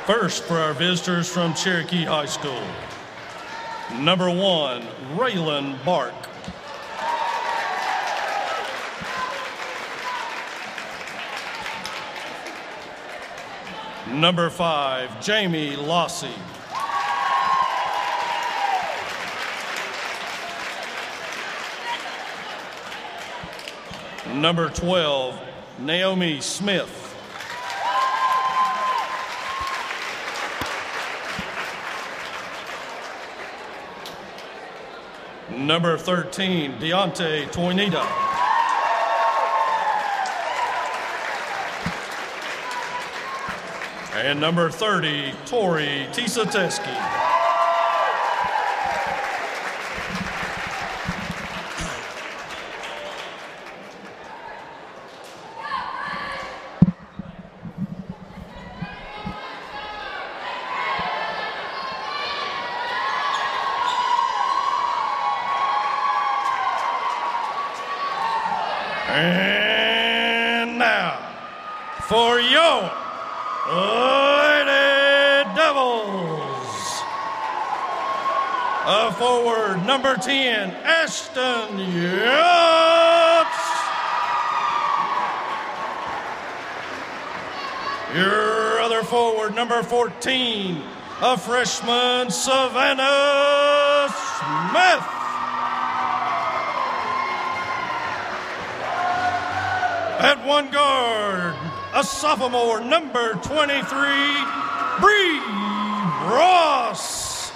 First, for our visitors from Cherokee High School, number 1, Raylan Bark. Number 5, Jamie Lossy. Number 12, Naomi Smith. Number 13, Deontay Toinita. And number 30, Tori Tisateski. And now, for your Lady Devils, forward number 10, Ashton Yachts. Your other forward, number 14, a freshman, Savannah Smith. At one guard, a sophomore, number 23, Bree Ross.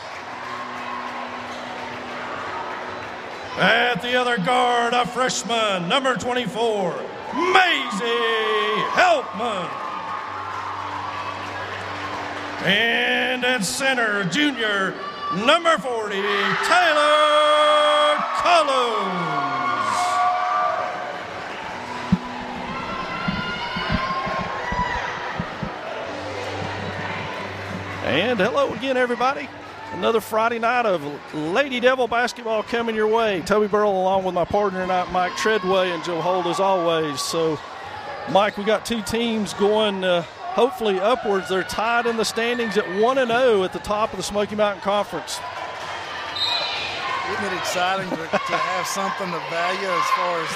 At the other guard, a freshman, number 24, Maisie Helpman. And at center, junior, number 40, Taylor Collins. And hello again, everybody. Another Friday night of Lady Devil basketball coming your way. Toby Burrell along with my partner tonight, Mike Treadway, and Joe Holt as always. So, Mike, we got two teams going hopefully upwards. They're tied in the standings at 1-0 at the top of the Smoky Mountain Conference. Isn't it exciting to have something of value as far as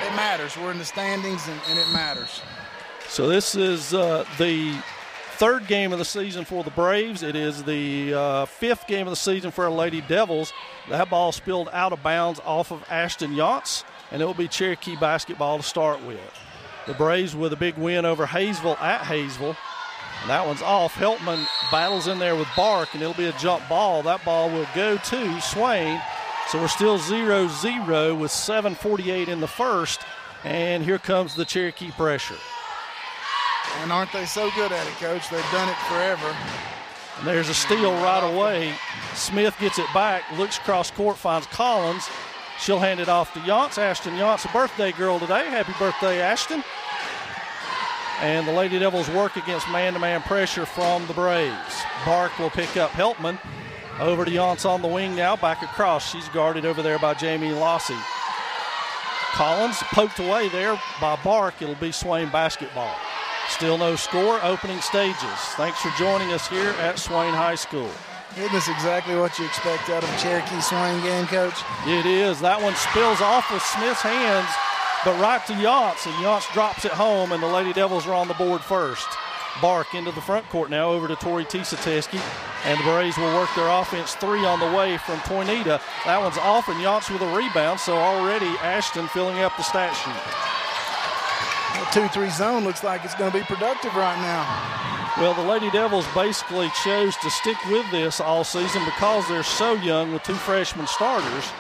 it matters? We're in the standings and it matters. So this is the third game of the season for the Braves. It is the fifth game of the season for our Lady Devils. That ball spilled out of bounds off of Ashton Yachts, and it will be Cherokee basketball to start with. The Braves with a big win over Hayesville at Hayesville. And that one's off. Heltman battles in there with Bark, and it'll be a jump ball. That ball will go to Swain. So we're still 0-0 with 7:48 in the first. And here comes the Cherokee pressure. And aren't they so good at it, Coach? They've done it forever. And there's a steal right away. Smith gets it back, looks across court, finds Collins. She'll hand it off to Yachts. Ashton Yachts, a birthday girl today. Happy birthday, Ashton. And the Lady Devils work against man-to-man pressure from the Braves. Bark will pick up Heltman. Over to Yachts on the wing now, back across. She's guarded over there by Jamie Lossy. Collins poked away there by Bark. It'll be Swain basketball. Still no score, opening stages. Thanks for joining us here at Swain High School. Isn't this exactly what you expect out of a Cherokee Swain game, Coach? It is. That one spills off of Smith's hands, but right to Yachts, and Yachts drops it home, and the Lady Devils are on the board first. Bark into the front court now, over to Tori Tisateski, and the Braves will work their offense three on the way from Toinita. That one's off, and Yachts with a rebound, so already Ashton filling up the stat sheet. The 2-3 zone looks like it's going to be productive right now. Well, the Lady Devils basically chose to stick with this all season because they're so young with two freshman starters.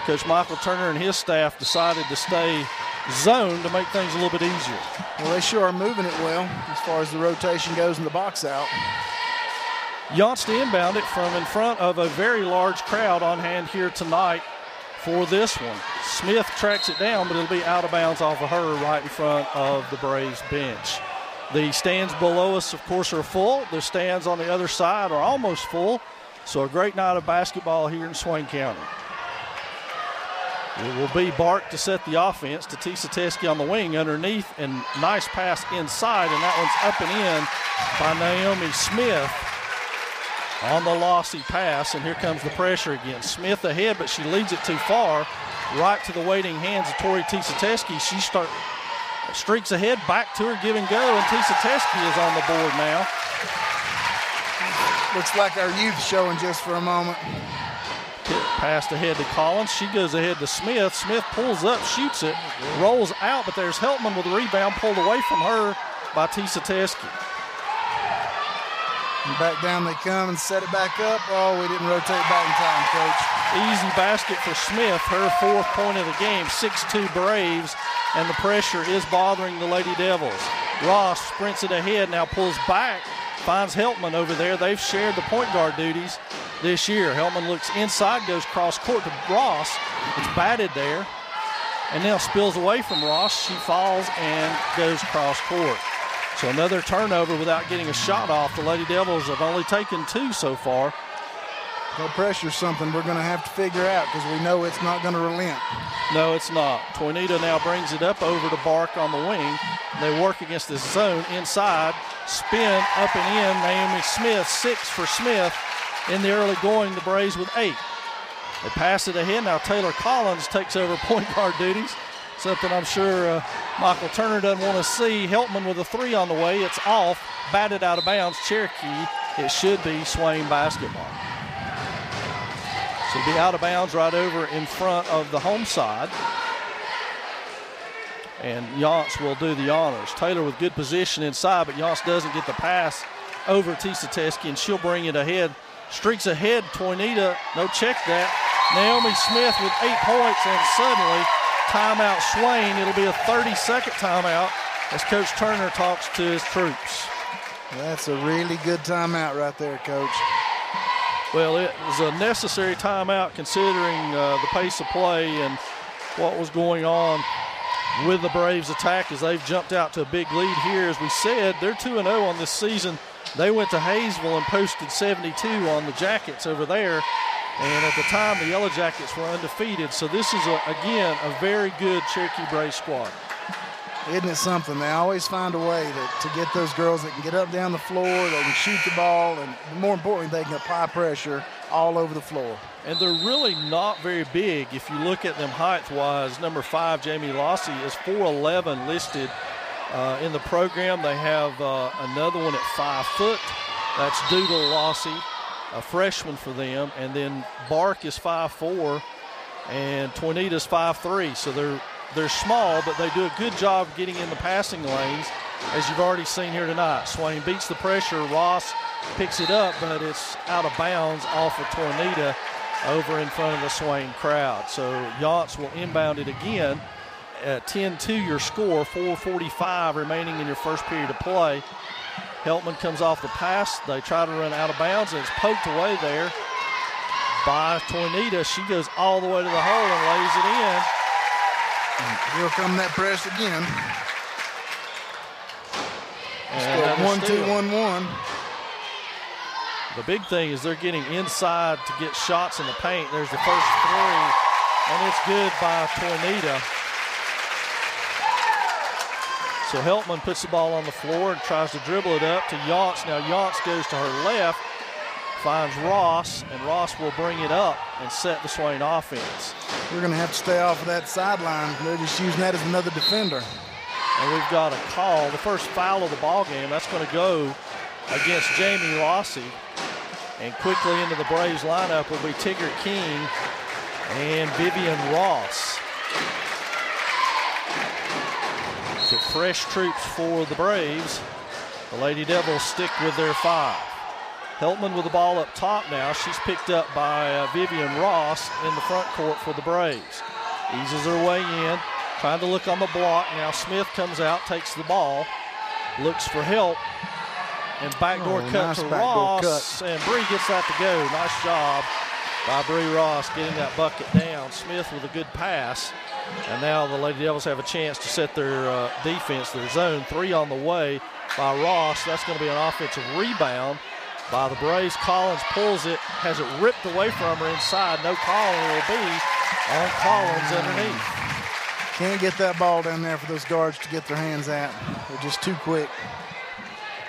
Coach Michael Turner and his staff decided to stay zone to make things a little bit easier. Well, they sure are moving it well as far as the rotation goes in the box out. Yachts to inbound it from in front of a very large crowd on hand here tonight for this one. Smith tracks it down, but it'll be out of bounds off of her right in front of the Braves bench. The stands below us, of course, are full. The stands on the other side are almost full. So a great night of basketball here in Swain County. It will be Bark to set the offense to Tisa Teskey on the wing underneath, and nice pass inside, and that one's up and in by Naomi Smith on the lossy pass, and here comes the pressure again. Smith ahead, but she leads it too far, right to the waiting hands of Tori Tisa Teskey. She streaks ahead, back to her, give and go, and Tisa Teskey is on the board now. Looks like our youth showing just for a moment. Passed ahead to Collins. She goes ahead to Smith. Smith pulls up, shoots it, rolls out, but there's Heltman with the rebound pulled away from her by Tisa Teskey. And back down they come and set it back up. Oh, we didn't rotate back in time, Coach. Easy basket for Smith, her 4th point of the game. 6'2" Braves, and the pressure is bothering the Lady Devils. Ross sprints it ahead, now pulls back, finds Heltman over there. They've shared the point guard duties this year. Heltman looks inside, goes cross court to Ross. It's batted there, and now spills away from Ross. She falls and goes cross court. So another turnover without getting a shot off. The Lady Devils have only taken 2 so far. That pressure is something we're going to have to figure out because we know it's not going to relent. No, it's not. Tornita now brings it up over to Bark on the wing. They work against this zone inside. Spin up and in. Naomi Smith, 6 for Smith. In the early going, the Braves with 8. They pass it ahead. Now Taylor Collins takes over point guard duties. Something I'm sure Michael Turner doesn't want to see. Heltman with a 3 on the way. It's off. Batted out of bounds. Cherokee. It should be Swain basketball. So it'll be out of bounds right over in front of the home side. And Yance will do the honors. Taylor with good position inside, but Yance doesn't get the pass over Tisa Teskey, and she'll bring it ahead. Streaks ahead, Tornita, no check that. Naomi Smith with 8 points, and suddenly timeout Swain. It'll be a 30-second timeout as Coach Turner talks to his troops. That's a really good timeout right there, Coach. Well, it was a necessary timeout considering the pace of play and what was going on with the Braves attack as they've jumped out to a big lead here. As we said, they're 2-0 on this season. They went to Hayesville and posted 72 on the Jackets over there. And at the time, the Yellow Jackets were undefeated. So this is, again, a very good Cherokee Braves squad. Isn't it something? They always find a way to get those girls that can get up down the floor, they can shoot the ball, and more importantly, they can apply pressure all over the floor. And they're really not very big. If you look at them height-wise, number 5, Jamie Lossy, is 4'11", listed in the program. They have another one at 5 foot. That's Doodle Lossy, a freshman for them. And then Bark is 5'4", and Tornita's 5'3". So they're small, but they do a good job getting in the passing lanes, as you've already seen here tonight. Swain beats the pressure. Ross picks it up, but it's out of bounds off of Tornita over in front of the Swain crowd. So Yance will inbound it again. 10-2 your score, 4:45 remaining in your first period of play. Heltman comes off the pass. They try to run out of bounds, and it's poked away there by Tornita. She goes all the way to the hole and lays it in. And here come that press again. And 1-2-1-1. The big thing is they're getting inside to get shots in the paint. There's the first 3, and it's good by Tornita. So Heltman puts the ball on the floor and tries to dribble it up to Yance. Now Yance goes to her left, finds Ross, and Ross will bring it up and set the Swain offense. We're going to have to stay off of that sideline. They're just using that as another defender. And we've got a call, the first foul of the ball game. That's going to go against Jamie Lossy. And quickly into the Braves lineup will be Tigger King and Vivian Ross. So fresh troops for the Braves. The Lady Devils stick with their 5. Heltman with the ball up top now. She's picked up by Vivian Ross in the front court for the Braves. Eases her way in, trying to look on the block. Now Smith comes out, takes the ball, looks for help, and backdoor cut to Ross, and Bree gets that to go. Nice job by Bree Ross getting that bucket down. Smith with a good pass, and now the Lady Devils have a chance to set their defense, their zone. 3 on the way by Ross. That's going to be an offensive rebound by the Braves. Collins pulls it, has it ripped away from her inside. No call, and it will be on Collins underneath. Can't get that ball down there for those guards to get their hands at. They're just too quick.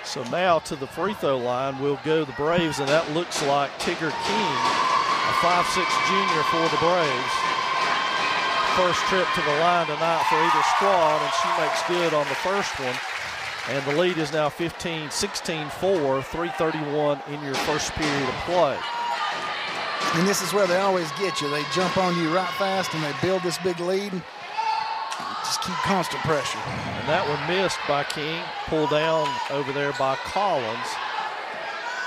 So now to the free throw line will go the Braves, and that looks like Tigger King, a 5'6" junior for the Braves. First trip to the line tonight for either squad, and she makes good on the first one. And the lead is now 15-16-4, 3:31 in your first period of play. And this is where they always get you. They jump on you right fast, and they build this big lead. Just keep constant pressure. And that one missed by King, pulled down over there by Collins.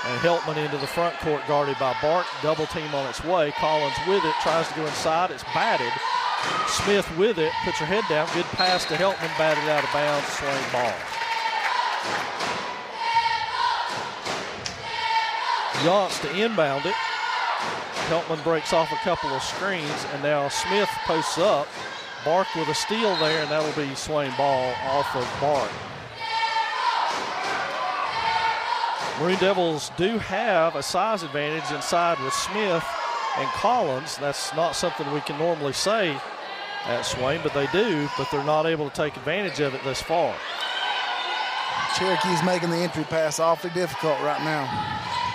And Heltman into the front court, guarded by Bart. Double team on its way. Collins with it, tries to go inside. It's batted. Smith with it, puts her head down. Good pass to Heltman, batted out of bounds, swing ball. Yance to inbound it. Heltman breaks off a couple of screens, and now Smith posts up. Bark with a steal there, and that'll be swing ball off of Bark. Maroon Devils do have a size advantage inside with Smith and Collins. That's not something we can normally say at Swain, but they do, but they're not able to take advantage of it thus far. Cherokee's making the entry pass awfully difficult right now.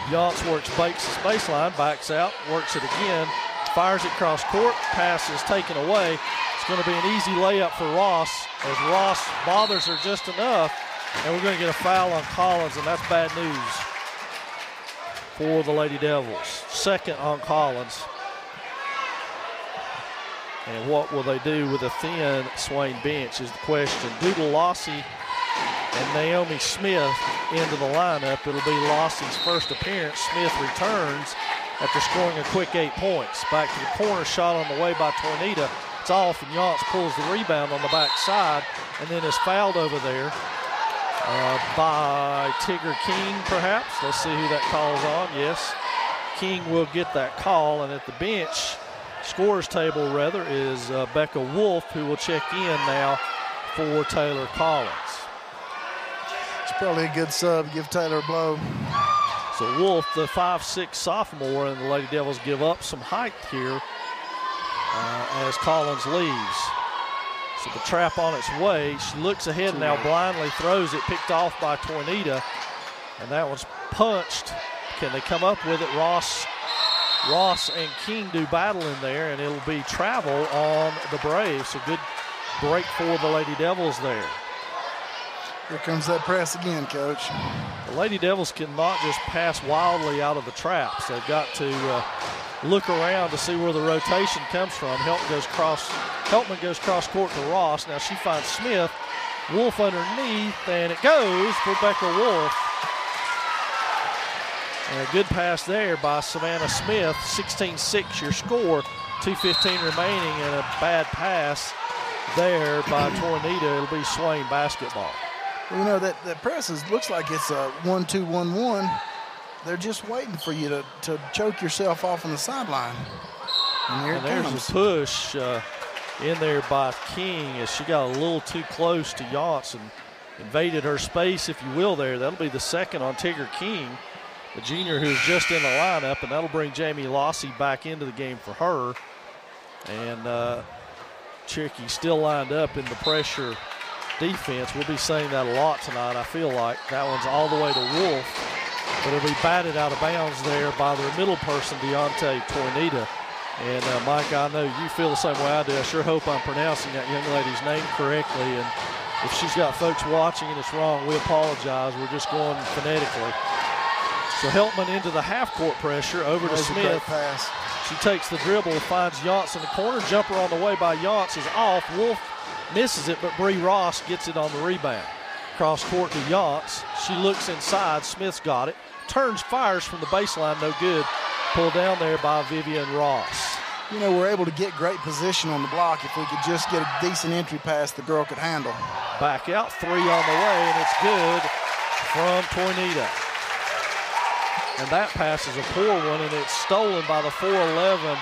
Yance works baseline, backs out, works it again, fires it cross court, pass is taken away. It's going to be an easy layup for Ross, as Ross bothers her just enough, and we're going to get a foul on Collins, and that's bad news for the Lady Devils. Second on Collins. And what will they do with a thin Swain bench is the question. Due to Lossie and Naomi Smith into the lineup, it'll be Lossie's first appearance. Smith returns after scoring a quick 8 points. Back to the corner, shot on the way by Tornita. It's off, and Yance pulls the rebound on the backside and then is fouled over there by Tigger King, perhaps. Let's see who that calls on. Yes, King will get that call, and at the bench, scorer's table rather, is Becca Wolf, who will check in now for Taylor Collins. It's probably a good sub. Give Taylor a blow. So Wolf, the 5'6" sophomore, and the Lady Devils give up some height here as Collins leaves. So the trap on its way. She looks ahead and now blindly throws it, picked off by Tornita. And that one's punched. Can they come up with it? Ross and King do battle in there, and it'll be travel on the Braves. So good break for the Lady Devils there. Here comes that press again, Coach. The Lady Devils cannot just pass wildly out of the traps. They've got to look around to see where the rotation comes from. Heltman goes cross court to Ross. Now she finds Smith. Wolf underneath, and it goes for Becca Wolf. And a good pass there by Savannah Smith. 16-6 your score. 2:15 remaining, and a bad pass there by Tornita. It'll be Swain basketball. Well, you know, that press looks like it's a 1-2-1-1. They're just waiting for you to choke yourself off on the sideline. And there's a push in there by King as she got a little too close to Yance and invaded her space, if you will, there. That'll be the second on Tigger King, the junior who's just in the lineup, and that'll bring Jamie Lossie back into the game for her. And Cherokee still lined up in the pressure defense. We'll be saying that a lot tonight, I feel like. That one's all the way to Wolf, but it'll be batted out of bounds there by their middle person, Deontay Tornita. And Mike, I know you feel the same way I do. I sure hope I'm pronouncing that young lady's name correctly. And if she's got folks watching and it's wrong, we apologize. We're just going phonetically. So Heltman into the half-court pressure, over to Smith. Pass. She takes the dribble, finds Yance in the corner. Jumper on the way by Yance is off. Wolf misses it, but Bree Ross gets it on the rebound. Cross court to Yance. She looks inside. Smith's got it. Turns, fires from the baseline, no good. Pulled down there by Vivian Ross. You know, we're able to get great position on the block. If we could just get a decent entry pass the girl could handle. Back out, 3 on the way, and it's good from Tornita. And that pass is a poor one, and it's stolen by the 4'11",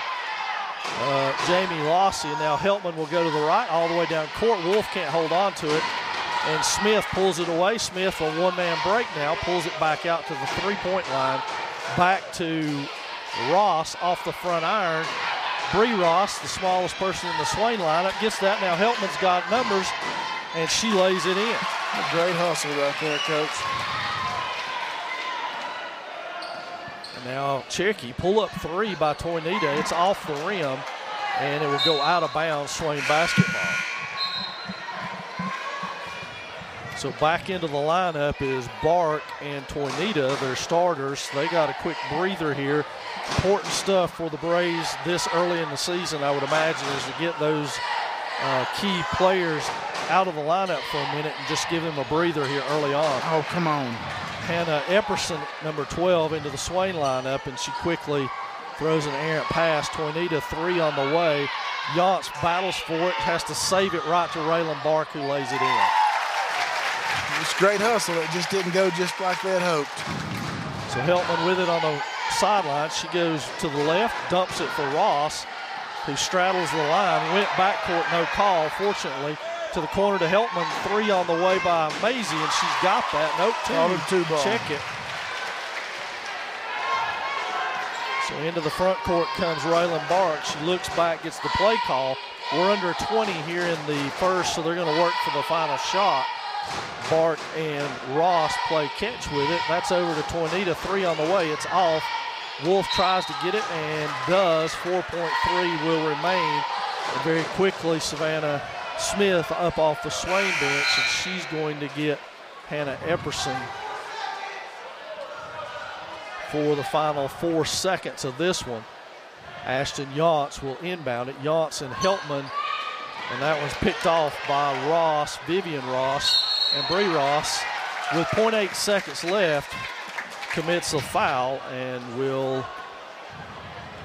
Jamie Lossie. And now Heltman will go to the right all the way down court. Wolf can't hold on to it, and Smith pulls it away. Smith, a one-man break now, pulls it back out to the three-point line. Back to Ross off the front iron. Bree Ross, the smallest person in the Swain lineup, gets that. Now Heltman's got numbers, and she lays it in. A great hustle right there, Coach. And now Cherokee, pull-up three by Toynita. It's off the rim, and it will go out of bounds, Swain basketball. So back into the lineup is Bark and Toynita, their starters. They got a quick breather here. Important stuff for the Braves this early in the season, I would imagine, is to get those key players out of the lineup for a minute and just give them a breather here early on. Oh, come on. Hannah Epperson, number 12, into the Swain lineup, and she quickly throws an errant pass. Toynita, three on the way. Yance battles for it, has to save it right to Raylan Bark, who lays it in. It's great hustle. It just didn't go just like they had hoped. So Heltman with it on the sideline. She goes to the left, dumps it for Ross, who straddles the line. Went backcourt, no call, fortunately. To the corner to Heltman. Three on the way by Maisie, and she's got that. Nope, two ball. Check it. So into the front court comes Raylan Bark. She looks back, gets the play call. We're under 20 here in the first, so they're going to work for the final shot. Bark and Ross play catch with it. That's over to Toynita. Three on the way. It's off. Wolf tries to get it and does. 4.3 will remain. And very quickly, Savannah Smith up off the Swain bench, and she's going to get Hannah Epperson for the final 4 seconds of this one. Ashton Yance will inbound it. Yance and Heltman, and that one's picked off by Ross, Vivian Ross, and Bree Ross. With 0.8 seconds left, commits a foul and will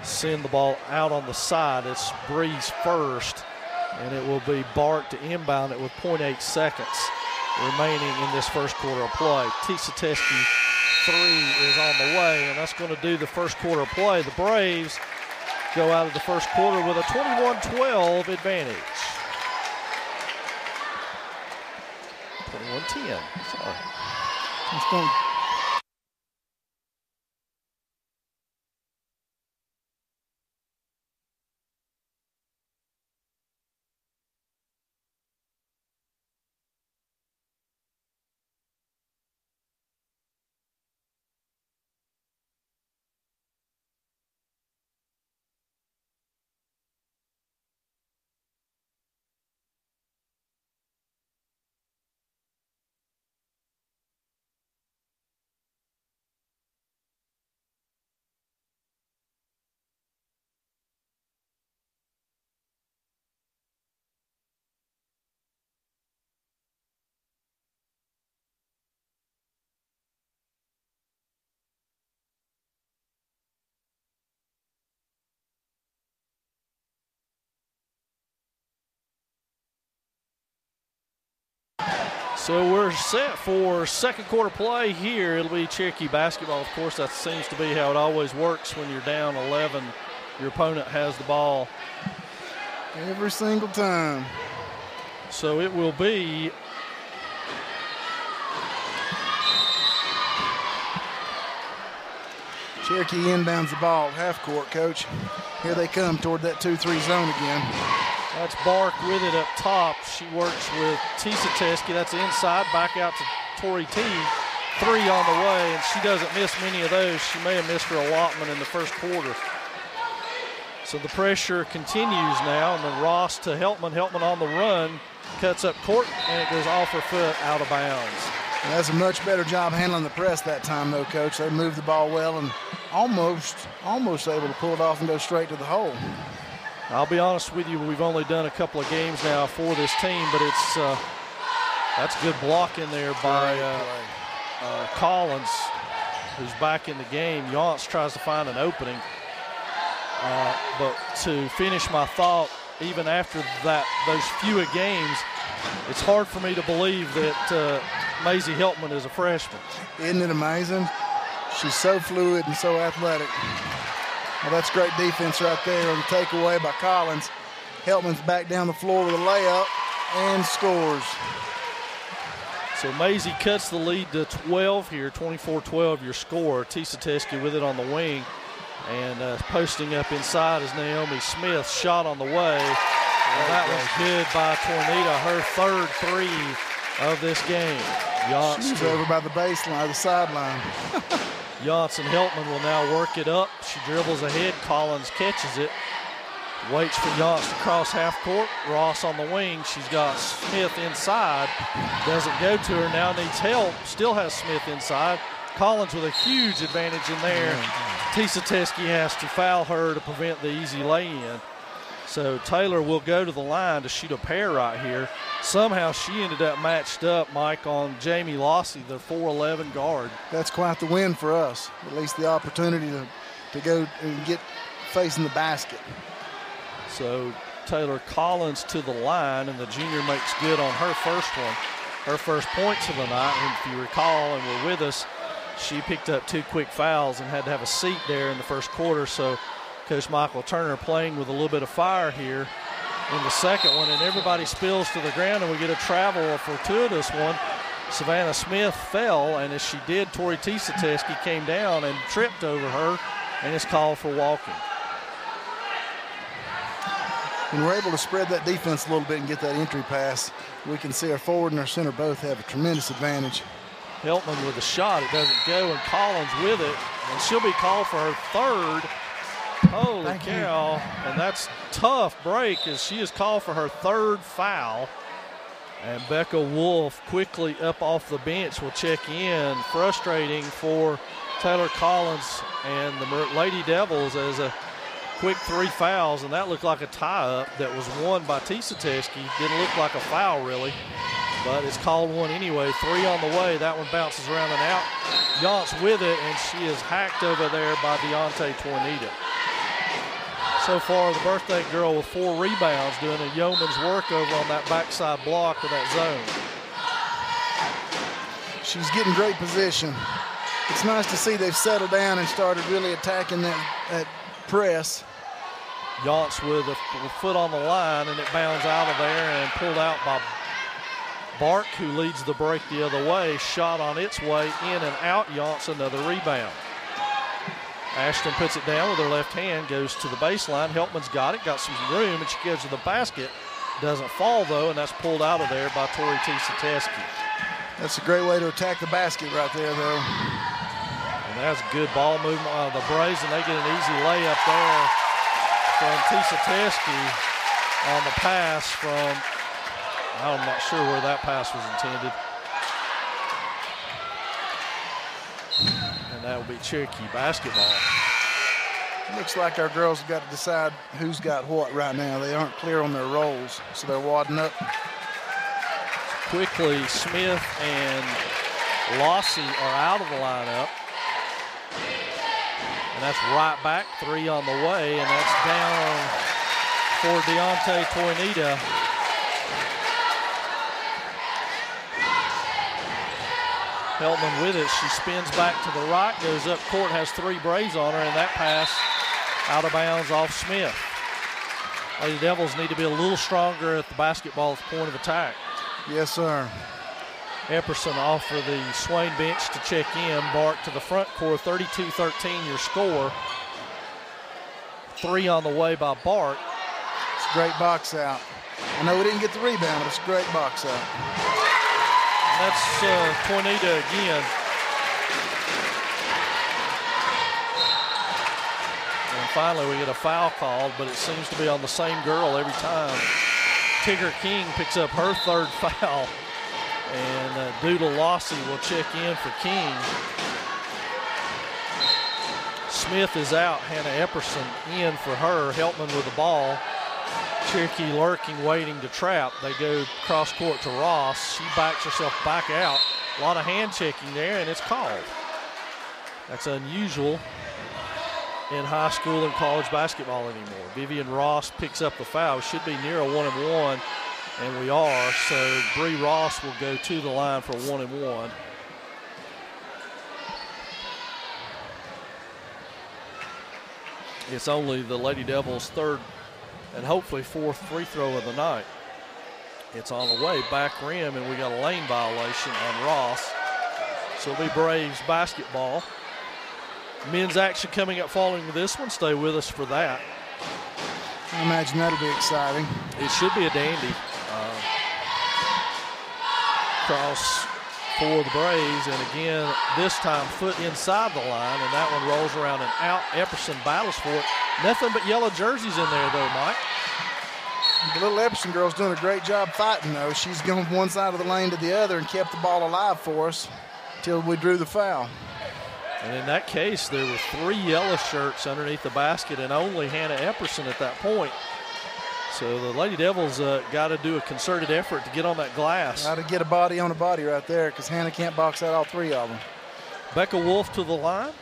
send the ball out on the side. It's Bree's first, and it will be Bark to inbound it with 0.8 seconds remaining in this first quarter of play. Tisa Teskey, three is on the way, and that's going to do the first quarter of play. The Braves go out of the first quarter with a 21-12 advantage. 21-10, sorry. Let's go. So we're set for second quarter play here. It'll be Cherokee basketball. Of course, that seems to be how it always works when you're down 11. Your opponent has the ball. Every single time. So it will be Cherokee inbounds the ball, half court, Coach. Here they come toward that 2-3 zone again. That's Bark with it up top. She works with Tisa Teskey. That's inside, back out to Tori T. Three on the way, and she doesn't miss many of those. She may have missed her allotment in the first quarter. So the pressure continues now, and then Ross to Heltman. Heltman on the run, cuts up court, and it goes off her foot, out of bounds. And that's a much better job handling the press that time, though, Coach. They moved the ball well and almost able to pull it off and go straight to the hole. I'll be honest with you, we've only done a couple of games now for this team, but it's that's a good block in there by Collins, who's back in the game. Yance tries to find an opening. But to finish my thought, even after those few games, it's hard for me to believe that Maisie Heltman is a freshman. Isn't it amazing? She's so fluid and so athletic. Well, that's great defense right there on the takeaway by Collins. Heltman's back down the floor with a layup and scores. So Maisie cuts the lead to 12 here, 24-12 your score. Tisa Teskey with it on the wing. And posting up inside is Naomi Smith. Shot on the way. And that was good by Tornita, her third three of this game. She's over by the baseline, the sideline. Janssen Heltman will now work it up. She dribbles ahead. Collins catches it. Waits for Yance to cross half court. Ross on the wing. She's got Smith inside. Doesn't go to her. Now needs help. Still has Smith inside. Collins with a huge advantage in there. Tisa Teskey has to foul her to prevent the easy lay-in. So Taylor will go to the line to shoot a pair right here. Somehow she ended up matched up, Mike, on Jamie Lossy, the 4'11 guard. That's quite the win for us. At least the opportunity to go and get facing the basket. So Taylor Collins to the line, and the junior makes good on her first one. Her first points of the night, and if you recall and were with us, she picked up 2 quick fouls and had to have a seat there in the first quarter. So Coach Michael Turner playing with a little bit of fire here in the second one, and everybody spills to the ground, and we get a travel, a fortuitous one. Savannah Smith fell, and as she did, Tori Tisa Teskey came down and tripped over her, and is called for walking. When we're able to spread that defense a little bit and get that entry pass, we can see our forward and our center both have a tremendous advantage. Heltman with a shot, it doesn't go, and Collins with it, and she'll be called for her third. Holy cow, and that's tough break as she is called for her third foul. And Becca Wolf quickly up off the bench will check in. Frustrating for Taylor Collins and the Lady Devils as a quick 3 fouls, and that looked like a tie-up that was won by Tisa Teskey. Didn't look like a foul really, but it's called one anyway. 3 on the way. That one bounces around and out. Yance with it, and she is hacked over there by Deontay Tornita. So far, the birthday girl with 4 rebounds, doing a yeoman's work over on that backside block of that zone. She's getting great position. It's nice to see they've settled down and started really attacking that press. Yance with a foot on the line, and it bounds out of there and pulled out by Bark, who leads the break the other way. Shot on its way in and out. Yance another rebound. Ashton puts it down with her left hand, goes to the baseline. Heltman's got it, got some room, and she goes to the basket. Doesn't fall, though, and that's pulled out of there by Tori Tisa Teskey. That's a great way to attack the basket right there, though. And that's good ball movement of the Braves, and they get an easy layup there from Tisa Teskey on the pass from, I'm not sure where that pass was intended. And that will be Cherokee basketball. Looks like our girls have got to decide who's got what right now. They aren't clear on their roles, so they're wadding up. Quickly, Smith and Lossy are out of the lineup. And that's right back, 3 on the way, and that's down for Deontay Tornita. Heltman with it. She spins back to the right, goes up court, has 3 Braves on her, and that pass out of bounds off Smith. Lady Devils need to be a little stronger at the basketball at the point of attack. Yes, sir. Epperson off for the Swain bench to check in. Bark to the front court, 32-13 your score. 3 on the way by Bark. It's a great box out. I know we didn't get the rebound, but it's a great box out. That's Tornita again. And finally we get a foul called, but it seems to be on the same girl every time. Tigger King picks up her 3rd foul. And Doodle Lossy will check in for King. Smith is out. Hannah Epperson in for her. Heltman with the ball. Cherokee lurking, waiting to trap. They go cross court to Ross. She backs herself back out. A lot of hand checking there, and it's called. That's unusual in high school and college basketball anymore. Vivian Ross picks up the foul. We should be near a 1-and-1, and we are. So Bree Ross will go to the line for a 1-and-1. It's only the Lady Devils' 3rd and hopefully 4th free throw of the night. It's on the way, back rim, and we got a lane violation on Ross. So it'll be Braves basketball. Men's action coming up following this one. Stay with us for that. I imagine that'll be exciting. It should be a dandy. Cross for the Braves, and again, this time foot inside the line, and that one rolls around and out. Epperson battles for it. Nothing but yellow jerseys in there, though, Mike. The little Epperson girl's doing a great job fighting, though. She's gone from one side of the lane to the other and kept the ball alive for us until we drew the foul. And in that case, there were 3 yellow shirts underneath the basket and only Hannah Epperson at that point. So the Lady Devils got to do a concerted effort to get on that glass. Got to get a body on a body right there because Hannah can't box out all 3 of them. Becca Wolf to the line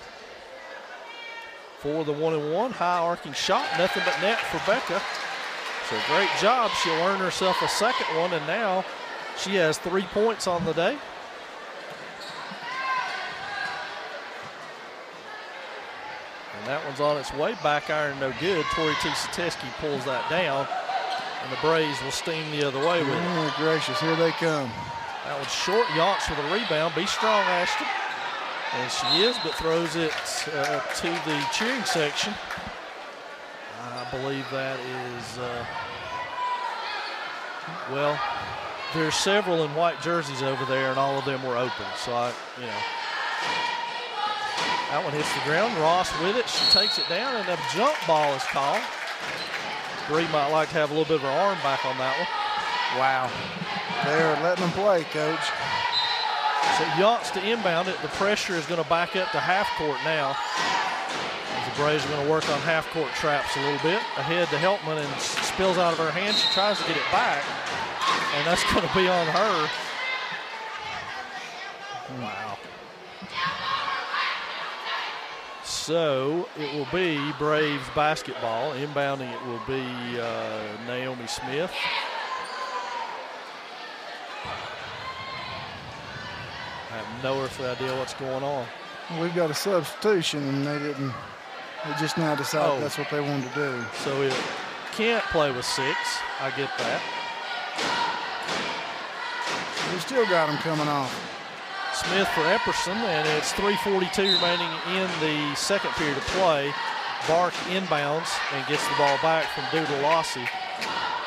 for the 1-and-1. High arcing shot, nothing but net for Becca. So great job. She'll earn herself a second one, and now she has 3 points on the day. And that one's on its way. Back iron, no good. Tori T. Sateski pulls that down, and the Braves will steam the other way with it. Oh, gracious, here they come. That one's short. Yachts for the rebound. Be strong, Ashton. And she is, but throws it to the cheering section. I believe that is, well, there's several in white jerseys over there, and all of them were open. So, that one hits the ground. Ross with it. She takes it down, and a jump ball is called. Bree might like to have a little bit of her arm back on that one. Wow. They're letting them play, Coach. So Yachts to inbound it. The pressure is going to back up to half court now. As the Braves are going to work on half court traps a little bit. Ahead to Heltman, and spills out of her hand. She tries to get it back, and that's going to be on her. Wow. So it will be Braves basketball. Inbounding it will be Naomi Smith. I have no earthly idea what's going on. We've got a substitution, and they just now decided that's what they wanted to do. So it can't play with 6. I get that. We still got them coming off. Smith for Epperson, and it's 3:42 remaining in the second period of play. Bark inbounds and gets the ball back from Doodle Lossie.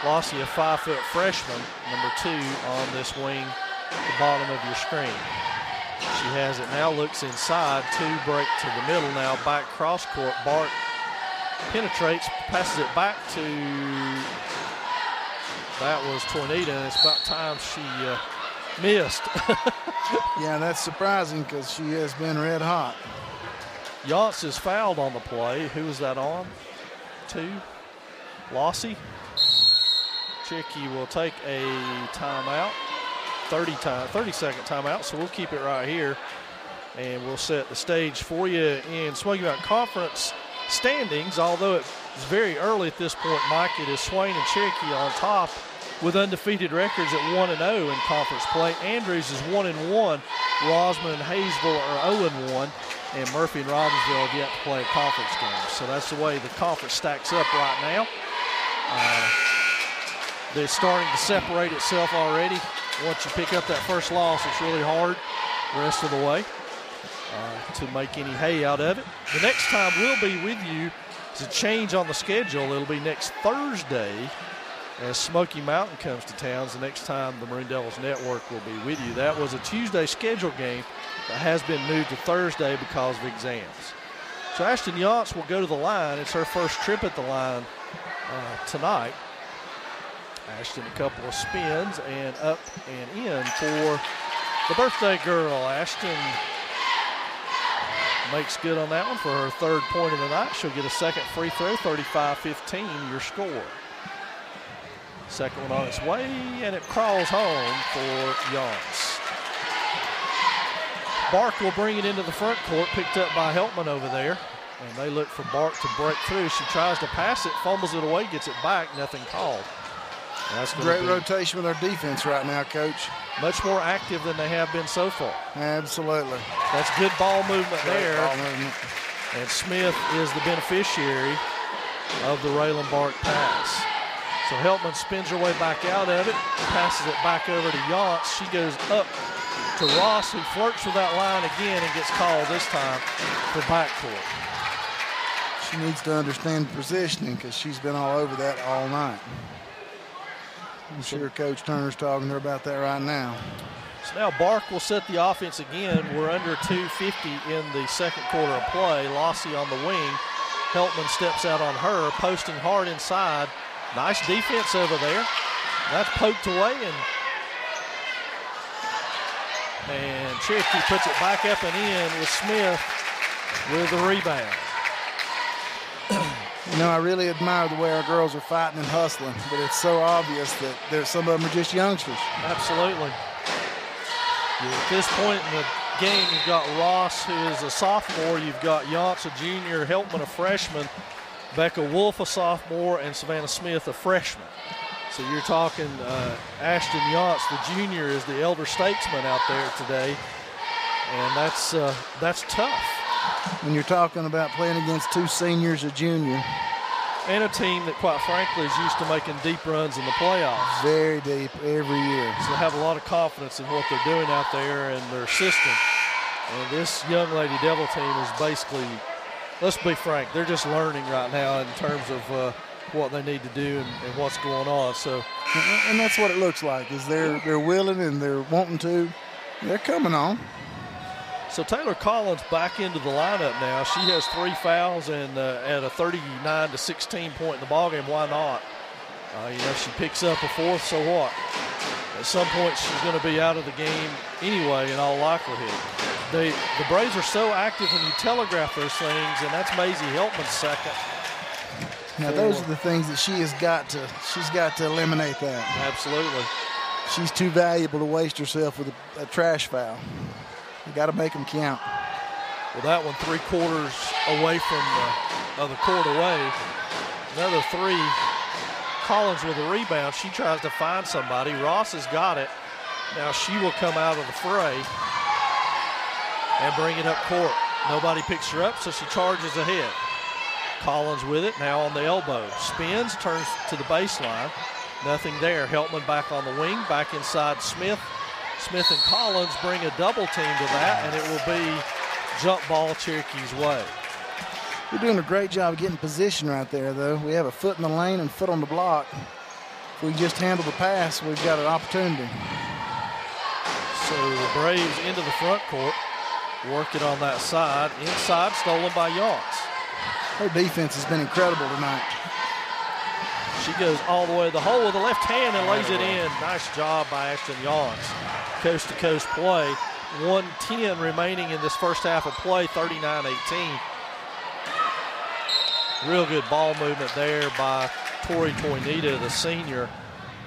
Lossie, a 5-foot freshman, number 2 on this wing, the bottom of your screen. She has it now, looks inside, 2 break to the middle now, back cross court. Bark penetrates, passes it back to, that was Tornita, and it's about time she missed. Yeah, that's surprising because she has been red hot. Yachts is fouled on the play. Who is that on? 2. Lossie. Cherokee will take a timeout. 30-second timeout, so we'll keep it right here. And we'll set the stage for you in Smoky Mountain Conference standings. Although it's very early at this point, Mike, it is Swain and Cherokee on top with undefeated records at 1-0 in conference play. Andrews is 1-1. Rosman and Hayesville are 0-1. And Murphy and Robbinsville have yet to play a conference game. So that's the way the conference stacks up right now. They're starting to separate itself already. Once you pick up that first loss, it's really hard the rest of the way to make any hay out of it. The next time we'll be with you is a change on the schedule. It'll be next Thursday as Smoky Mountain comes to town. The next time the Maroon Devils Network will be with you. That was a Tuesday scheduled game that has been moved to Thursday because of exams. So Ashton Yachts will go to the line. It's her first trip at the line tonight. Ashton, a couple of spins and up and in for the birthday girl. Ashton makes good on that one for her 3rd point of the night. She'll get a second free throw, 35-15 your score. Second one on its way, and it crawls home for Yachts. Bark will bring it into the front court, picked up by Heltman over there. And they look for Bark to break through. She tries to pass it, fumbles it away, gets it back, nothing called. That's great rotation with our defense right now, Coach. Much more active than they have been so far. Absolutely. That's good ball movement there. Ball movement. And Smith is the beneficiary of the Raylan Bark pass. So Heltman spins her way back out of it, passes it back over to Yachts. She goes up to Ross, who flirts with that line again and gets called this time for backcourt. She needs to understand positioning because she's been all over that all night. I'm sure Coach Turner's talking to her about that right now. So now Bark will set the offense again. We're under 2:50 in the second quarter of play. Lossie on the wing. Heltman steps out on her, posting hard inside. Nice defense over there. That's poked away, and Cherokee puts it back up and in with Smith with the rebound. You know, I really admire the way our girls are fighting and hustling, but it's so obvious that some of them are just youngsters. Absolutely. At this point in the game, you've got Ross, who is a sophomore. You've got Yance, a junior, Heltman, a freshman, Becca Wolf, a sophomore, and Savannah Smith, a freshman. So you're talking Ashton Yance, the junior, is the elder statesman out there today, and that's tough. When you're talking about playing against two seniors, a junior. And a team that, quite frankly, is used to making deep runs in the playoffs. Very deep every year. So they have a lot of confidence in what they're doing out there and their system. And this young Lady Devil team is basically, let's be frank, they're just learning right now in terms of what they need to do and what's going on. So, and that's what it looks like, is they're willing and they're wanting to. They're coming on. So Taylor Collins back into the lineup now. She has 3 fouls and at a 39-16 point in the ballgame. Why not? She picks up a 4th, so what? At some point she's going to be out of the game anyway in all likelihood. The Braves are so active when you telegraph those things, and that's Maisie Heltman's second. Now those are the things that she's got to eliminate that. Absolutely. She's too valuable to waste herself with a trash foul. You got to make them count. Well, that one 3/4 away from the court away. Another 3. Collins with a rebound. She tries to find somebody. Ross has got it. Now she will come out of the fray and bring it up court. Nobody picks her up, so she charges ahead. Collins with it, now on the elbow. Spins, turns to the baseline. Nothing there. Heltman back on the wing, back inside Smith. Smith and Collins bring a double team to that, and it will be jump ball Cherokee's way. We're doing a great job of getting position right there, though. We have a foot in the lane and foot on the block. If we just handle the pass, we've got an opportunity. So the Braves into the front court, work it on that side. Inside, stolen by Yance. Her defense has been incredible tonight. She goes all the way to the hole with the left hand and lays it in. Nice job by Ashton Yance. Coast-to-coast play. 1:10 remaining in this first half of play, 39-18. Real good ball movement there by Tori Toynita, the senior.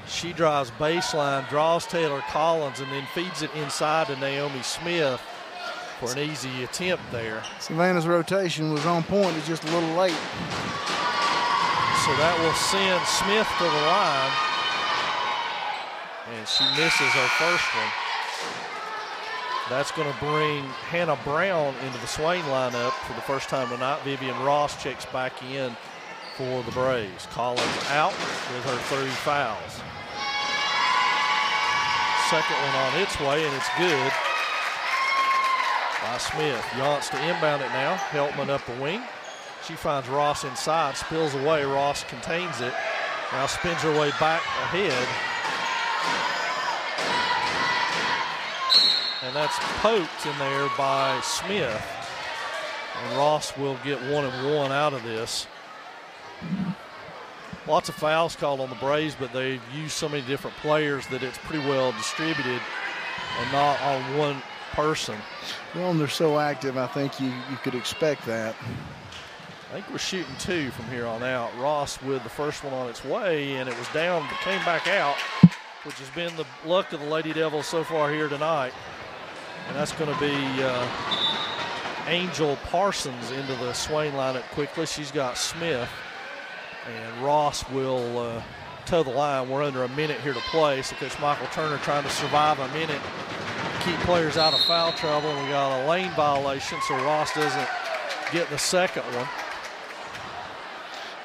She drives baseline, draws Taylor Collins, and then feeds it inside to Naomi Smith for an easy attempt there. Savannah's rotation was on point. It's just a little late. So that will send Smith to the line. And she misses her first one. That's going to bring Hannah Brown into the Swain lineup for the first time tonight. Vivian Ross checks back in for the Braves. Collins out with her 3 fouls. Second one on its way, and it's good by Smith. Yance to inbound it now. Heltman up the wing. She finds Ross inside, spills away. Ross contains it. Now spins her way back ahead. And that's poked in there by Smith. And Ross will get 1 and 1 out of this. Lots of fouls called on the Braves, but they've used so many different players that it's pretty well distributed and not on one person. Well, and they're so active, I think you could expect that. I think we're shooting 2 from here on out. Ross with the first one on its way, and it was down but came back out, which has been the luck of the Lady Devils so far here tonight. And that's going to be Angel Parsons into the Swain lineup quickly. She's got Smith, and Ross will toe the line. We're under a minute here to play, so Coach Michael Turner trying to survive a minute, keep players out of foul trouble, and we got a lane violation, so Ross doesn't get the second one.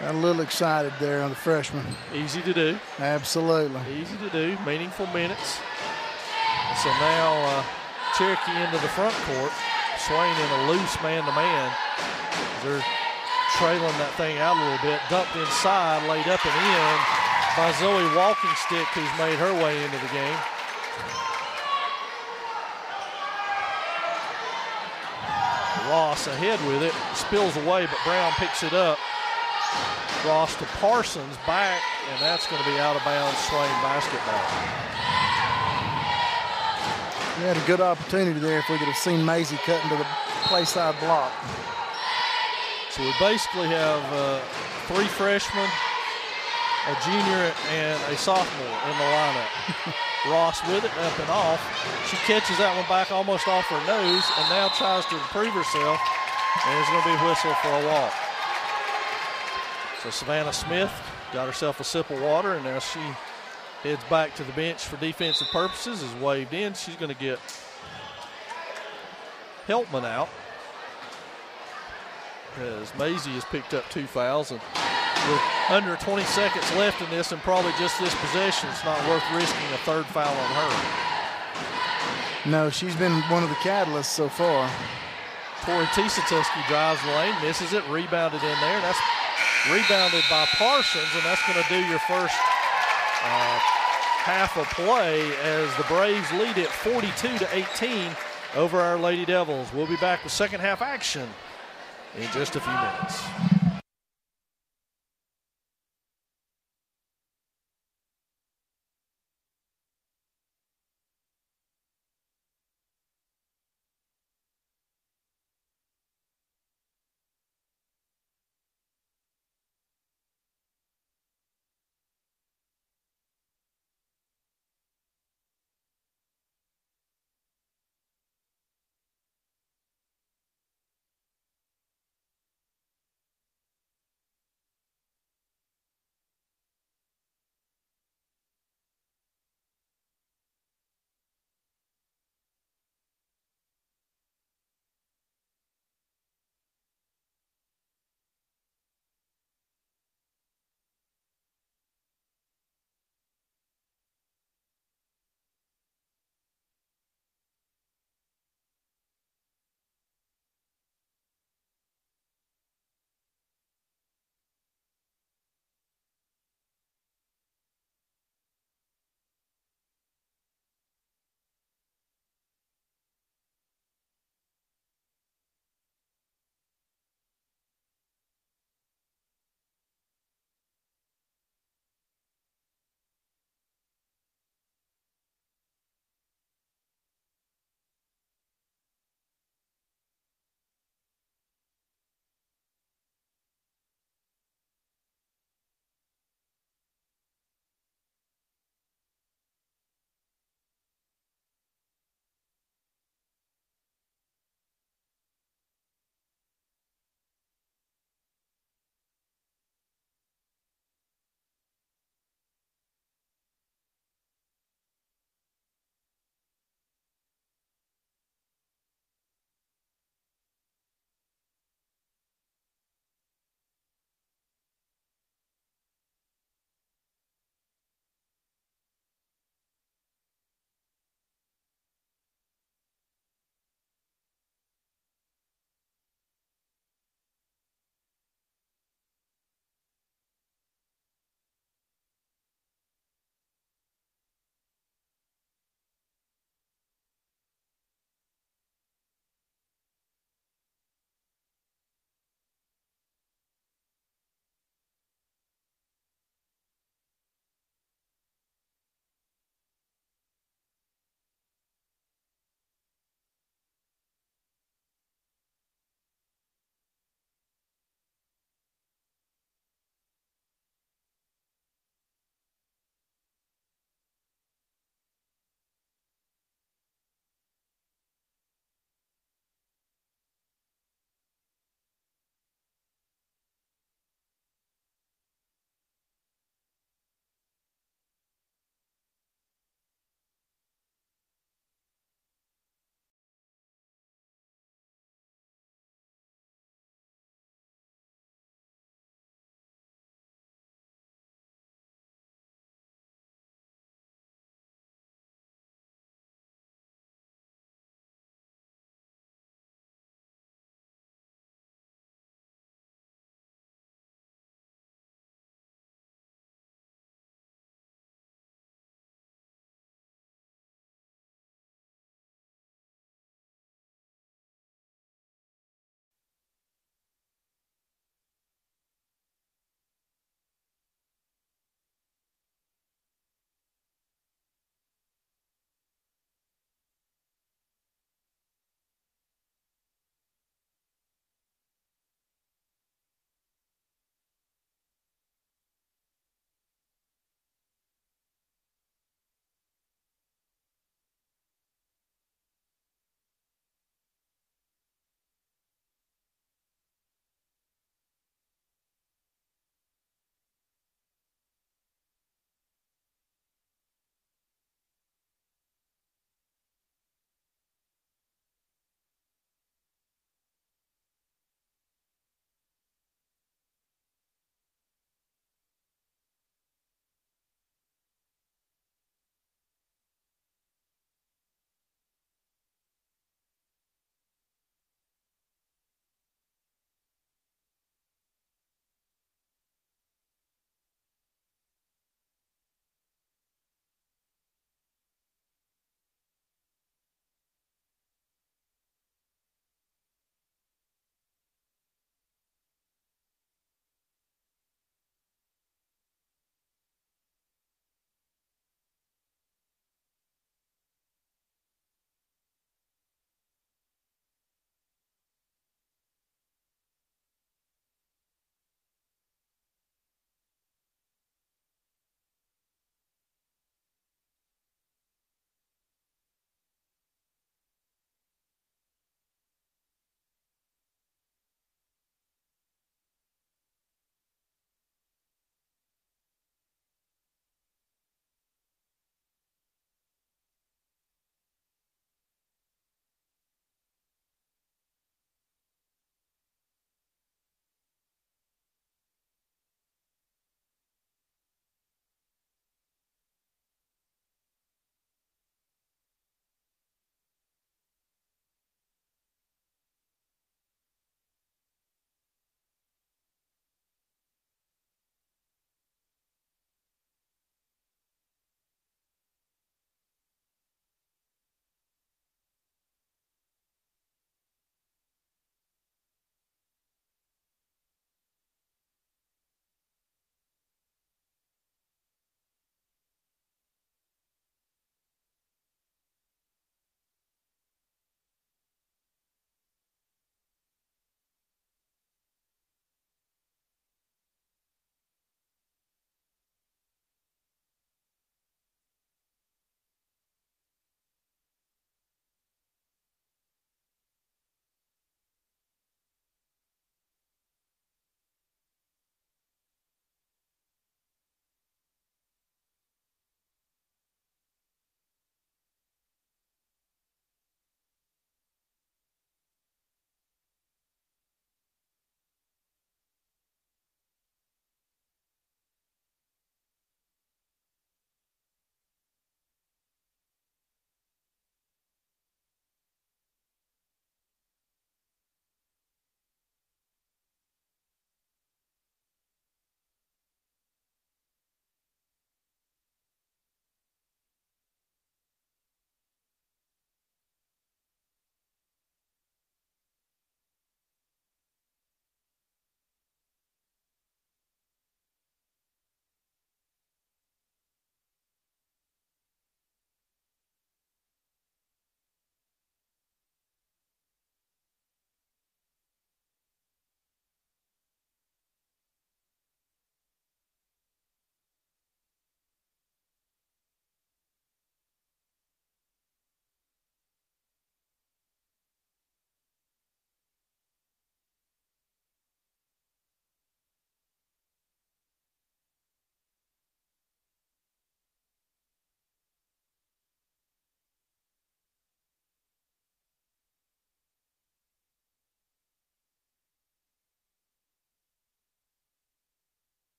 Got a little excited there on the freshman. Easy to do. Absolutely. Easy to do. Meaningful minutes. So now Cherokee into the front court. Swain in a loose man-to-man. They're trailing that thing out a little bit. Dumped inside, laid up and in by Zoe Walking Stick, who's made her way into the game. Ross ahead with it, spills away, but Brown picks it up. Ross to Parsons, back, and that's going to be out of bounds. Swain basketball. We had a good opportunity there if we could have seen Maisie cut into the play side block. So we basically have 3 freshmen, a junior, and a sophomore in the lineup. Ross with it, up and off. She catches that one back almost off her nose and now tries to improve herself, and it's going to be a whistle for a walk. So Savannah Smith got herself a sip of water, and now she heads back to the bench for defensive purposes. Is waved in. She's going to get Heltman out, as Maisie has picked up 2 fouls, and with under 20 seconds left in this and probably just this possession, it's not worth risking a 3rd foul on her. No, she's been one of the catalysts so far. Tori Tisatuski drives the lane, misses it, rebounded in there. That's rebounded by Parsons, and that's going to do your first half of play as the Braves lead it 42-18 over our Lady Devils. We'll be back with second half action in just a few minutes.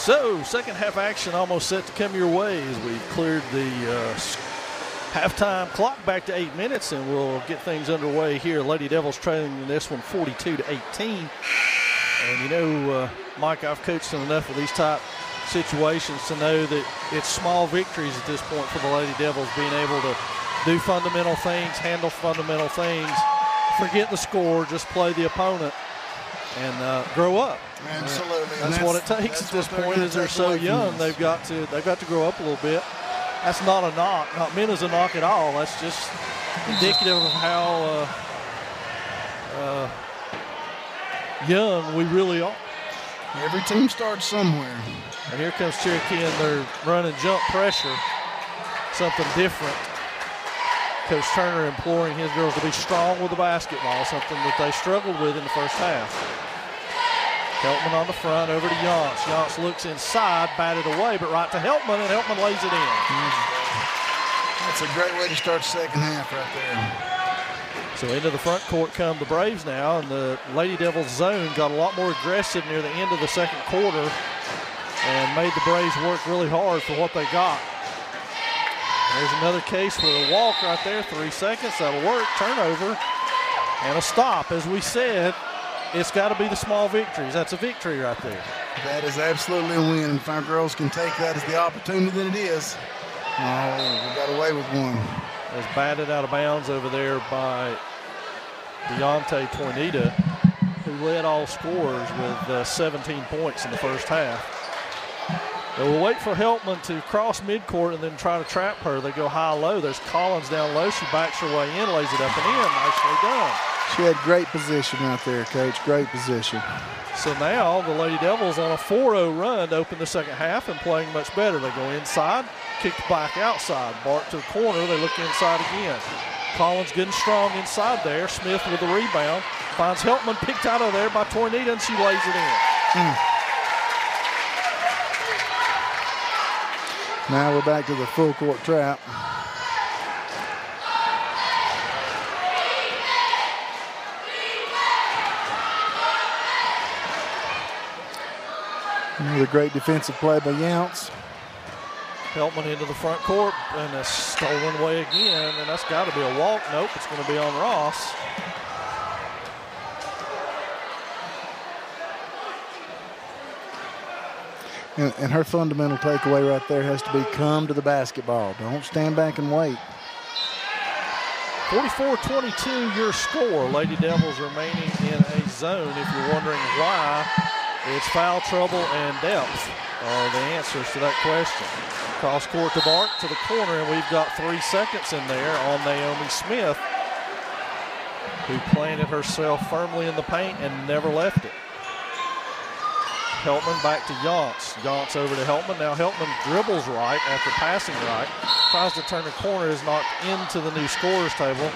So, second half action almost set to come your way as we cleared the halftime clock back to 8 minutes, and we'll get things underway here. Lady Devils trailing in this one 42-18. And you know, Mike, I've coached enough of these type situations to know that it's small victories at this point for the Lady Devils, being able to do fundamental things, handle fundamental things, forget the score, just play the opponent, and grow up. Absolutely. That's what it takes at this point. Is they're so young, they've got to grow up a little bit. That's not a knock, not meant as a knock at all. That's just indicative of how young we really are. Every team starts somewhere. And here comes Cherokee and their run and jump pressure. Something different. Coach Turner imploring his girls to be strong with the basketball, something that they struggled with in the first half. Heltman on the front, over to Yance. Yance looks inside, batted away, but right to Heltman, and Heltman lays it in. That's a great way to start second half right there. So into the front court come the Braves now, and the Lady Devils zone got a lot more aggressive near the end of the second quarter and made the Braves work really hard for what they got. There's another case with a walk right there, 3 seconds, that'll work, turnover, and a stop. As we said, it's got to be the small victories. That's a victory right there. That is absolutely a win. If our girls can take that as the opportunity that it is. Oh, we got away with one. It's batted out of bounds over there by Deontay Tornita, who led all scorers with 17 points in the first half. They will wait for Heltman to cross midcourt and then try to trap her. They go high-low. There's Collins down low. She backs her way in, lays it up and in. Nicely done. She had great position right there, Coach. Great position. So now the Lady Devils on a 4-0 run to open the second half and playing much better. They go inside, kicked back outside. Bart to the corner. They look inside again. Collins getting strong inside there. Smith with the rebound. Finds Heltman picked out of there by Tornita, and she lays it in. Now we're back to the full court trap. Another great defensive play by Younce. Heltman into the front court, and a stolen away again, and that's got to be a walk. Nope, it's going to be on Ross. And her fundamental takeaway right there has to be come to the basketball. Don't stand back and wait. 44-22 your score. Lady Devils remaining in a zone. If you're wondering why, it's foul trouble and depth are the answers to that question. Cross court to Bart to the corner, and we've got 3 seconds in there on Naomi Smith, who planted herself firmly in the paint and never left it. Heltman back to Yance. Yance over to Heltman. Now Heltman dribbles right after passing right. Tries to turn the corner, is knocked into the new scorers table,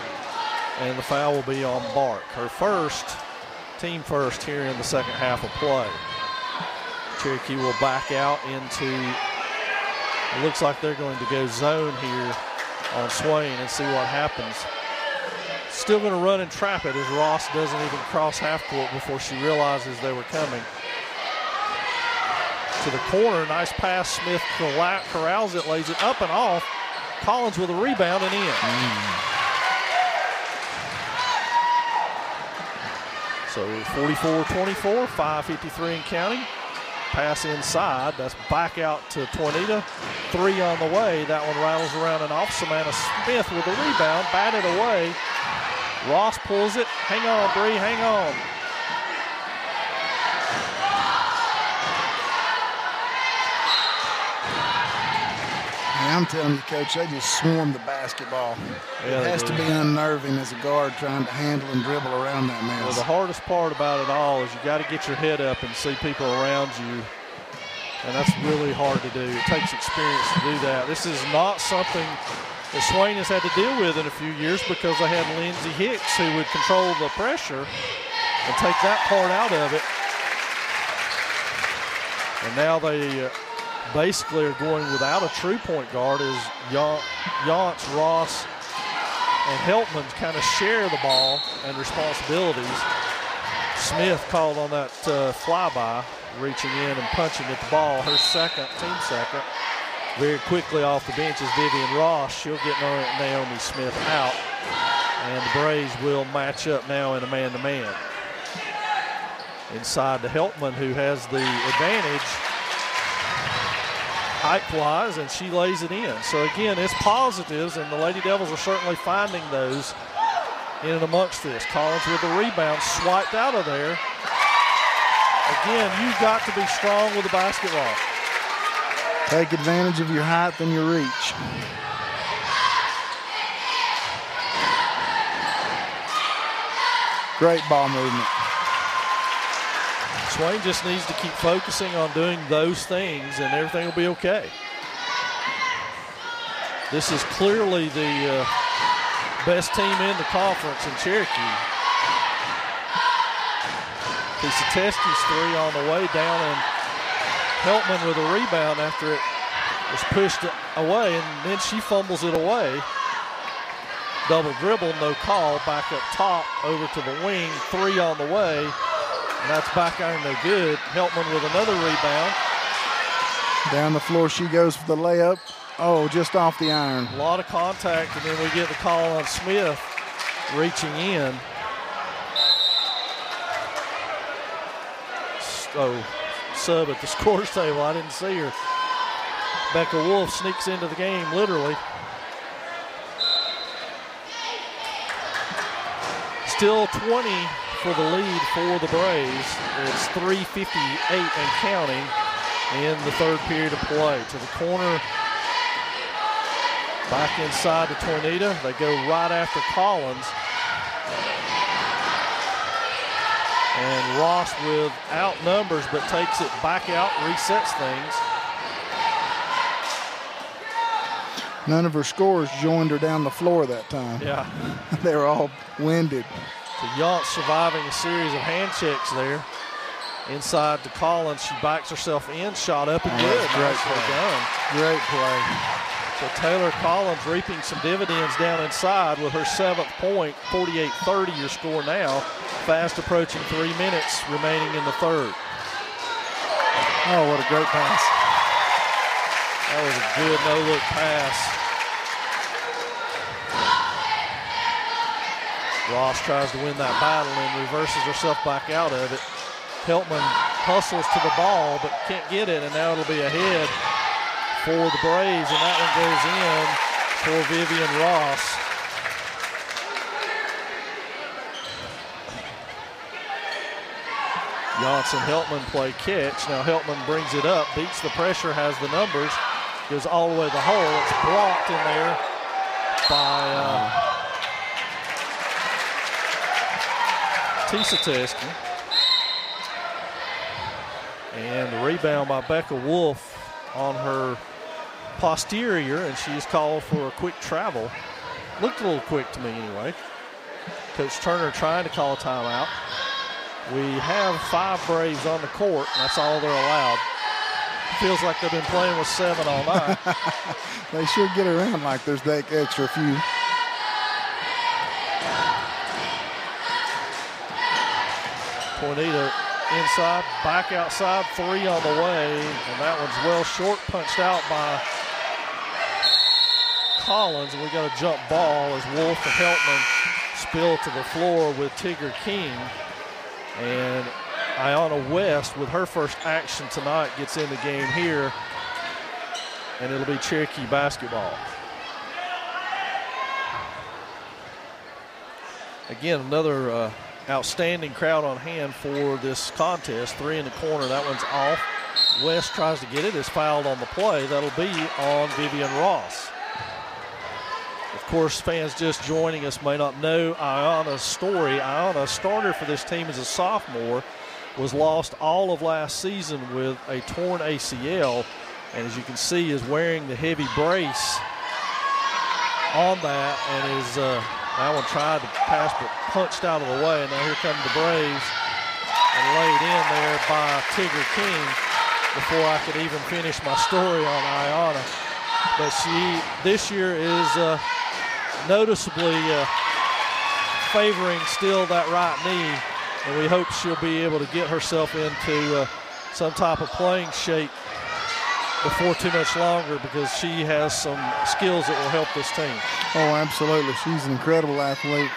and the foul will be on Bart. Her first, team first here in the second half of play. Cherokee will back out into, it looks like they're going to go zone here on Swain and see what happens. Still going to run and trap it as Ross doesn't even cross half court before she realizes they were coming. To the corner, nice pass. Smith corrals it, lays it up and off. Collins with a rebound and in. So 44-24, 5:53 and counting. Pass inside, that's back out to Tornita. 3 on the way, that one rattles around and off. Savannah Smith with a rebound, batted away. Ross pulls it, hang on Bree, hang on. I'm telling you, Coach, they just swarm the basketball. Yeah, it has to be unnerving as a guard trying to handle and dribble around that mess. Well, the hardest part about it all is you got to get your head up and see people around you, and that's really hard to do. It takes experience to do that. This is not something that Swain has had to deal with in a few years because they had Lindsay Hicks who would control the pressure and take that part out of it. And now they basically are going without a true point guard as Yance, Ross, and Heltman kind of share the ball and responsibilities. Smith called on that flyby. reaching in and punching at the ball. Her second, team second. Very quickly off the bench is Vivian Ross. She'll get Naomi Smith out. And the Braves will match up now in a man-to-man. Inside to Heltman, who has the advantage height-wise, and she lays it in. So again, it's positives, and the Lady Devils are certainly finding those in and amongst this. Collins with the rebound, swiped out of there. Again, you've got to be strong with the basketball. Take advantage of your height and your reach. Great ball movement. Swain just needs to keep focusing on doing those things, and everything will be okay. This is clearly the best team in the conference in Cherokee. Pisatesky's three on the way down, and Heltman with a rebound after it was pushed away, and then she fumbles it away. Double dribble, no call. Back up top, over to the wing. Three on the way, and that's back iron, no good. Heltman with another rebound. Down the floor she goes for the layup. Oh, just off the iron. A lot of contact, and then we get the call on Smith reaching in. Oh, sub at the scores table. I didn't see her. Becca Wolf sneaks into the game, literally. Still 20 for the lead for the Braves. It's 3:58 and counting in the third period of play. To the corner, back inside to Tornita. They go right after Collins. And Ross without numbers, but takes it back out, resets things. None of her scorers joined her down the floor that time. Yeah. They were all winded. So Yance surviving a series of hand checks there. Inside to Collins, she backs herself in, shot up and good. Great play. Done. Great play. So Taylor Collins reaping some dividends down inside with her 7th point. 48-30 your score now. Fast approaching 3 minutes remaining in the third. Oh, what a great pass. That was a good no-look pass. Ross tries to win that battle and reverses herself back out of it. Heltman hustles to the ball but can't get it, and now it'll be a head for the Braves, and that one goes in for Vivian Ross. Johnson Heltman play catch. Now Heltman brings it up, beats the pressure, has the numbers, goes all the way to the hole. It's blocked in there by Pisatesky. And the rebound by Becca Wolf on her posterior, and she is called for a quick travel. Looked a little quick to me anyway. Coach Turner trying to call a timeout. We have 5 Braves on the court, and that's all they're allowed. Feels like they've been playing with 7 all night. They should get around like there's that extra few. Tornita inside, back outside, 3 on the way, and that one's well short, punched out by Collins, and we got a jump ball as Wolf and Heltman spill to the floor with Tigger King. And Ayanna West, with her first action tonight, gets in the game here, and it'll be Cherokee basketball. Again, another outstanding crowd on hand for this contest. 3 in the corner, that one's off. West tries to get it, is fouled on the play. That'll be on Vivian Ross. Of course, fans just joining us may not know Ayanna's story. Ayanna started for this team as a sophomore, was lost all of last season with a torn ACL, and as you can see is wearing the heavy brace on that, and is that one tried to pass but punched out of the way, and now here come the Braves and laid in there by Tigger King before I could even finish my story on Ayanna. But she this year is noticeably favoring still that right knee, and we hope she'll be able to get herself into some type of playing shape before too much longer, because she has some skills that will help this team. Oh, absolutely. She's an incredible athlete.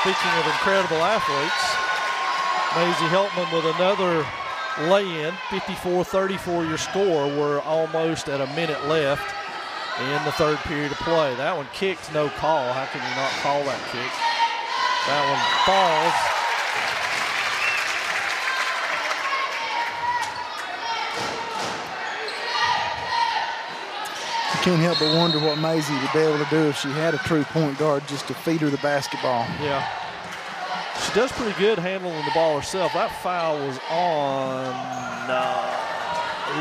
Speaking of incredible athletes, Maisie Heltman with another lay-in, 54-34 your score. We're almost at a minute left in the third period of play. That one kicked, no call. How can you not call that kick? That one falls. You can't help but wonder what Maisie would be able to do if she had a true point guard just to feed her the basketball. Yeah. She does pretty good handling the ball herself. That foul was on,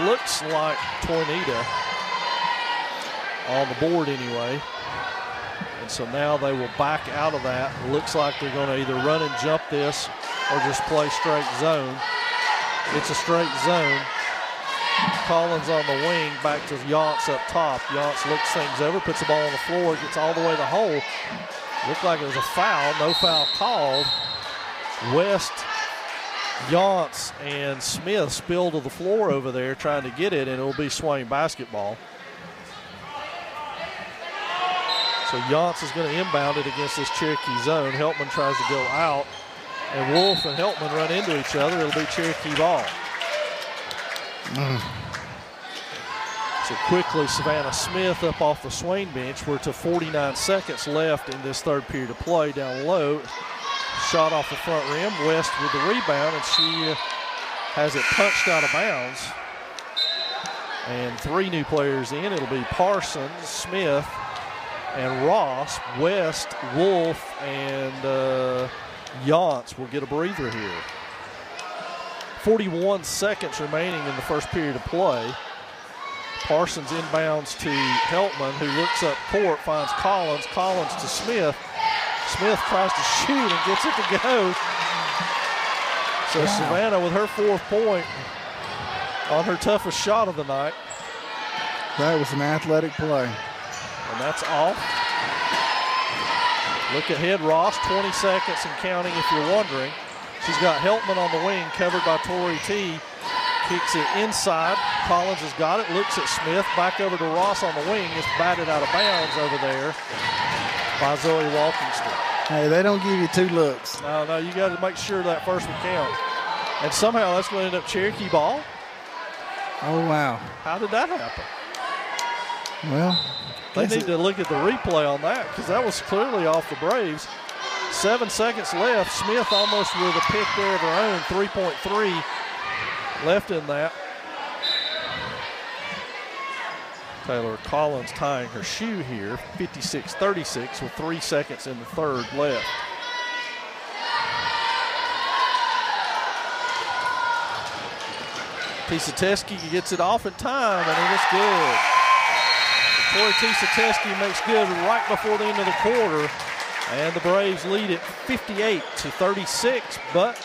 looks like Tornita on the board anyway. And so now they will back out of that. Looks like they're going to either run and jump this or just play straight zone. It's a straight zone. Collins on the wing, back to Yance up top. Yance looks things over, puts the ball on the floor, gets all the way to the hole. Looked like it was a foul, no foul called. West, Yance, and Smith spilled to the floor over there trying to get it, and it'll be Swain basketball. So Yance is going to inbound it against this Cherokee zone. Heltman tries to go out, and Wolf and Heltman run into each other. It'll be Cherokee ball. So quickly, Savannah Smith up off the Swain bench. We're to 49 seconds left in this third period of play. Down low, shot off the front rim. West with the rebound, and she has it punched out of bounds. And three new players in. It'll be Parsons, Smith, and Ross. West, Wolf, and Yance will get a breather here. 41 seconds remaining in the first period of play. Parsons inbounds to Heltman, who looks up court, finds Collins. Collins to Smith. Smith tries to shoot and gets it to go. So Savannah with her fourth point on her toughest shot of the night. That was an athletic play. And that's off. Look ahead, Ross, 20 seconds and counting if you're wondering. She's got Heltman on the wing, covered by Tori T. Kicks it inside. Collins has got it, looks at Smith, back over to Ross on the wing. It's batted out of bounds over there by Zoe Walkingston. Hey, they don't give you two looks. No, you got to make sure that first one counts. And somehow that's going to end up Cherokee ball. Oh, wow. How did that happen? Well, they need to look at the replay on that, because that was clearly off the Braves. 7 seconds left. Smith almost with a pick there of her own. 3.3 left in that. Taylor Collins tying her shoe here. 56-36 with 3 seconds in the third left. Tisateski gets it off in time, and it is good. Tori Tisateski makes good right before the end of the quarter. And the Braves lead it 58-36, but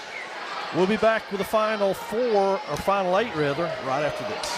we'll be back with the final final eight right after this.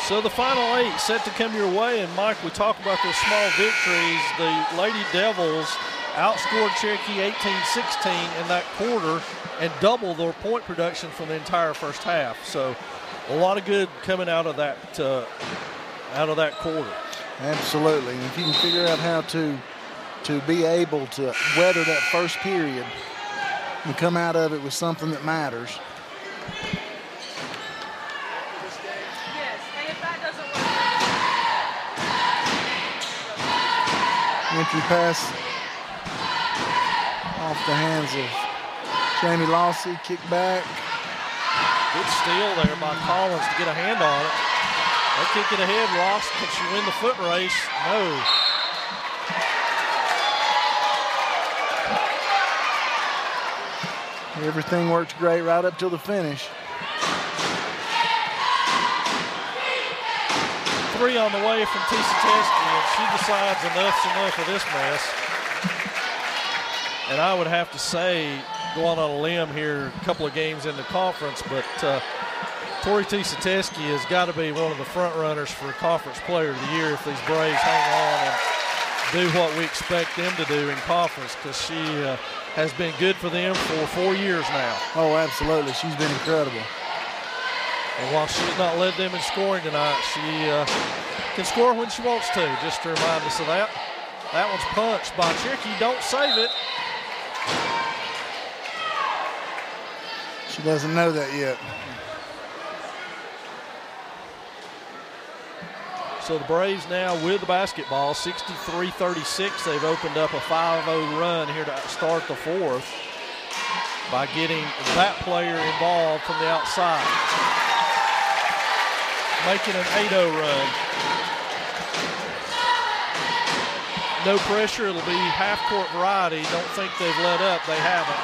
So the final eight set to come your way. And, Mike, we talk about those small victories. The Lady Devils outscored Cherokee 18-16 in that quarter and doubled their point production from the entire first half. So a lot of good coming out of that quarter. Absolutely. And if you can figure out how to be able to weather that first period and come out of it with something that matters. Entry pass off the hands of Jamie Lossy. Kick back. Good steal there by Collins to get a hand on it. They kick it ahead. Ross, can she win the foot race? No. Everything worked great right up till the finish. 3 on the way from Tisa-Teske, and she decides enough's enough of this mess. And I would have to say, going on a limb here, a couple of games in the conference, but Tori Tisa-Teske has got to be one of the front runners for Conference Player of the Year if these Braves hang on and do what we expect them to do in conference, because she has been good for them for 4 years now. Oh, absolutely. She's been incredible. And while she's not led them in scoring tonight, she can score when she wants to, just to remind us of that. That one's punched by Cherokee. Don't save it. She doesn't know that yet. So the Braves now with the basketball, 63-36. They've opened up a 5-0 run here to start the fourth by getting that player involved from the outside, making an 8-0 run. No pressure. It'll be half-court variety. Don't think they've let up. They haven't.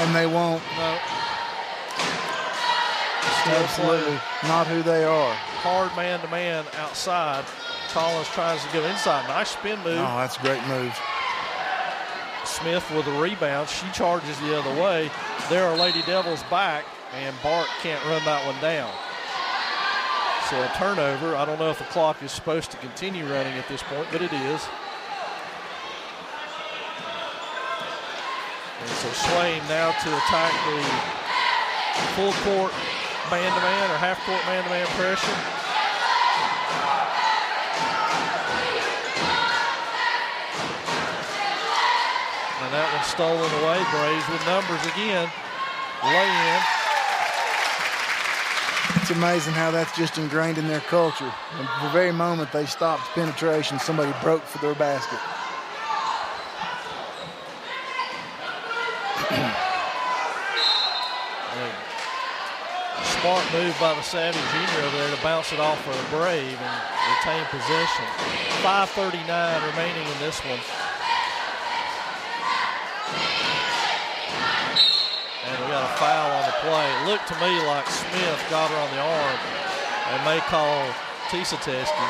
And they won't. No. Absolutely not who they are. Hard man-to-man outside. Collins tries to go inside. Nice spin move. Oh, that's a great move. Smith with a rebound. She charges the other way. There are Lady Devils back, and Bart can't run that one down. So a turnover. I don't know if the clock is supposed to continue running at this point, but it is. And so Swain now to attack the full court man-to-man or half-court man-to-man pressure. And that one's stolen away. Braves with numbers again. Lay in. It's amazing how that's just ingrained in their culture. And the very moment they stopped penetration, somebody broke for their basket. Smart move by the Savvy Jr. over there to bounce it off for a Brave and retain possession. 5:39 remaining in this one. And we got a foul on the play. It looked to me like Smith got her on the arm and may call Tisa-Teske.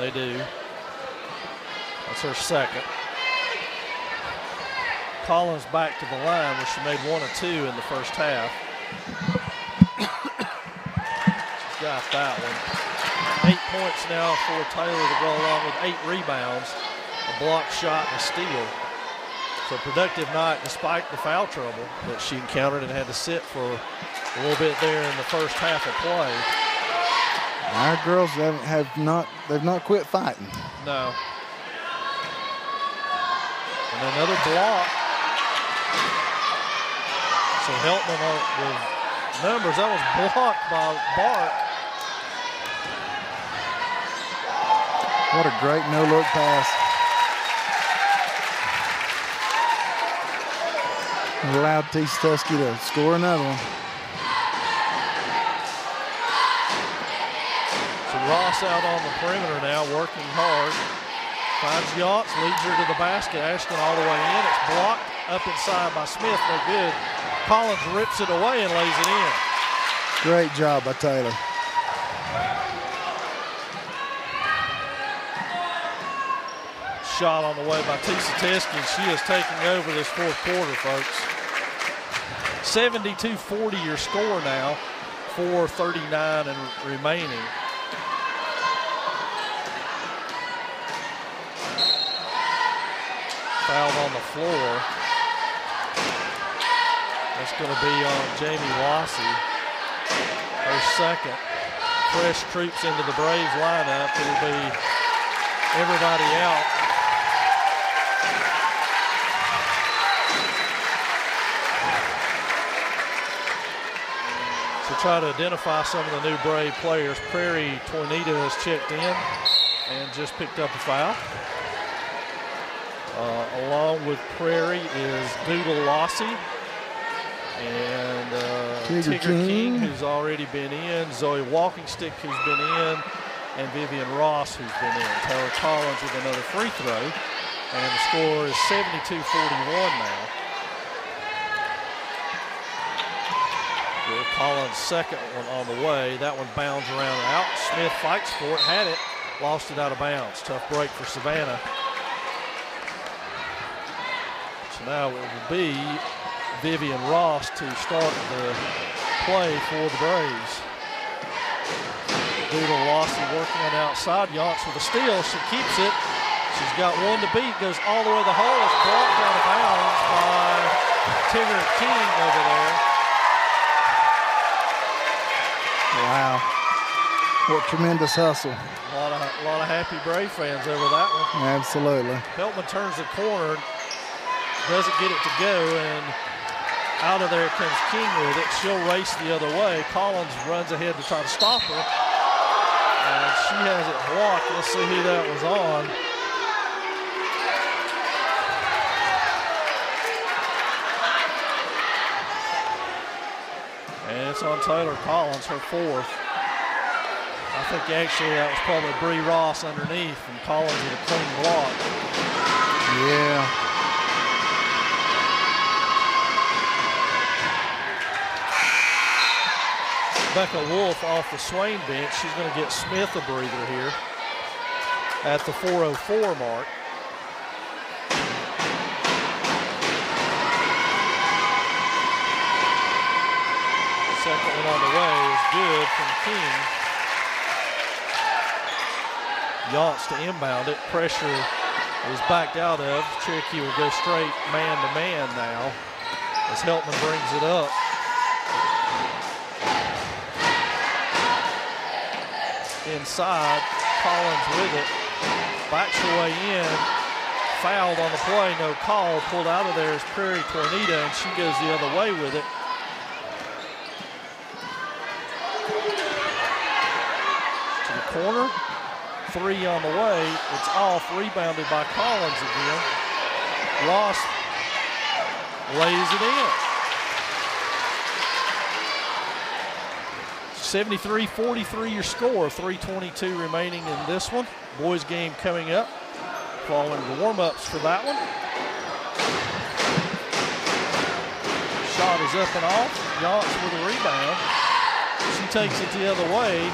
They do. That's her second. Collins back to the line where she made 1 of 2 in the first half. She's got that one. 8 points now for Taylor to go along with 8 rebounds, a block shot, and a steal. So productive night despite the foul trouble that she encountered and had to sit for a little bit there in the first half of play. Our girls they've not quit fighting. No. And another block. So Heltman with numbers. That was blocked by Bart. What a great no-look pass. Allowed Tisa-Teske to score another one. So Ross out on the perimeter now, working hard. Finds Yachts, leads her to the basket. Ashton all the way in. It's blocked up inside by Smith. No good. Collins rips it away and lays it in. Great job by Taylor. Shot on the way by Tisa-Teske, and she is taking over this fourth quarter, folks. 72-40 your score now. 4:39 and remaining. Fouled on the floor. That's going to be on Jamie Lossy. Her second. Fresh troops into the Braves lineup. It'll be everybody out. So try to identify some of the new Brave players. Prairie Tornita has checked in and just picked up a foul. Along with Prairie is Doodle Lossie and Tigger King, who's already been in, Zoe Walkingstick, who's been in, and Vivian Ross, who's been in. Taylor Collins with another free throw, and the score is 72-41 now. Will Collins' second one on the way. That one bounds around and out. Smith fights for it, had it, lost it out of bounds. Tough break for Savannah. So now it will be Vivian Ross to start the play for the Braves. Doodle Lossie working on the outside. Yonts with a steal. She keeps it. She's got one to beat. Goes all the way to the hole. It's blocked out of bounds by Tigger King over there. Wow. What tremendous hustle. A lot of happy Brave fans over that one. Absolutely. Peltman turns the corner. Doesn't get it to go, and out of there comes King with it. She'll race the other way. Collins runs ahead to try to stop her. And she has it blocked. Let's see who that was on. And it's on Taylor Collins, her fourth. I think actually that was probably Bree Ross underneath, and Collins with a clean block. Yeah. Becca Wolf off the Swain bench. She's going to get Smith a breather here at the 4:04 mark. Second one on the way is good from King. Yonts to inbound it. Pressure is backed out of. Cherokee will go straight man-to-man now as Heltman brings it up. Inside, Collins with it. Backs her way in. Fouled on the play, no call. Pulled out of there is Prairie Tornita, and she goes the other way with it. To the corner. Three on the way. It's off, rebounded by Collins again. Ross lays it in. 73-43 your score. 3:22 remaining in this one. Boys game coming up. Following the warm-ups for that one. Shot is up and off. Yonts with a rebound. She takes it the other way.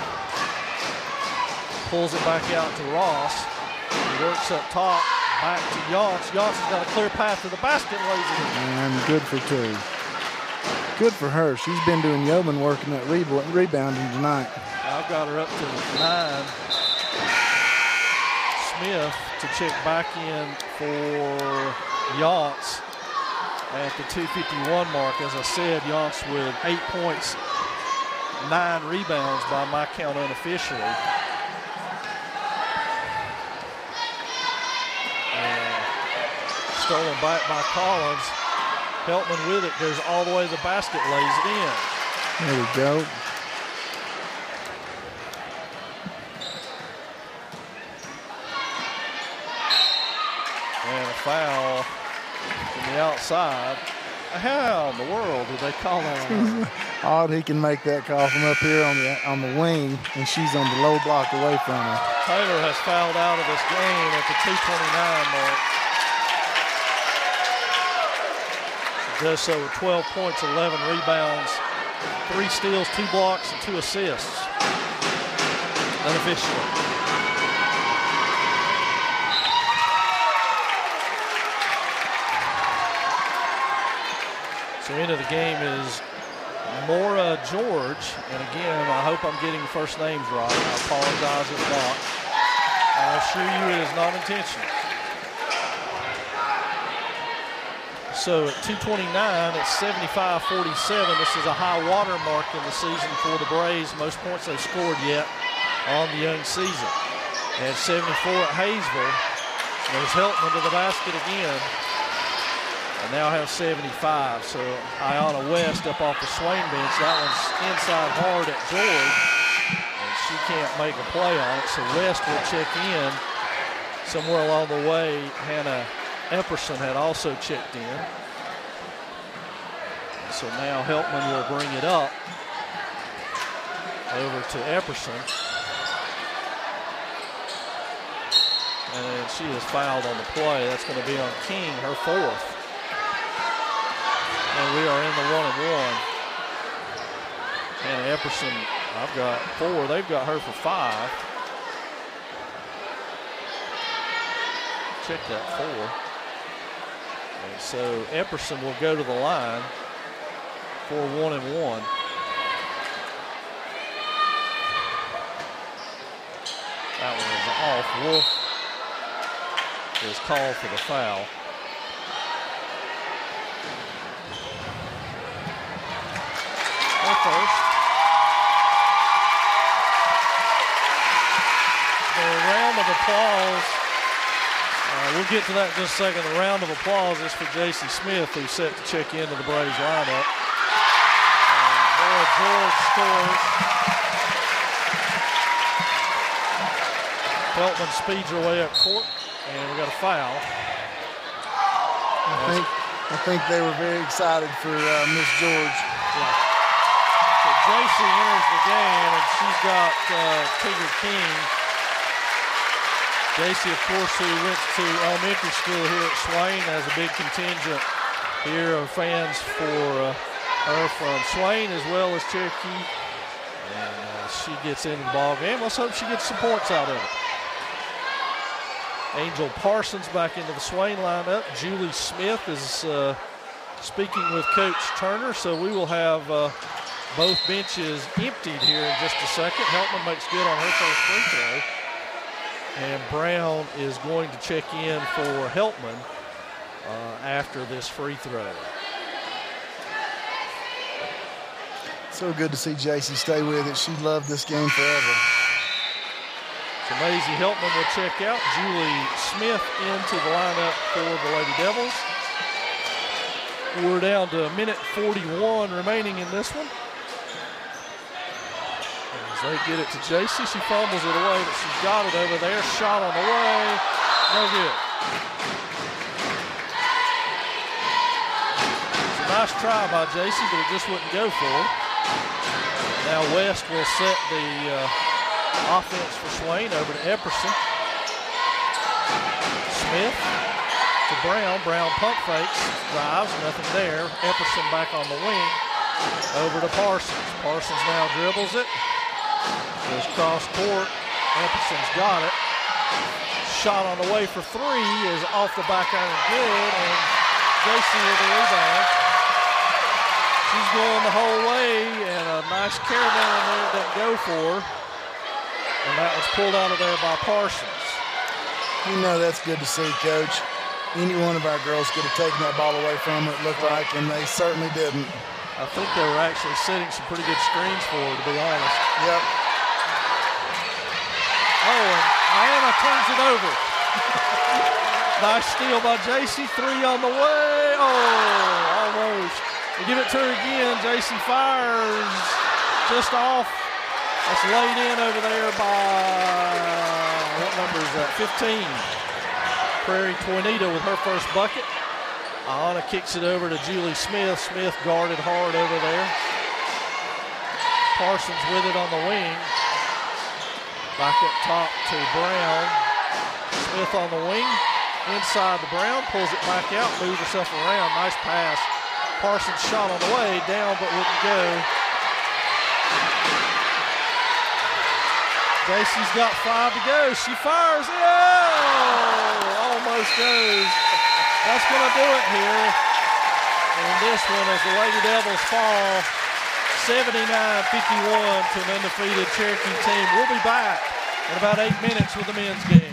Pulls it back out to Ross. He works up top, back to Yonts. Yonts has got a clear path to the basket, lays it in. And good for two. Good for her. She's been doing yeoman work in that rebounding tonight. I've got her up to 9. Smith to check back in for Yonts at the 2:51 mark. As I said, Yonts with 8 points, 9 rebounds by my count unofficially. Stolen back by Collins. Heltman with it, goes all the way to the basket, lays it in. There we go. And a foul from the outside. How in the world did they call that on? Odd he can make that call from up here on the wing, and she's on the low block away from her. Taylor has fouled out of this game at the 2:29 mark. Does so with 12 points, 11 rebounds, 3 steals, 2 blocks, and 2 assists. Unofficially. So into the game is Maura George. And again, I hope I'm getting the first names right. I apologize if not. I assure you it is not intentional. So at 2:29, it's 75-47. This is a high water mark in the season for the Braves. Most points they've scored yet on the young season. And 74 at Hayesville. There's Heltman to the basket again. And now have 75. So Ayanna West up off the Swain bench. That one's inside hard at George. And she can't make a play on it. So West will check in. Somewhere along the way, Hannah Epperson had also checked in. So now Heltman will bring it up over to Epperson. And she is fouled on the play. That's going to be on King, her fourth. And we are in the 1-and-1. And Epperson, I've got 4. They've got her for 5. Check that 4. And so Epperson will go to the line for 1-and-1. That one is off. Wolf is called for the foul. Her first. The round of applause. We'll get to that in just a second. The round of applause is for J.C. Smith, who's set to check into the Braves lineup. George scores. Heltman speeds her way up court, and we got a foul. I think they were very excited for Miss George. Yeah. So J.C. enters the game, and she's got Tigger King. J.C., of course, who went to elementary school here at Swain, has a big contingent here of fans for her from Swain as well as Cherokee. And she gets into the ball game. Let's hope she gets some points out of it. Angel Parsons back into the Swain lineup. Julie Smith is speaking with Coach Turner, so we will have both benches emptied here in just a second. Heltman makes good on her first free throw. And Brown is going to check in for Heltman after this free throw. So good to see J.C. stay with it. She loved this game forever. So Maisie Heltman will check out. Julie Smith into the lineup for the Lady Devils. We're down to a minute 41 remaining in this one. As they get it to J.C., she fumbles it away, but she's got it over there. Shot on the way. No good. It's a nice try by J.C., but it just wouldn't go for her. Now West will set the offense for Swain over to Epperson. Smith to Brown. Brown pump fakes, drives, nothing there. Epperson back on the wing. Over to Parsons. Parsons now dribbles it. Goes cross court. Epperson's got it. Shot on the way for 3 is off the back iron, good, and J.C. with the rebound. She's going the whole way, and a nice carry down in there doesn't go for her. And that was pulled out of there by Parsons. You know that's good to see, Coach. Any one of our girls could have taken that ball away from her, it looked like, and they certainly didn't. I think they were actually setting some pretty good screens for her, to be honest. Yep. Oh, and Anna turns it over. Nice steal by J.C. 3 on the way. Oh, almost. We give it to her again. J.C. fires just off. That's laid in over there by, what number is that? 15. Prairie Tornado with her first bucket. Anna kicks it over to Julie Smith. Smith guarded hard over there. Parsons with it on the wing. Back up top to Brown. Smith on the wing. Inside to Brown. Pulls it back out. Moves herself around. Nice pass. Parsons shot on the way. Down but wouldn't go. Dacey's got 5 to go. She fires. Oh! Almost goes. That's going to do it here. And this one as the Lady Devils fall 79-51 to an undefeated Cherokee team. We'll be back in about 8 minutes with the men's game.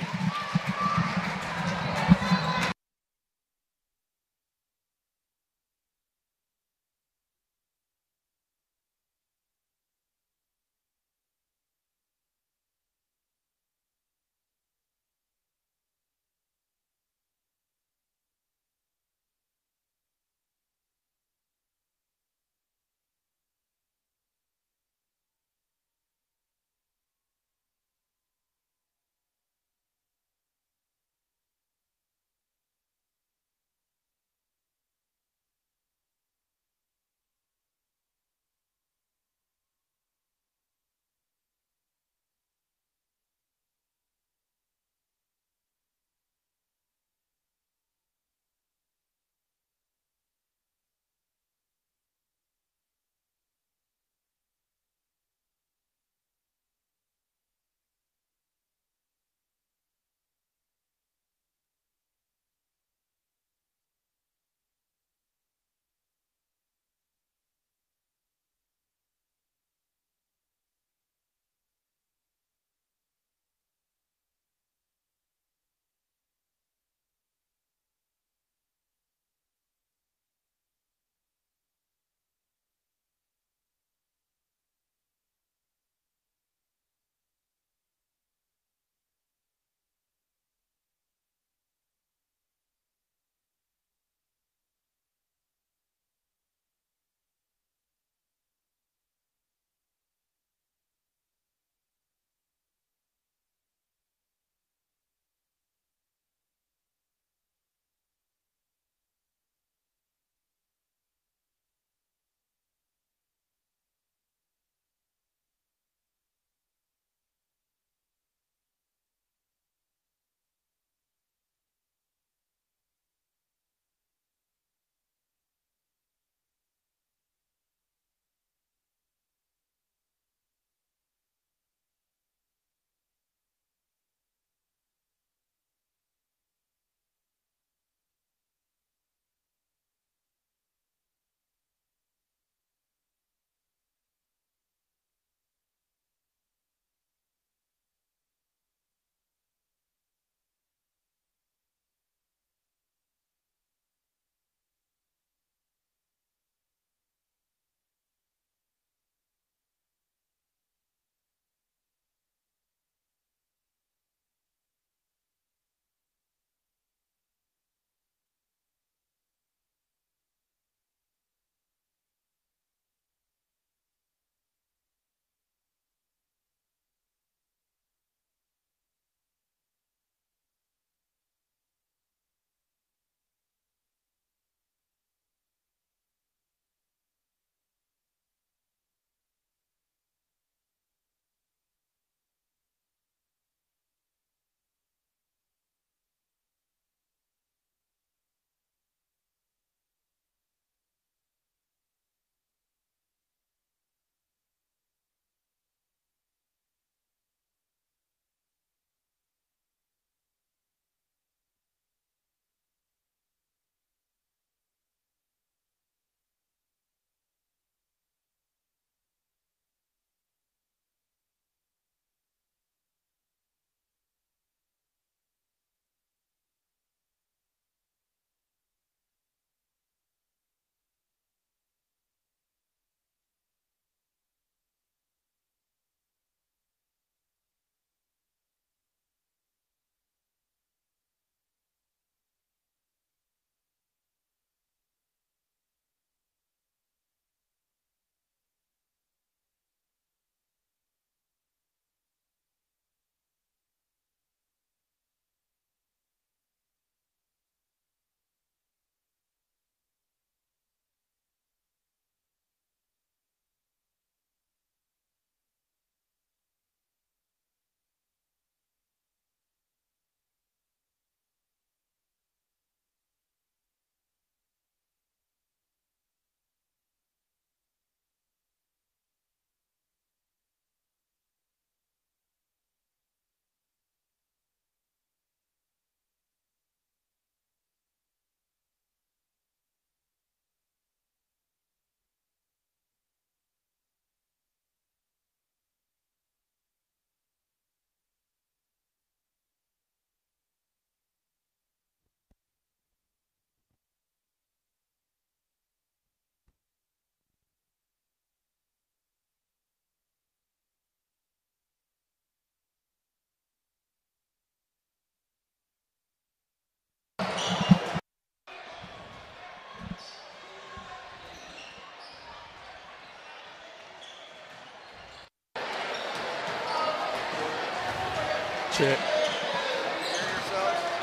Check.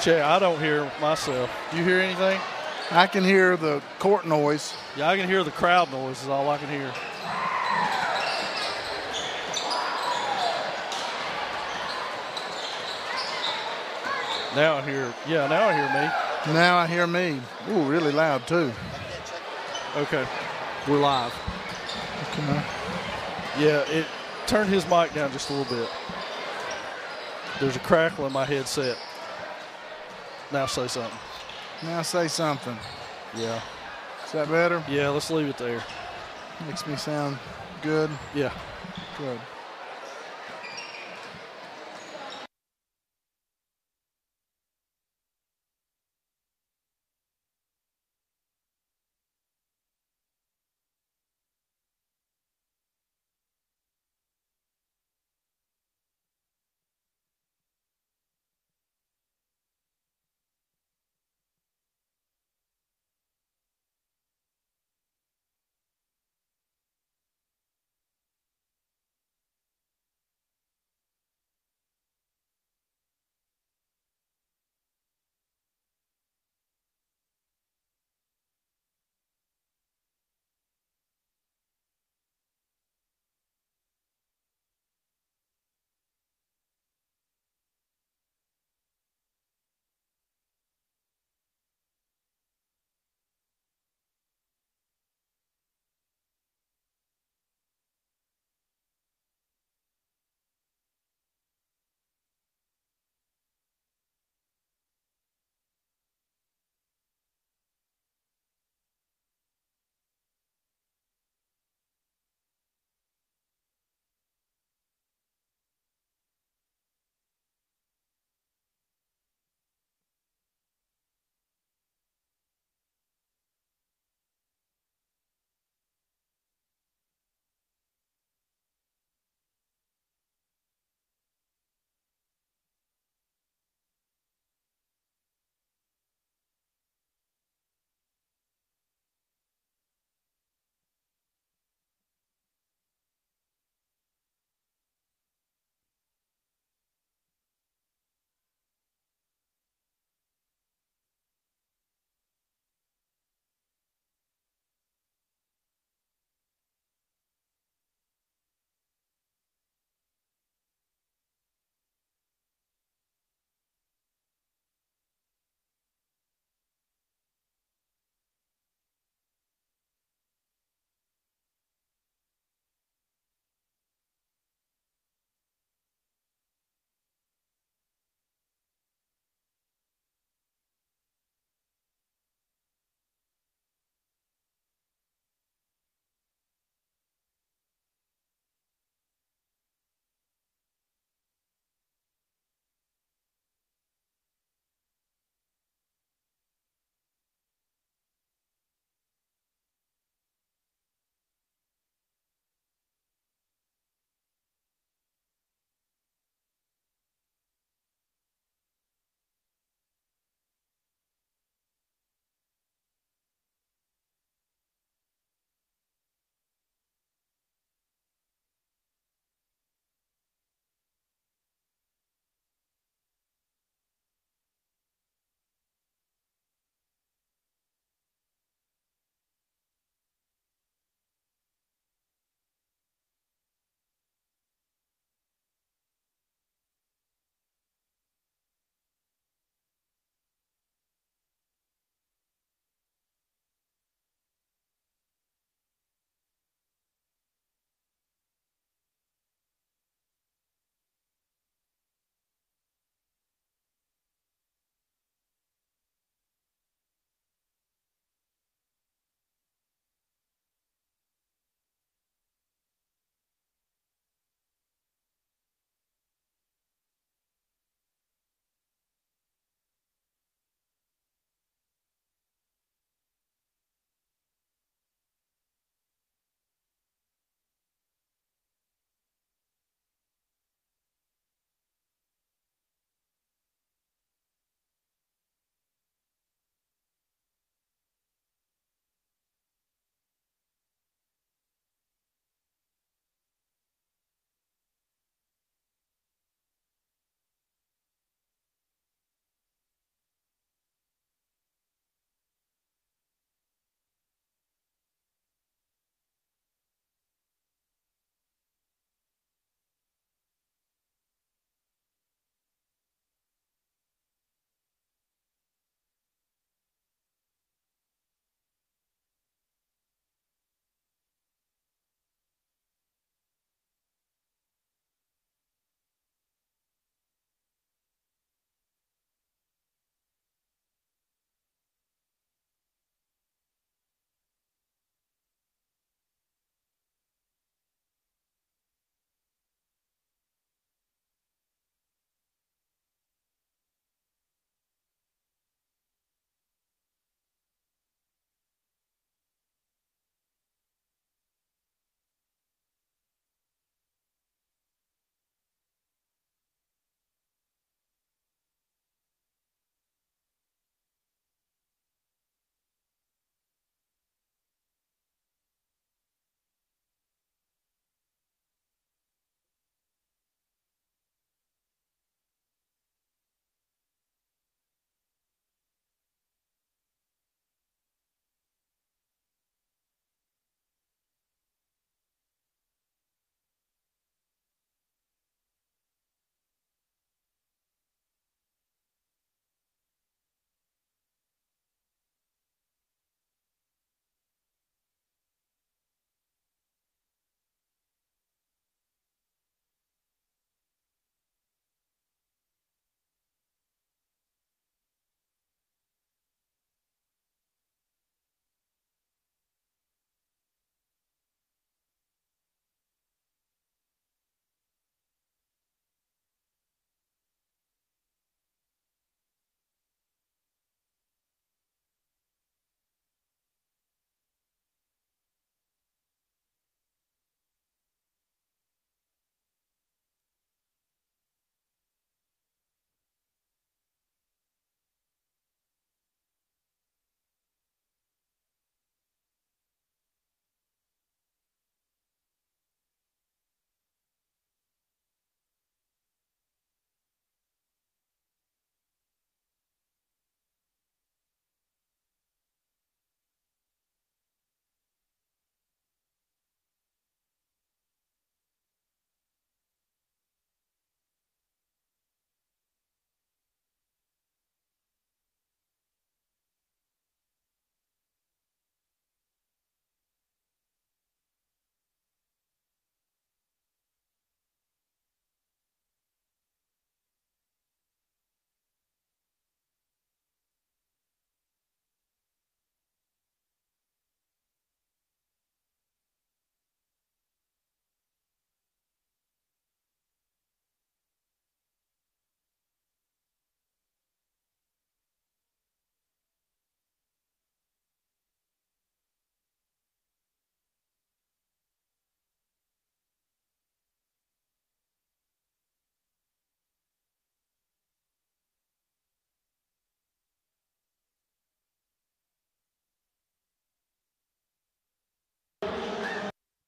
Check. I don't hear myself. Do you hear anything? I can hear the court noise. Yeah, I can hear the crowd noise is all I can hear. Now I hear me. Now I hear me. Ooh, really loud too. Okay, we're live. Okay. Yeah, it turned his mic down just a little bit. There's a crackle in my headset. Now say something. Now say something. Yeah. Is that better? Yeah, let's leave it there. Makes me sound good. Yeah. Good.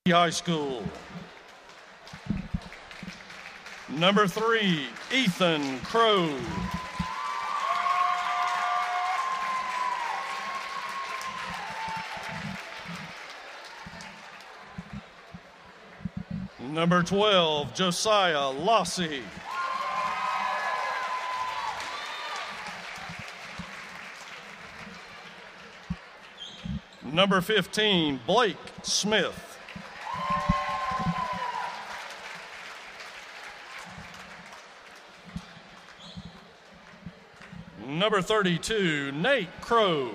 High School. Number 3, Ethan Crow. Number 12, Josiah Lossie. Number 15, Blake Smith. Number 32, Nate Crow.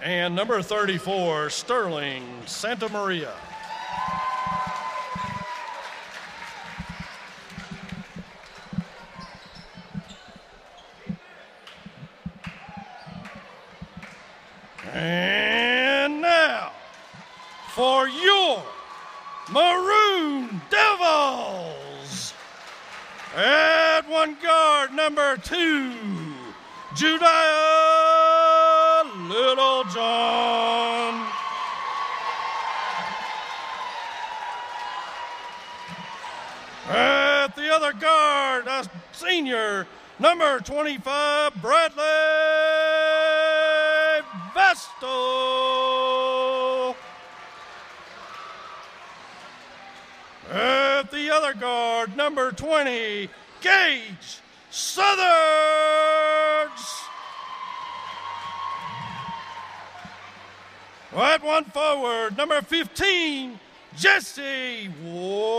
And number 34, Sterling Santa Maria. And now, for your Maroon Devils, at one guard, number 2, Judea Littlejohn. At the other guard, a senior, number 25, Bradley Vestal. At the other guard, number 20, Gage Southerns. At one forward, number 15, Jesse Waldrop.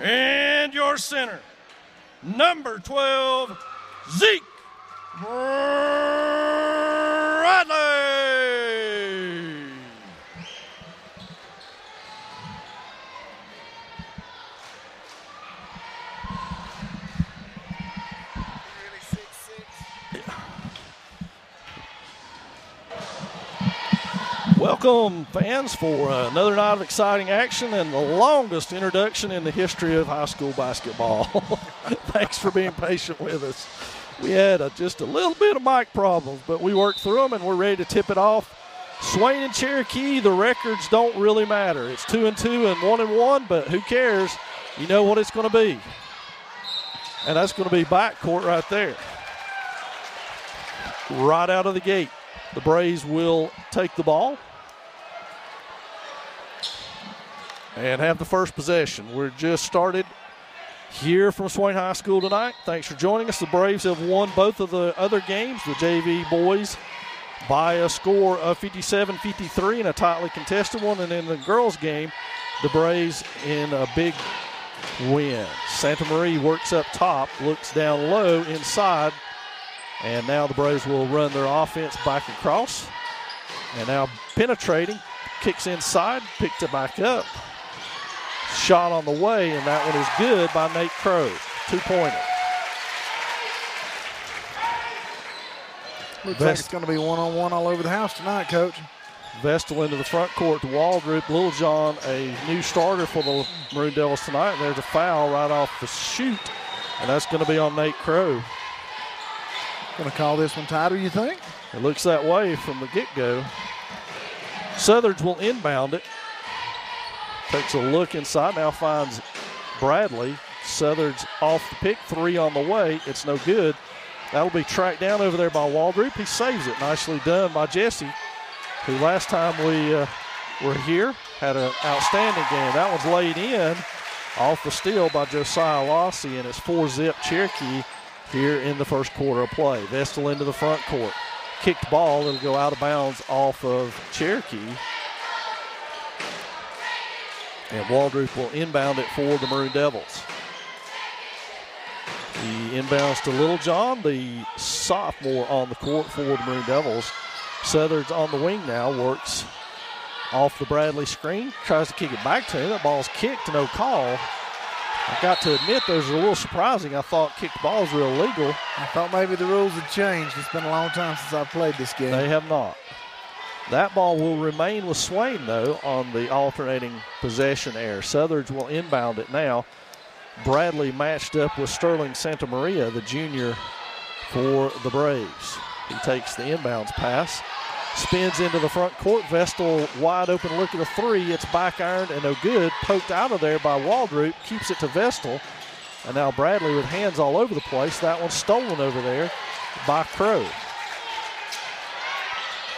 And your center, number 12, Zeke Bradley. Welcome, fans, for another night of exciting action and the longest introduction in the history of high school basketball. Thanks for being patient with us. We had just a little bit of mic problems, but we worked through them, and we're ready to tip it off. Swain and Cherokee, the records don't really matter. It's 2-2 and 1-1, but who cares? You know what it's going to be. And that's going to be backcourt right there. Right out of the gate, the Braves will take the ball and have the first possession. We're just started here from Swain High School tonight. Thanks for joining us. The Braves have won both of the other games, the JV boys, by a score of 57-53 in a tightly contested one. And in the girls' game, the Braves in a big win. Santa Maria works up top, looks down low inside, and now the Braves will run their offense back across. And now penetrating, kicks inside, picked it back up. Shot on the way, and that one is good by Nate Crow. 2-pointer. Looks like it's going to be one-on-one all over the house tonight, Coach. Vestal into the front court to Waldrop. Littlejohn, a new starter for the Maroon Devils tonight. And there's a foul right off the shoot, and that's going to be on Nate Crow. Going to call this one tighter, you think? It looks that way from the get-go. Southerns will inbound it. Takes a look inside, now finds Bradley. Southerns off the pick, 3 on the way. It's no good. That'll be tracked down over there by Waldrop. He saves it. Nicely done by Jesse, who last time we were here had an outstanding game. That one's laid in off the steal by Josiah Lossie, and it's 4-zip Cherokee here in the first quarter of play. Vestal into the front court. Kicked ball. It'll go out of bounds off of Cherokee. And Waldrop will inbound it for the Maroon Devils. The inbounds to Littlejohn, the sophomore on the court for the Maroon Devils. Southerns on the wing now, works off the Bradley screen, tries to kick it back to him. That ball's kicked, no call. I've got to admit, those are a little surprising. I thought kicked balls were illegal. I thought maybe the rules had changed. It's been a long time since I've played this game. They have not. That ball will remain with Swain, though, on the alternating possession error. Southerns will inbound it now. Bradley matched up with Sterling Santamaria, the junior for the Braves. He takes the inbounds pass, spins into the front court. Vestal wide open look at a three. It's back ironed and no good. Poked out of there by Waldrop. Keeps it to Vestal. And now Bradley with hands all over the place. That one's stolen over there by Crow.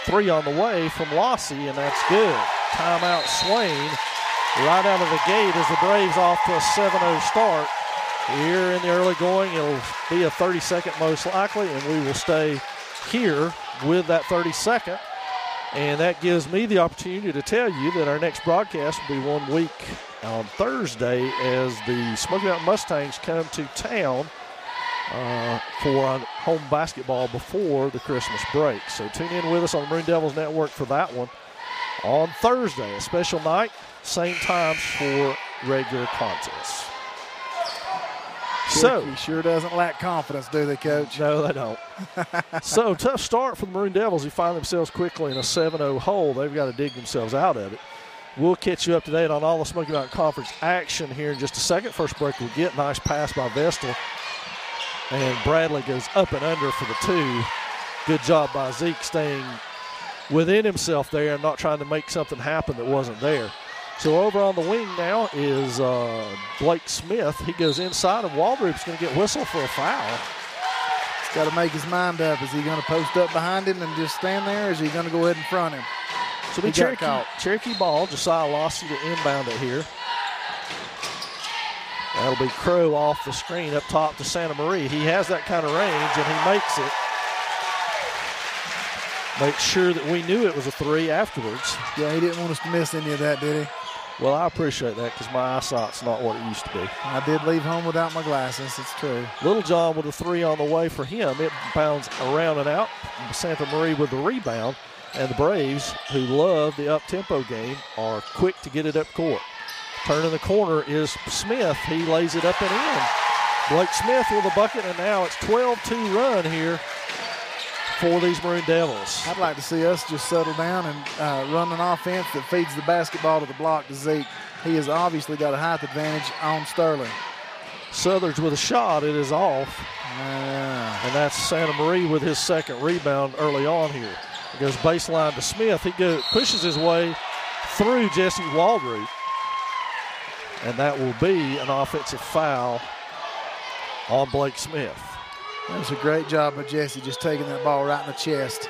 Three on the way from Lossie, and that's good. Timeout Swain right out of the gate as the Braves off to a 7-0 start. Here in the early going, it'll be a 30-second most likely, and we will stay here with that 30-second. And that gives me the opportunity to tell you that our next broadcast will be 1 week on Thursday as the Smoky Mountain Mustangs come to town for home basketball before the Christmas break. So tune in with us on the Maroon Devils Network for that one on Thursday. A special night, same times for regular contests. Cherokee sure doesn't lack confidence, do they, Coach? No, they don't. So, tough start for the Maroon Devils who find themselves quickly in a 7-0 hole. They've got to dig themselves out of it. We'll catch you up to date on all the Smoky Mountain Conference action here in just a second. First break we'll get. Nice pass by Vestal. And Bradley goes up and under for the two. Good job by Zeke staying within himself there and not trying to make something happen that wasn't there. So over on the wing now is Blake Smith. He goes inside, and Waldrop's going to get whistled for a foul. He's got to make his mind up. Is he going to post up behind him and just stand there, or is he going to go ahead and front him? So the Cherokee ball. Josiah Lossie to inbound it here. That'll be Crow off the screen up top to Santa Maria. He has that kind of range, and he makes it. Make sure that we knew it was a three afterwards. Yeah, he didn't want us to miss any of that, did he? Well, I appreciate that because my eyesight's not what it used to be. I did leave home without my glasses. It's true. Little John with a three on the way for him. It bounds around and out. Santa Maria with the rebound. And the Braves, who love the up-tempo game, are quick to get it up court. Turning the corner is Smith. He lays it up and in. Blake Smith with a bucket, and now it's 12-2 run here for these Maroon Devils. I'd like to see us just settle down and run an offense that feeds the basketball to the block to Zeke. He has obviously got a height advantage on Sterling. Southard's with a shot. It is off. And that's Santa Maria with his second rebound early on here. It goes baseline to Smith. He pushes his way through Jesse Waldrop. And that will be an offensive foul on Blake Smith. That was a great job by Jesse, just taking that ball right in the chest.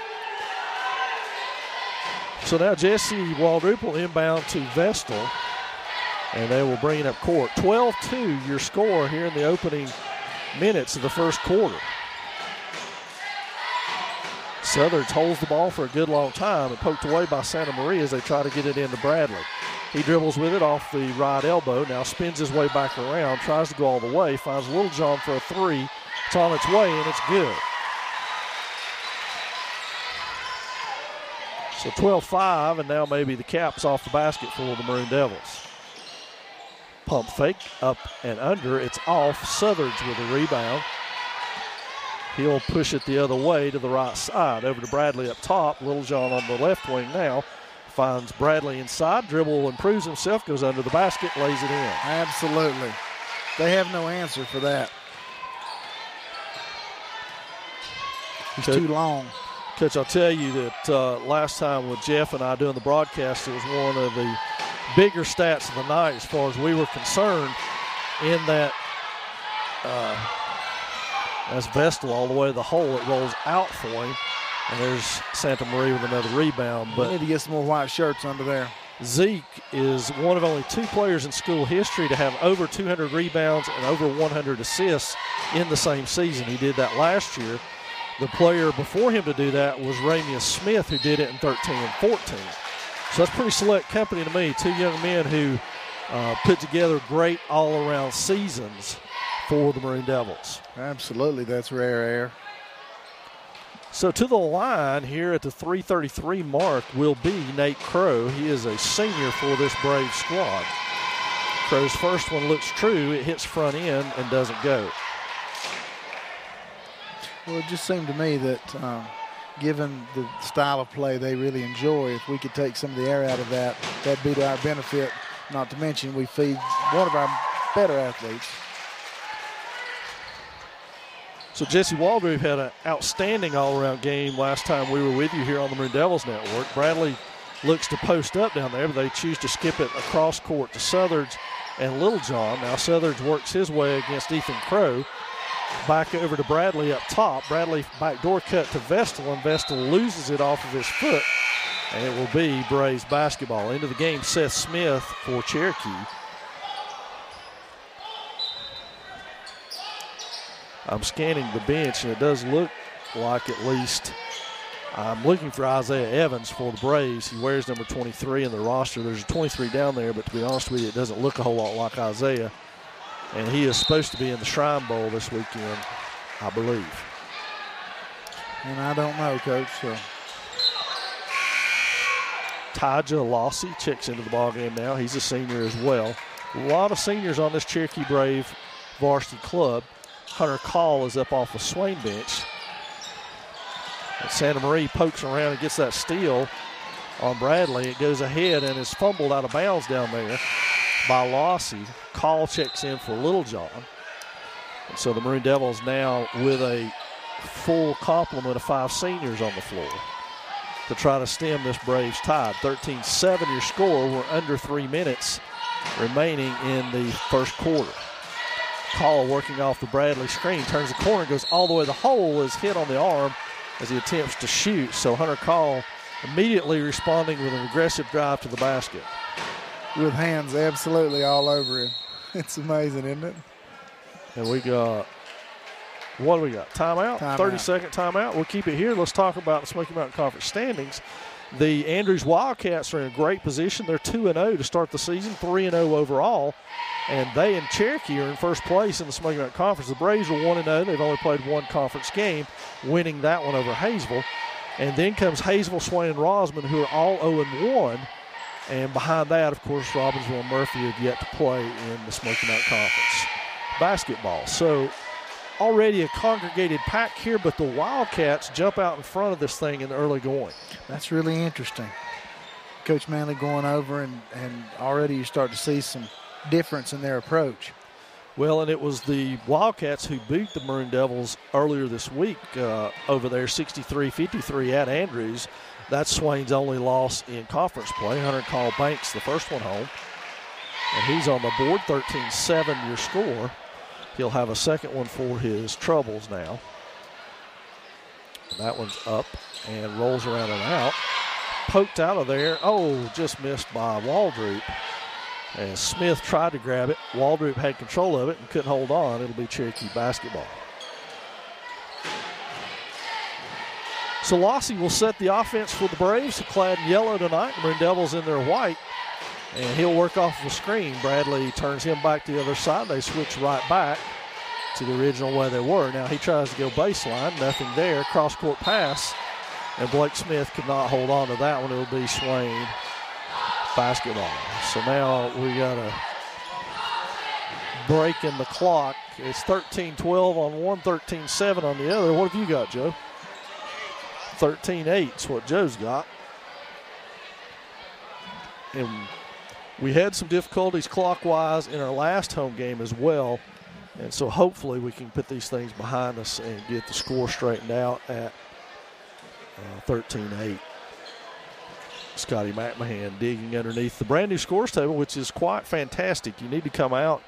So now Jesse Waldrop will inbound to Vestal, and they will bring it up court. 12-2 your score here in the opening minutes of the first quarter. Southern holds the ball for a good long time and poked away by Santa Maria as they try to get it into Bradley. He dribbles with it off the right elbow, now spins his way back around, tries to go all the way, finds Little John for a three. It's on its way, and it's good. So 12-5, and now maybe the cap's off the basket for the Maroon Devils. Pump fake, up and under. It's off. Southard's with a rebound. He'll push it the other way to the right side. Over to Bradley up top. Little John on the left wing now. Finds Bradley inside. Dribble, improves himself, goes under the basket, lays it in. Absolutely. They have no answer for that. He's too long. Coach, I'll tell you that last time with Jeff and I doing the broadcast, it was one of the bigger stats of the night as far as we were concerned, in that as Vestal all the way to the hole, it rolls out for him. And there's Santa Maria with another rebound. But we need to get some more white shirts under there. Zeke is one of only two players in school history to have over 200 rebounds and over 100 assists in the same season. He did that last year. The player before him to do that was Ramius Smith, who did it in 13 and 14. So that's pretty select company to me. Two young men who put together great all-around seasons for the Maroon Devils. Absolutely, that's rare air. So to the line here at the 3:33 mark will be Nate Crow. He is a senior for this Brave squad. Crow's first one looks true. It hits front end and doesn't go. Well, it just seemed to me that given the style of play they really enjoy, if we could take some of the air out of that, that'd be to our benefit. Not to mention we feed one of our better athletes. So Jesse Waldrop had an outstanding all-around game last time we were with you here on the Maroon Devils Network. Bradley looks to post up down there, but they choose to skip it across court to Southard's and Littlejohn. Now Southard's works his way against Ethan Crow. Back over to Bradley up top. Bradley backdoor cut to Vestal, and Vestal loses it off of his foot, and it will be Braves basketball. Into the game, Seth Smith for Cherokee. I'm scanning the bench, and it does look like at least I'm looking for Isaiah Evans for the Braves. He wears number 23 in the roster. There's a 23 down there, but to be honest with you, it doesn't look a whole lot like Isaiah. And he is supposed to be in the Shrine Bowl this weekend, I believe. And I don't know, Coach. So. Tyja Lossy checks into the ballgame now. He's a senior as well. A lot of seniors on this Cherokee Brave varsity club. Hunter Call is up off the Swain bench. And Santa Maria pokes around and gets that steal on Bradley. It goes ahead and is fumbled out of bounds down there by Lossy. Call checks in for Littlejohn. And so the Maroon Devils now with a full complement of 5 seniors on the floor to try to stem this Braves tide. 13-7 your score. We're under 3 minutes remaining in the first quarter. Call working off the Bradley screen, turns the corner, goes all the way to the hole, is hit on the arm as he attempts to shoot. So Hunter Call immediately responding with an aggressive drive to the basket. With hands absolutely all over him. It's amazing, isn't it? And we got, what do we got? Timeout? 30-second timeout. We'll keep it here. Let's talk about the Smoky Mountain Conference standings. The Andrews Wildcats are in a great position. They're 2-0 to start the season, 3-0 overall. And they and Cherokee are in first place in the Smoky Mountain Conference. The Braves are 1-0. They've only played one conference game, winning that one over Hayesville. And then comes Hayesville, Swain, and Rosman, who are all 0-1. And behind that, of course, Robbinsville and Murphy have yet to play in the Smoky Mountain Conference basketball. So already a congregated pack here, but the Wildcats jump out in front of this thing in the early going. That's really interesting. Coach Manley going over, and already you start to see some difference in their approach. Well, and it was the Wildcats who beat the Maroon Devils earlier this week over there, 63-53 at Andrews. That's Swain's only loss in conference play. Hunter Call banks the first one home, and he's on the board. 13-7 your score. He'll have a second one for his troubles now. And that one's up and rolls around and out. Poked out of there. Oh, just missed by Waldrop. And Smith tried to grab it. Waldrop had control of it and couldn't hold on. It'll be Cherokee basketball. So Lossy will set the offense for the Braves, clad in yellow tonight. The Maroon Devils in their white. And he'll work off the screen. Bradley turns him back to the other side. They switch right back to the original way they were. Now he tries to go baseline. Nothing there. Cross-court pass. And Blake Smith could not hold on to that one. It'll be Swain basketball. So now we got a break in the clock. It's 13-12 on one, 13-7 on the other. What have you got, Joe? 13-8 is what Joe's got. And we had some difficulties clockwise in our last home game as well. And so hopefully we can put these things behind us and get the score straightened out at 13-8. Scotty McMahon digging underneath the brand new scores table, which is quite fantastic. You need to come out,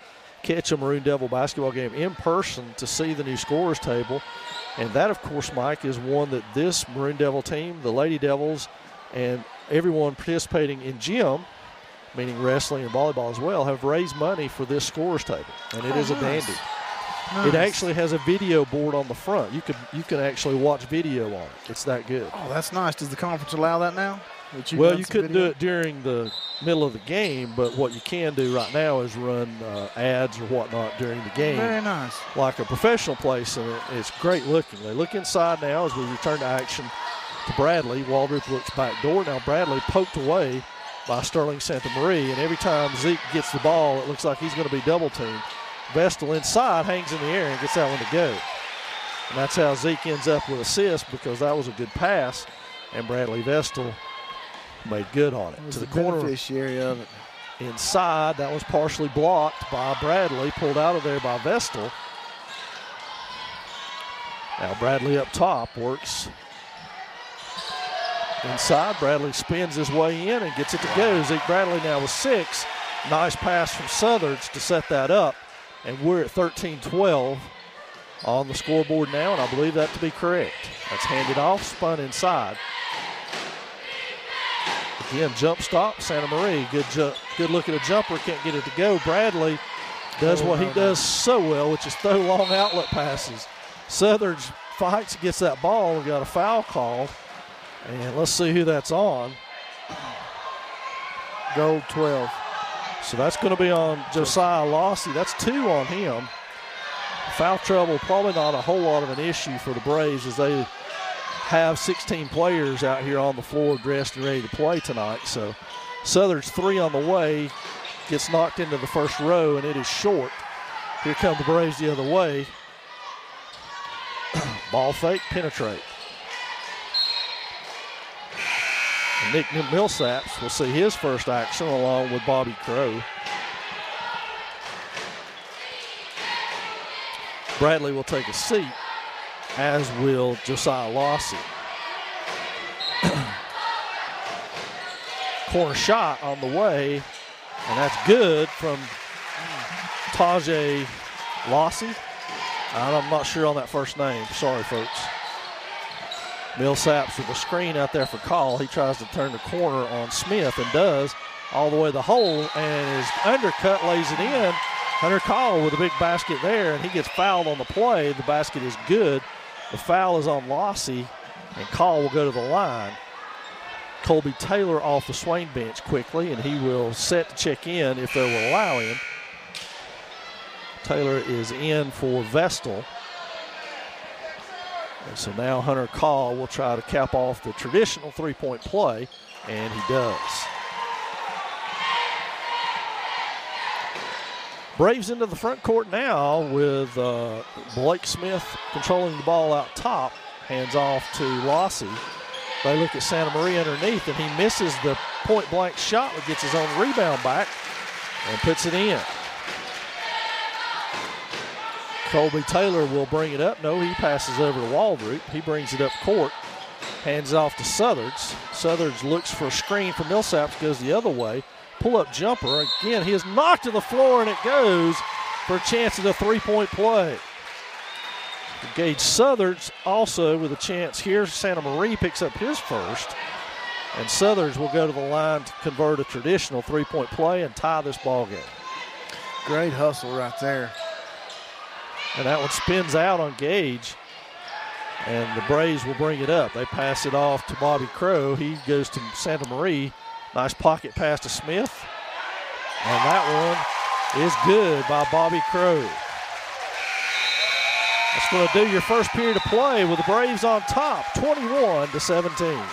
catch a Maroon Devil basketball game in person to see the new scores table. And that, of course, Mike, is one that this Maroon Devil team, the Lady Devils, and everyone participating in gym, meaning wrestling and volleyball as well, have raised money for this scores table. And it is a dandy. Nice. It actually has a video board on the front. You can actually watch video on it. It's that good. Oh, that's nice. Does the conference allow that now? Well, you couldn't do it during the middle of the game, but what you can do right now is run ads or whatnot during the game. Very nice. Like a professional place, and it's great looking. They look inside now as we return to action to Bradley. Waldrop looks back door. Now Bradley poked away by Sterling Santa Maria, and every time Zeke gets the ball, it looks like he's going to be double-teamed. Vestal inside hangs in the air and gets that one to go. And that's how Zeke ends up with assist, because that was a good pass, and Bradley Vestal made good on it. To the corner. Beneficiary of it. Inside, that was partially blocked by Bradley, pulled out of there by Vestal. Now Bradley up top works inside. Bradley spins his way in and gets it to go. Zeke Bradley now with 6. Nice pass from Southards to set that up. And we're at 13-12 on the scoreboard now, and I believe that to be correct. That's handed off, spun inside. Again, jump stop, Santa Maria. Good look at a jumper, can't get it to go. Bradley does what he does so well, which is throw long outlet passes. Southards fights, gets that ball. We got a foul called. And let's see who that's on. Gold 12. So that's going to be on Josiah Lossy. That's 2 on him. Foul trouble, probably not a whole lot of an issue for the Braves as they have 16 players out here on the floor dressed and ready to play tonight. So Southards 3 on the way, gets knocked into the first row, and it is short. Here come the Braves the other way. Ball fake, penetrate. And Nick Millsaps will see his first action along with Bobby Crow. Bradley will take a seat, as will Josiah Lossy. Corner shot on the way, and that's good from Tajay Lossy. I'm not sure on that first name. Sorry, folks. Millsaps with a screen out there for Call. He tries to turn the corner on Smith and does all the way to the hole, and his undercut lays it in. Hunter Call with a big basket there, and he gets fouled on the play. The basket is good. The foul is on Lossy, and Call will go to the line. Colby Taylor off the Swain bench quickly, and he will set to check in if they will allow him. Taylor is in for Vestal. And so now Hunter Call will try to cap off the traditional three-point play, and he does. Braves into the front court now with Blake Smith controlling the ball out top. Hands off to Lossy. They look at Santa Maria underneath, and he misses the point-blank shot, but gets his own rebound back and puts it in. Colby Taylor will bring it up. No, he passes over to Waldrop. He brings it up court. Hands it off to Southards. Southards looks for a screen from Millsaps, goes the other way. Pull-up jumper. Again, he is knocked to the floor, and it goes for a chance at a three-point play. Gage Southards also with a chance here. Santa Maria picks up his first. And Southards will go to the line to convert a traditional three-point play and tie this ball game. Great hustle right there. And that one spins out on Gage. And the Braves will bring it up. They pass it off to Bobby Crow. He goes to Santa Maria. Nice pocket pass to Smith. And that one is good by Bobby Crow. That's going to do your first period of play with the Braves on top, 21-17.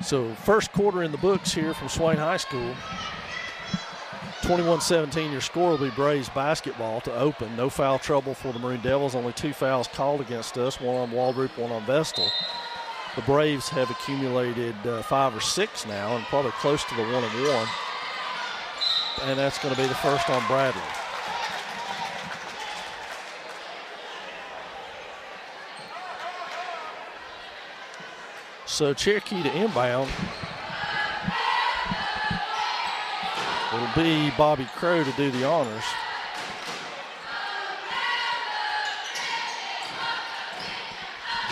So first quarter in the books here from Swain High School. 21-17, your score will be Braves basketball to open. No foul trouble for the Maroon Devils. Only 2 fouls called against us, one on Waldrop, one on Vestal. The Braves have accumulated 5 or 6 now and probably close to the 1-1. And that's going to be the first on Bradley. So Cherokee to inbound. It'll be Bobby Crow to do the honors.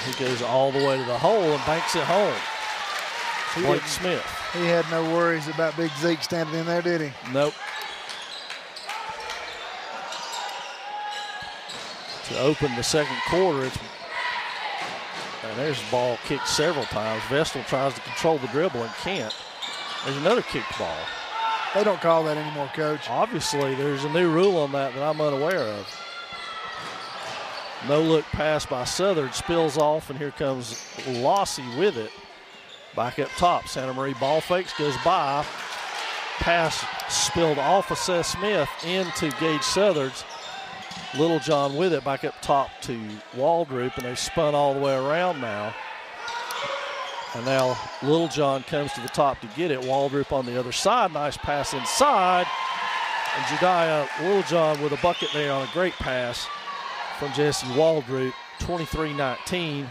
He goes all the way to the hole and banks it home. Blake Smith. He had no worries about Big Zeke standing in there, did he? Nope. To open the second quarter, and there's the ball kicked several times. Vestal tries to control the dribble and can't. There's another kicked ball. They don't call that anymore, Coach. Obviously, there's a new rule on that I'm unaware of. No look pass by Southern, spills off, and here comes Lossy with it. Back up top, Santa Maria ball fakes, goes by. Pass spilled off of Seth Smith into Gage Southard's. Littlejohn with it back up top to Waldrop, and they've spun all the way around now. And now Littlejohn comes to the top to get it. Waldrop on the other side, nice pass inside. And Jediah Littlejohn with a bucket there on a great pass from Jesse Waldrop. 23-19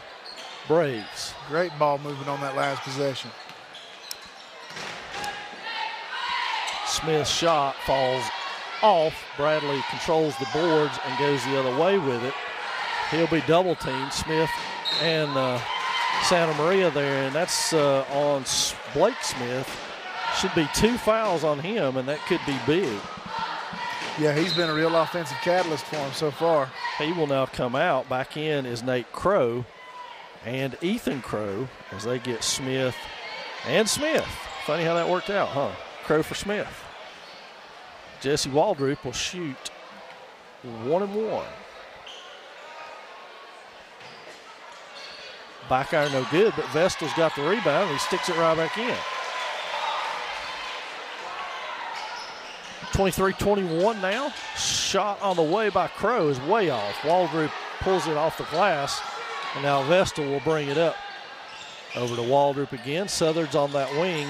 Braves. Great ball movement on that last possession. Smith's shot falls off. Bradley controls the boards and goes the other way with it. He'll be double teamed. Smith and Santa Maria there, and that's on Blake Smith. Should be 2 fouls on him, and that could be big. Yeah, he's been a real offensive catalyst for him so far. He will now come out. Back in is Nate Crow and Ethan Crow as they get Smith and Smith. Funny how that worked out, huh? Crow for Smith. Jesse Waldrop will shoot 1-1. Back iron no good, but Vestal's got the rebound. He sticks it right back in. 23-21 now. Shot on the way by Crow is way off. Waldrop pulls it off the glass, and now Vestal will bring it up. Over to Waldrop again. Southard's on that wing.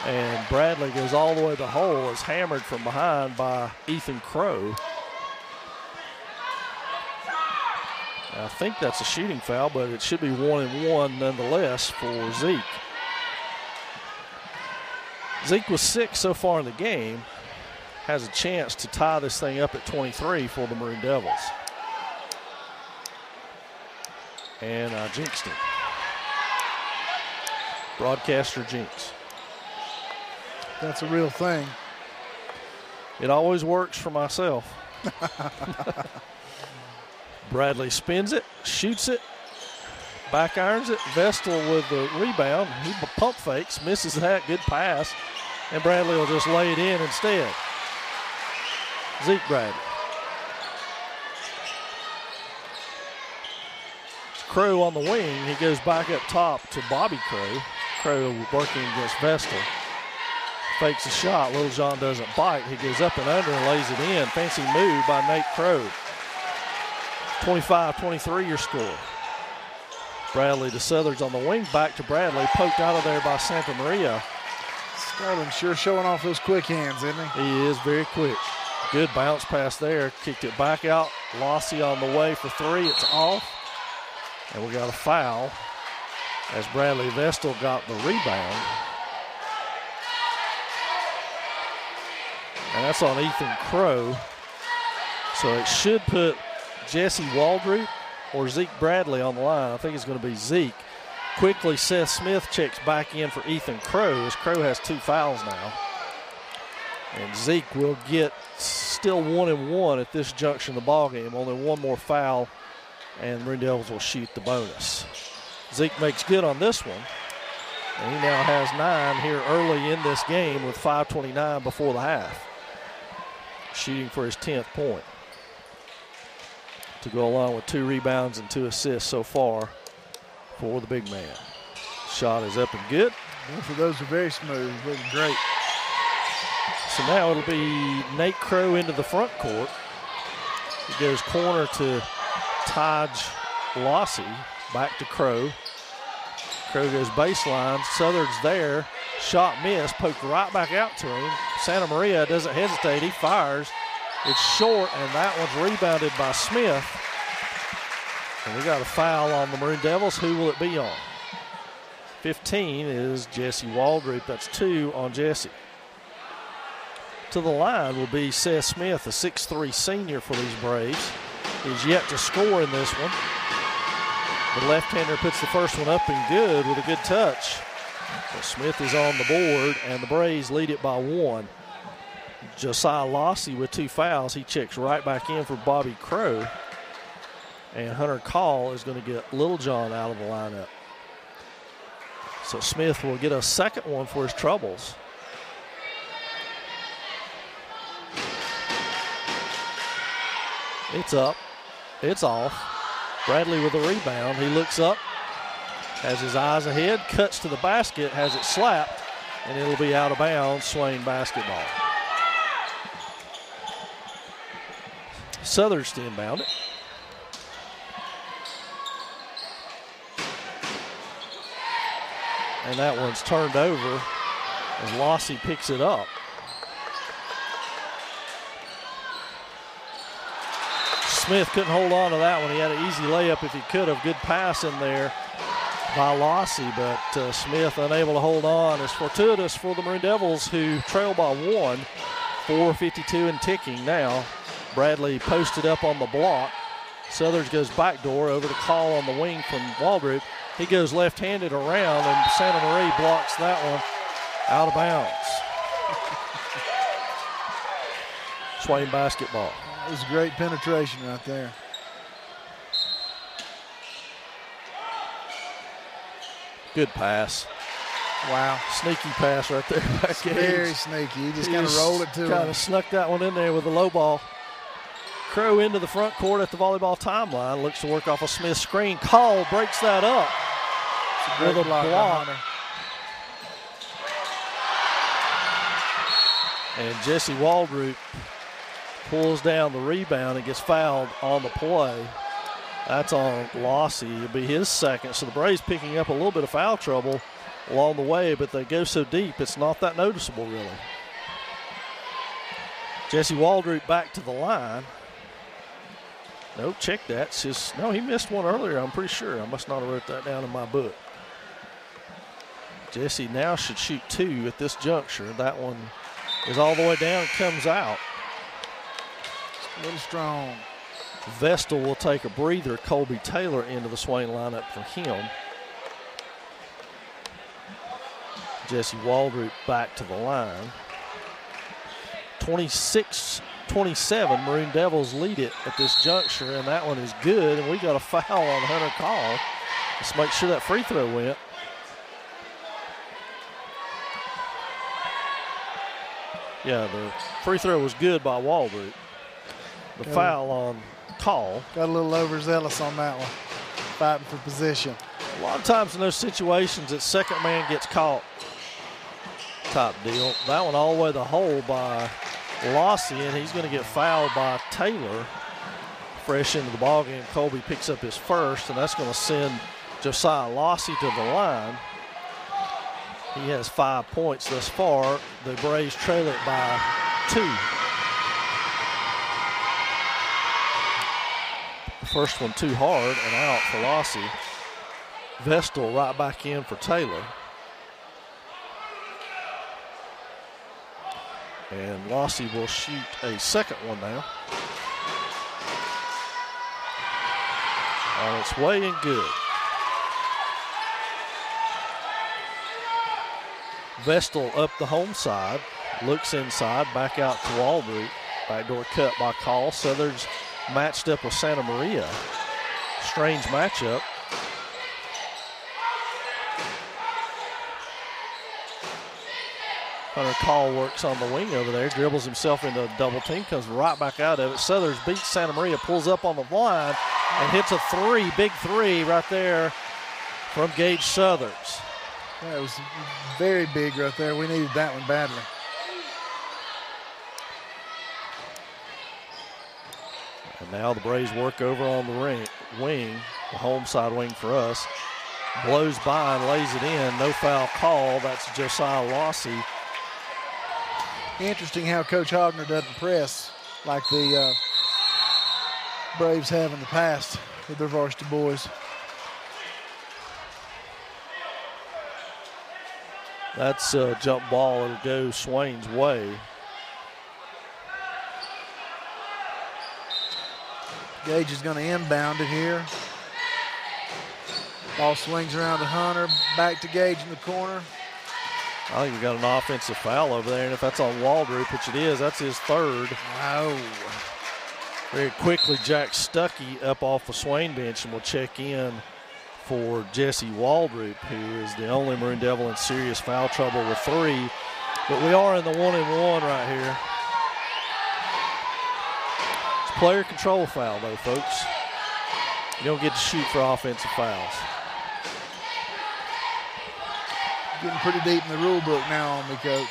And Bradley goes all the way to the hole, is hammered from behind by Ethan Crow. I think that's a shooting foul, but it should be 1-1 nonetheless for Zeke. Zeke was 6 so far in the game. Has a chance to tie this thing up at 23 for the Maroon Devils. And I jinxed him. Broadcaster jinx. That's a real thing. It always works for myself. Bradley spins it, shoots it, back irons it. Vestal with the rebound. He pump fakes, misses that, good pass. And Bradley will just lay it in instead. Zeke Bradley. Crow on the wing. He goes back up top to Bobby Crow. Crow working against Vestal. Fakes a shot. Littlejohn doesn't bite. He goes up and under and lays it in. Fancy move by Nate Crow. 25-23 your score. Bradley to Southard's on the wing. Back to Bradley. Poked out of there by Santa Maria. Sterling sure showing off those quick hands, isn't he? He is very quick. Good bounce pass there. Kicked it back out. Lossy on the way for 3. It's off. And we got a foul as Bradley Vestal got the rebound. And that's on Ethan Crow. So it should put Jesse Waldrop or Zeke Bradley on the line. I think it's going to be Zeke. Quickly, Seth Smith checks back in for Ethan Crow as Crow has 2 fouls now. And Zeke will get still 1-1 at this junction of the ballgame. Only 1 more foul, and Maroon Devils will shoot the bonus. Zeke makes good on this one. And he now has 9 here early in this game with 5:29 before the half. Shooting for his 10th point. To go along with 2 rebounds and 2 assists so far for the big man. Shot is up and good. Both of those are very smooth, looking great. So now it'll be Nate Crow into the front court. He goes corner to Taj Lossy, back to Crow. Crow goes baseline. Southard's there. Shot missed, poked right back out to him. Santa Maria doesn't hesitate. He fires. It's short, and that one's rebounded by Smith. And we got a foul on the Maroon Devils. Who will it be on? 15 is Jesse Waldrop. That's 2 on Jesse. To the line will be Seth Smith, a 6'3 senior for these Braves. He's yet to score in this one. The left-hander puts the first one up and good with a good touch. But Smith is on the board, and the Braves lead it by 1. Josiah Lossy with 2 fouls. He checks right back in for Bobby Crow. And Hunter Call is going to get Little John out of the lineup. So Smith will get a second one for his troubles. It's up. It's off. Bradley with a rebound. He looks up, has his eyes ahead, cuts to the basket, has it slapped, and it'll be out of bounds. Swain basketball. Southern's to inbound it. And that one's turned over as Lossy picks it up. Smith couldn't hold on to that one. He had an easy layup if he could have. Good pass in there by Lossy, but Smith unable to hold on. It's fortuitous for the Maroon Devils, who trail by 1, 4:52 and ticking now. Bradley posted up on the block. Southers goes backdoor over the call on the wing from Waldrop. He goes left-handed around, and Santa Maria blocks that one out of bounds. Swain basketball. It was great penetration right there. Good pass. Wow. Sneaky pass right there. Back very sneaky. He just kind of rolled it to him. Kind of snuck that one in there with a low ball. Crow into the front court at the volleyball timeline. Looks to work off a Smith screen. Call breaks that up with a block. And Jesse Waldrop pulls down the rebound and gets fouled on the play. That's on Lossy. It'll be his second. So the Braves picking up a little bit of foul trouble along the way, but they go so deep it's not that noticeable really. Jesse Waldrop back to the line. No, check that. It's just, no, he missed one earlier, I'm pretty sure. I must not have wrote that down in my book. Jesse now should shoot 2 at this juncture. That one is all the way down and comes out. A little strong. Vestal will take a breather. Colby Taylor into the Swain lineup for him. Jesse Waldrop back to the line. 26-27, Maroon Devils lead it at this juncture, and that one is good, and we got a foul on Hunter Call. Let's make sure that free throw went. Yeah, the free throw was good by Waldrop. The foul on Call. Got a little overzealous on that one, fighting for position. A lot of times in those situations, that second man gets caught. Top deal. That one all the way to the hole by Lossy, and he's going to get fouled by Taylor. Fresh into the ballgame, Colby picks up his first, and that's going to send Josiah Lossy to the line. He has 5 points thus far. The Braves trail it by 2. The first one too hard and out for Lossy. Vestal right back in for Taylor. And Lossy will shoot a second one now. On its way and good. Vestal up the home side, looks inside, back out to Waldrop. Backdoor cut by Call. Southern's matched up with Santa Maria. Strange matchup. Hunter Call works on the wing over there, dribbles himself into a double team, comes right back out of it. Southern's beats Santa Maria, pulls up on the line, and hits a 3, big 3 right there from Gage Southers. That was very big right there. We needed that one badly. And now the Braves work over on the wing, the home side wing for us. Blows by and lays it in. No foul call. That's Josiah Lossy. Interesting how Coach Hogner doesn't press like the Braves have in the past. with their varsity boys. That's a jump ball. It'll go Swain's way. Gage is going to inbound it here. Ball swings around to Hunter, back to Gage in the corner. I think we got an offensive foul over there, and if that's on Waldrop, which it is, that's his third. Wow. Very quickly, Jack Stuckey up off the Swain bench, and will check in for Jesse Waldrop, who is the only Maroon Devil in serious foul trouble with 3. But we are in the 1-and-1 right here. It's a player control foul, though, folks. You don't get to shoot for offensive fouls. Getting pretty deep in the rule book now on me, Coach.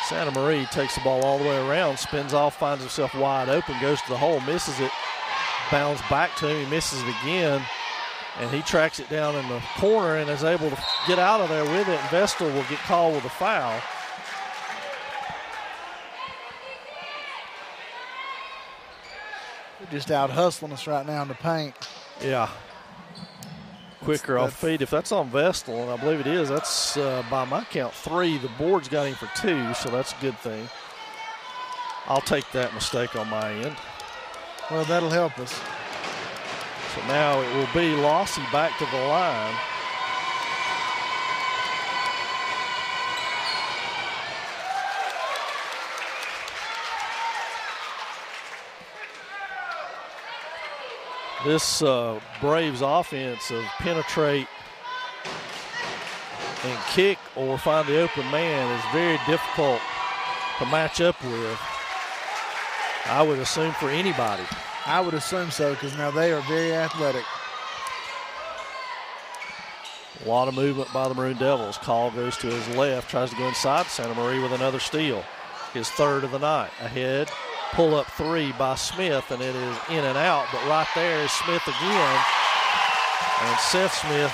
Santa Maria takes the ball all the way around, spins off, finds himself wide open, goes to the hole, misses it, bounds back to him, he misses it again, and he tracks it down in the corner and is able to get out of there with it, and Vestal will get called with a foul. They're just out hustling us right now in the paint. Yeah. Quicker off feet. If that's on Vestal, and I believe it is, that's by my count 3. The board's got him for 2, so that's a good thing. I'll take that mistake on my end. Well, that'll help us. So now it will be Lossy back to the line. This Braves offense of penetrate and kick or find the open man is very difficult to match up with, I would assume, for anybody. I would assume so, because now they are very athletic. A lot of movement by the Maroon Devils. Call goes to his left, tries to go inside Santa Maria with another steal. His third of the night. Ahead. Pull up 3 by Smith, and it is in and out, but right there is Smith again. And Seth Smith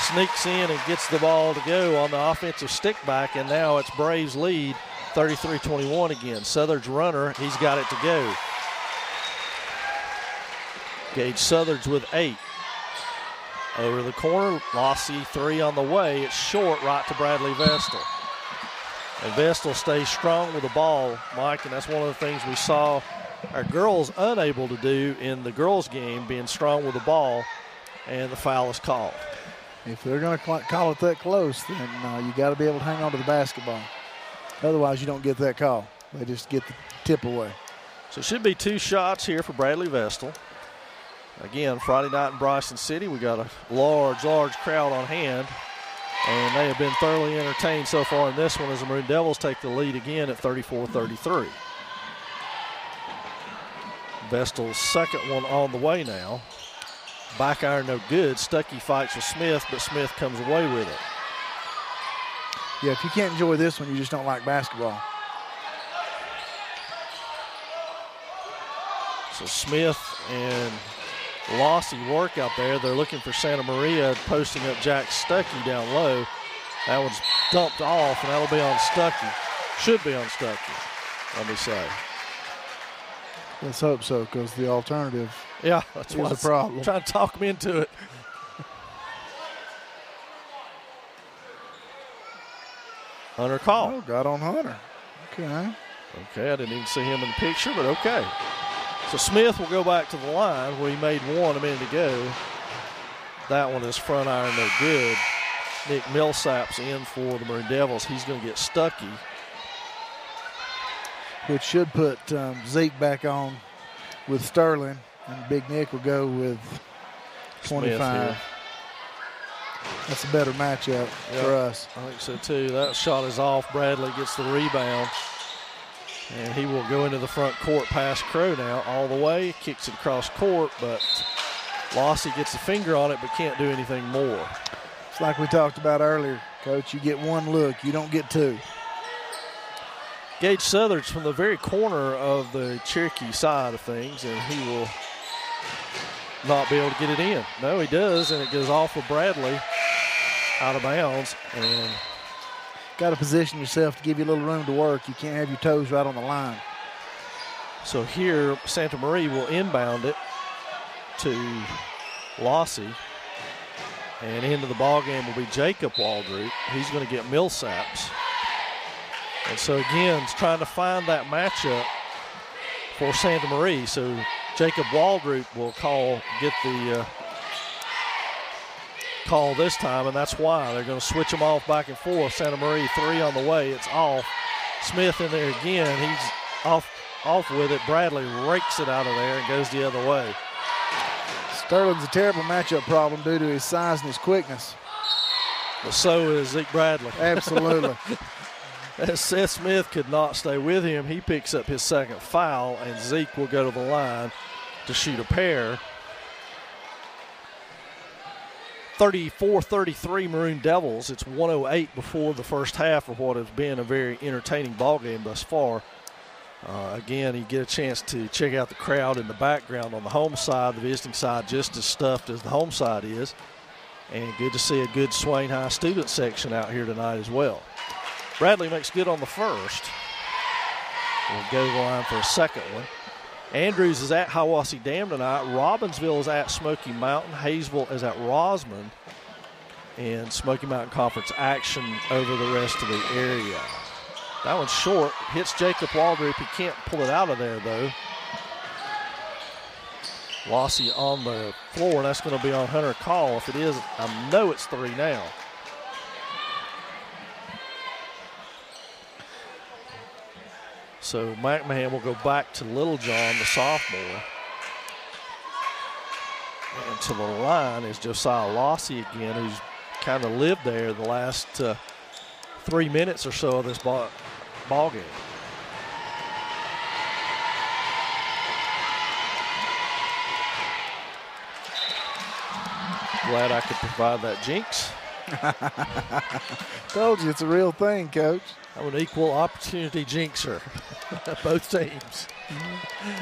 sneaks in and gets the ball to go on the offensive stick back, and now it's Braves lead, 33-21 again. Southard's runner, he's got it to go. Gage Southard's with 8. Over the corner, Lossy 3 on the way. It's short right to Bradley Vestal. And Vestal stays strong with the ball, Mike, and that's one of the things we saw our girls unable to do in the girls' game, being strong with the ball, and the foul is called. If they're going to call it that close, then you got to be able to hang on to the basketball. Otherwise, you don't get that call. They just get the tip away. So it should be 2 shots here for Bradley Vestal. Again, Friday night in Bryson City, we got a large crowd on hand. And they have been thoroughly entertained so far in this one as the Maroon Devils take the lead again at 34-33. Vestal's second one on the way now. Back iron no good. Stuckey fights with Smith, but Smith comes away with it. Yeah, if you can't enjoy this one, you just don't like basketball. So Smith and Lossy work out there. They're looking for Santa Maria, posting up Jack Stuckey down low. That one's dumped off, and that'll be on Stuckey. Should be on Stuckey, let me say. Let's hope so, because the alternative that's is a problem. Trying to talk me into it. Hunter call. Oh, got on Hunter. Okay. Okay, I didn't even see him in the picture, but okay. So Smith will go back to the line where he made 1 a minute ago. That one is front iron no good. Nick Millsap's in for the Maroon Devils. He's going to get Stuckey. Which should put Zeke back on with Sterling, and Big Nick will go with 25. That's a better matchup for us. I think so too. That shot is off. Bradley gets the rebound. And he will go into the front court past Crow now all the way. Kicks it across court, but Lossy gets a finger on it but can't do anything more. It's like we talked about earlier, Coach. You get 1 look. You don't get 2. Gage Southard's from the very corner of the Cherokee side of things, and he will not be able to get it in. No, he does, and it goes off of Bradley out of bounds. And got to position yourself to give you a little room to work. You can't have your toes right on the line. So here, Santa Maria will inbound it to Lossy. And into the ball game will be Jacob Waldrop. He's going to get Millsaps. And so again, it's trying to find that matchup for Santa Maria. So Jacob Waldrop will get the call this time, and that's why they're going to switch them off back and forth. Santa Maria 3 on the way. It's off. Smith in there again. He's off with it. Bradley rakes it out of there and goes the other way. Sterling's a terrible matchup problem due to his size and his quickness. Well, so is Zeke Bradley. Absolutely. As Seth Smith could not stay with him, he picks up his second foul, and Zeke will go to the line to shoot a pair. 34-33 Maroon Devils. It's 1:08 before the first half of what has been a very entertaining ball game thus far. Again, you get a chance to check out the crowd in the background on the home side. The visiting side just as stuffed as the home side is. And good to see a good Swain High student section out here tonight as well. Bradley makes good on the first. We'll go to the line for a second one. Andrews is at Hiawassee Dam tonight. Robbinsville is at Smoky Mountain. Hayesville is at Rosman. And Smoky Mountain Conference action over the rest of the area. That one's short. Hits Jacob Waldrop. He can't pull it out of there, though. Lossy on the floor, and that's going to be on Hunter Call. If it is, I know it's 3 now. So McMahon will go back to Littlejohn, the sophomore. And to the line is Josiah Lossy again, who's kind of lived there the last 3 minutes or so of this ball game. Glad I could provide that jinx. Told you it's a real thing, Coach. I'm an equal opportunity jinxer. Both teams.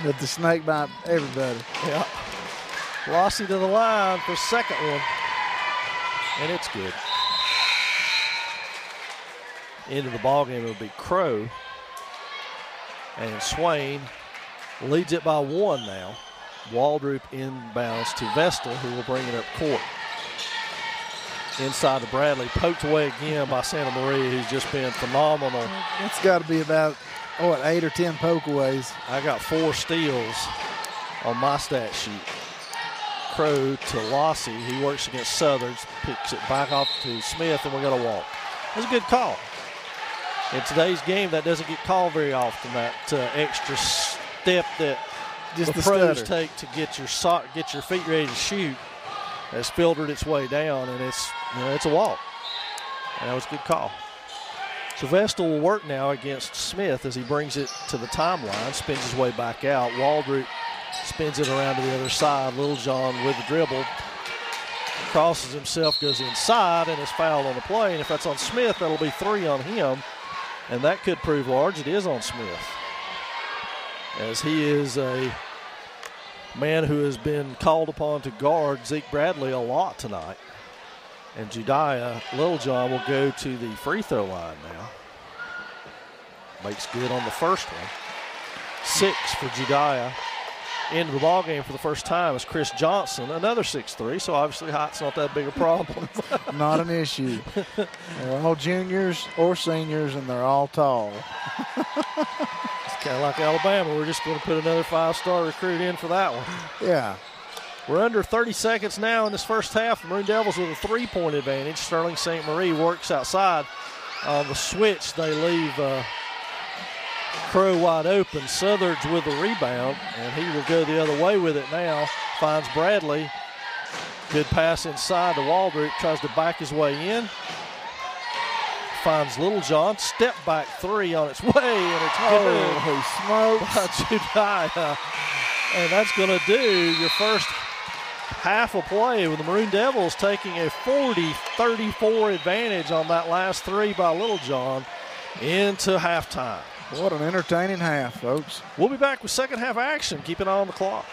But the snake bite everybody. Yeah. Lossy to the line for second one. And it's good. Into the ball game, it'll be Crow. And Swain leads it by 1 now. Waldrop inbounds to Vestal, who will bring it up court. Inside to Bradley, poked away again by Santa Maria, who's just been phenomenal. It's got to be about, 8 or 10 pokeaways. I got 4 steals on my stat sheet. Crow to Lossy. He works against Southern, picks it back off to Smith, and we're going to walk. That's a good call. In today's game, that doesn't get called very often, that extra step that Just the stutter. pros take to get your feet ready to shoot. Has filtered its way down, and it's a walk. And that was a good call. So Vestal will work now against Smith as he brings it to the timeline, spins his way back out. Waldrop spins it around to the other side. Littlejohn with the dribble. Crosses himself, goes inside, and is fouled on the play. And if that's on Smith, that'll be 3 on him. And that could prove large. It is on Smith, as he is a man who has been called upon to guard Zeke Bradley a lot tonight. And Jediah Littlejohn will go to the free throw line now. Makes good on the first one. 6 for Jediah. Into the ball game for the first time is Chris Johnson, another 6'3", so obviously height's not that big a problem. Not an issue. They're all juniors or seniors, and they're all tall. It's kind of like Alabama. We're just going to put another 5-star recruit in for that one. Yeah. We're under 30 seconds now in this first half. The Maroon Devils with a 3-point advantage. Sterling St. Marie works outside. On the switch, they leave Crow wide open. Southard's with the rebound, and he will go the other way with it now. Finds Bradley. Good pass inside to Waldrop. Tries to back his way in. Finds Littlejohn. Step back 3 on its way, and it's good. Oh, By Jediah. And that's going to do your first half of play with the Maroon Devils taking a 40-34 advantage on that last 3 by Littlejohn into halftime. what an entertaining half, folks. We'll be back with second half action. Keep an eye on the clock.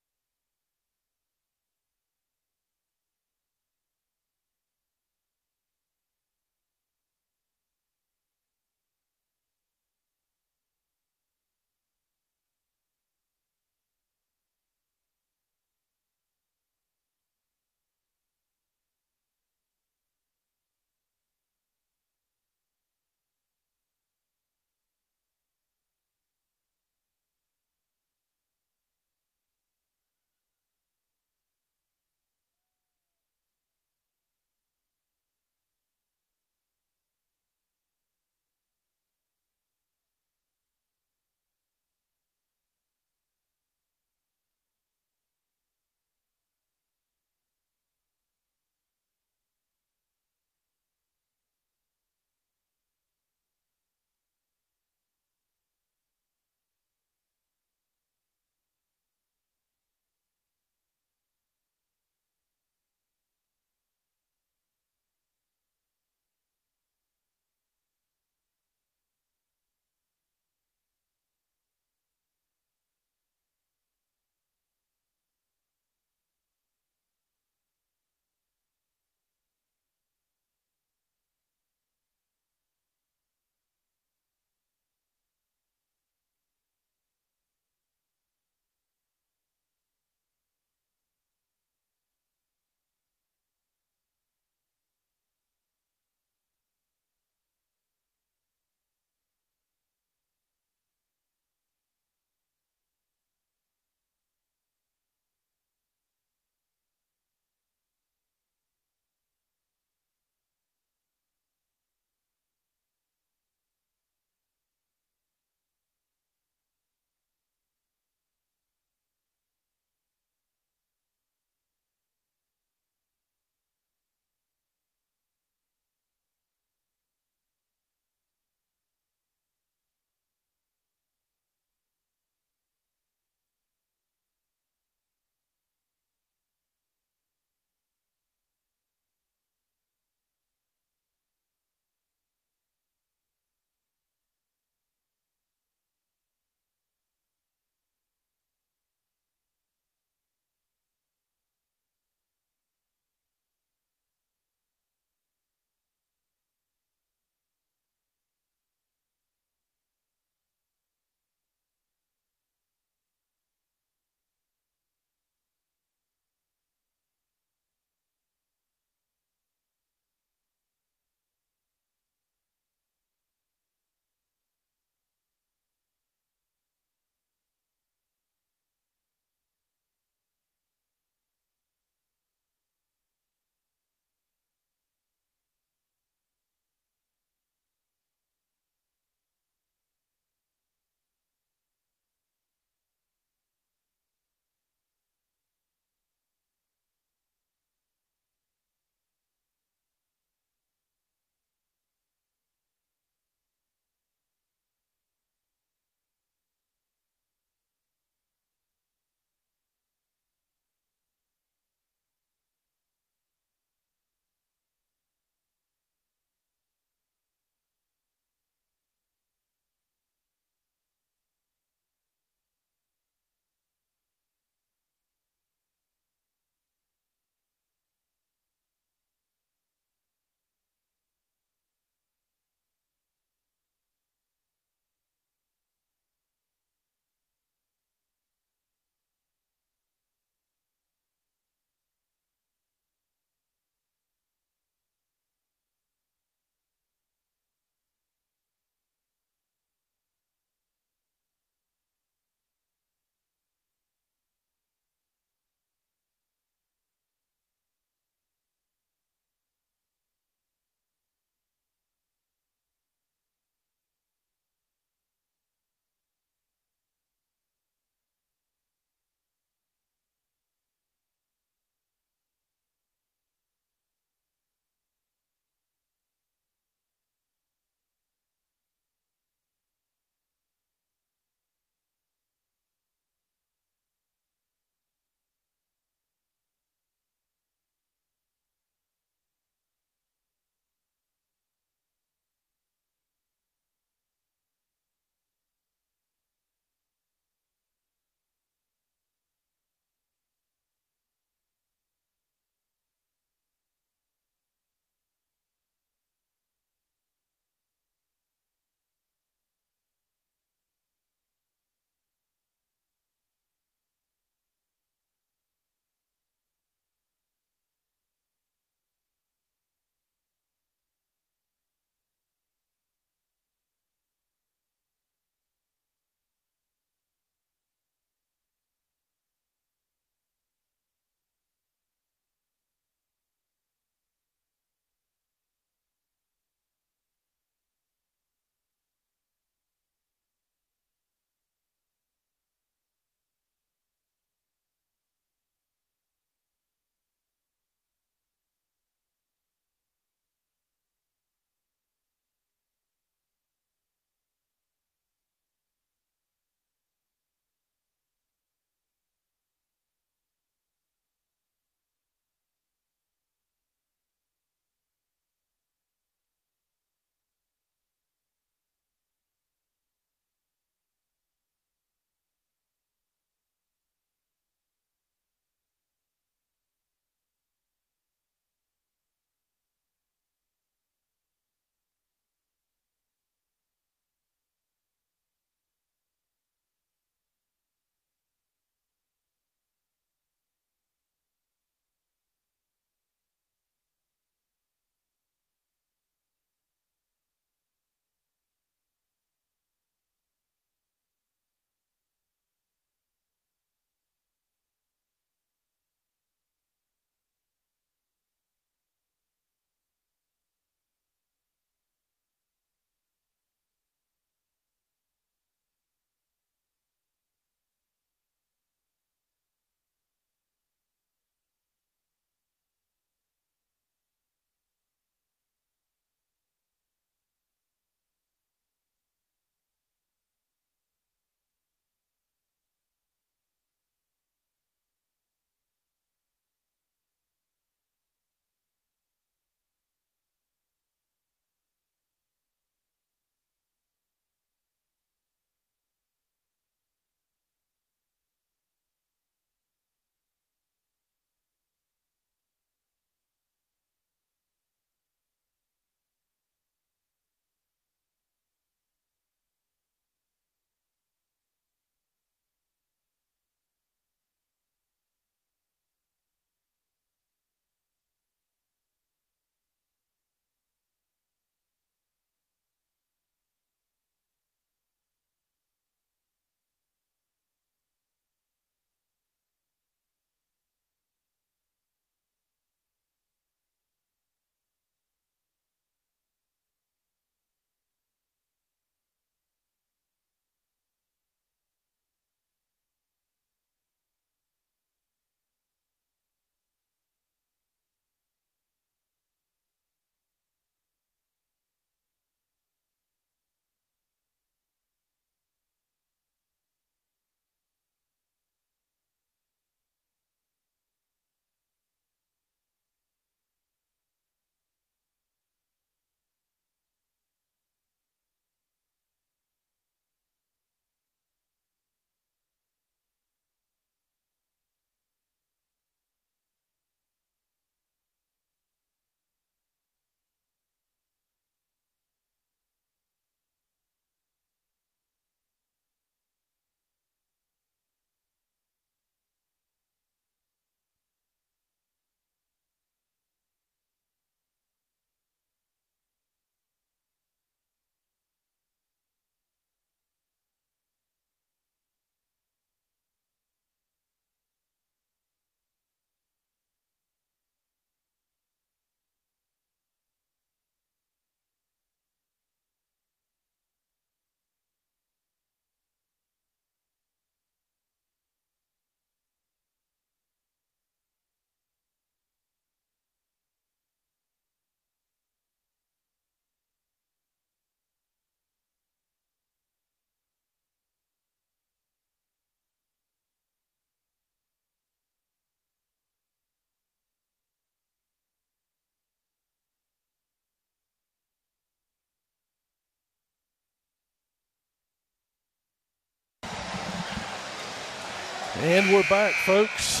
And we're back, folks.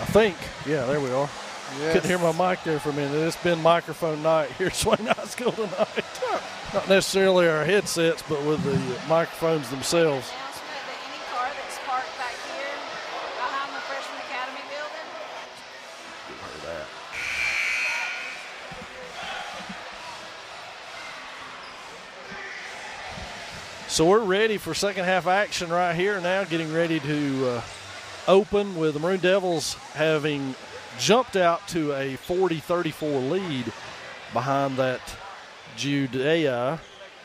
I think. Yeah, there we are. Yes. Couldn't hear my mic there for a minute. It's been microphone night here at Swain High School tonight. Not necessarily our headsets, but with the microphones themselves. Announcement that any car that's parked back here behind the Freshman Academy building. Heard that. So we're ready for second half action right here now, getting ready to open with the Maroon Devils having jumped out to a 40-34 lead behind that Judea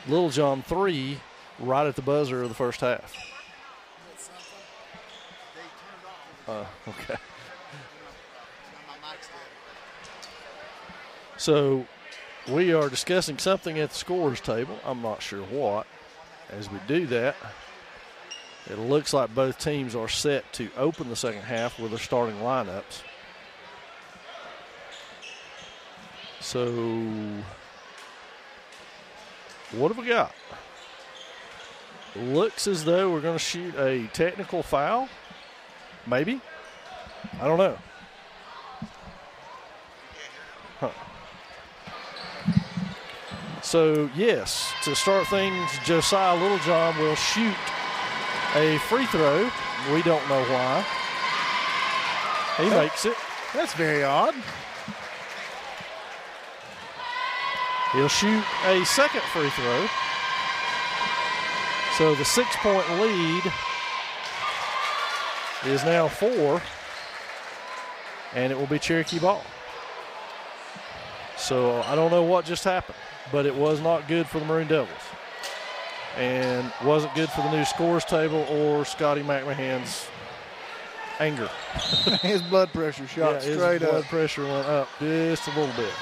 Little John 3 right at the buzzer of the first half. Okay. So we are discussing something at the scorer's table. I'm not sure what. As we do that, it looks like both teams are set to open the second half with their starting lineups. So, what have we got? Looks as though we're going to shoot a technical foul. Maybe. I don't know. So, yes, to start things, Josiah Littlejohn will shoot a free throw. We don't know why. He makes it. That's very odd. He'll shoot a second free throw. So the 6-point lead is now 4, and it will be Cherokee ball. So I don't know what just happened, but it was not good for the Maroon Devils. And wasn't good for the new scores table or Scotty McMahon's anger. His blood pressure shot straight up. His blood pressure went up just a little bit.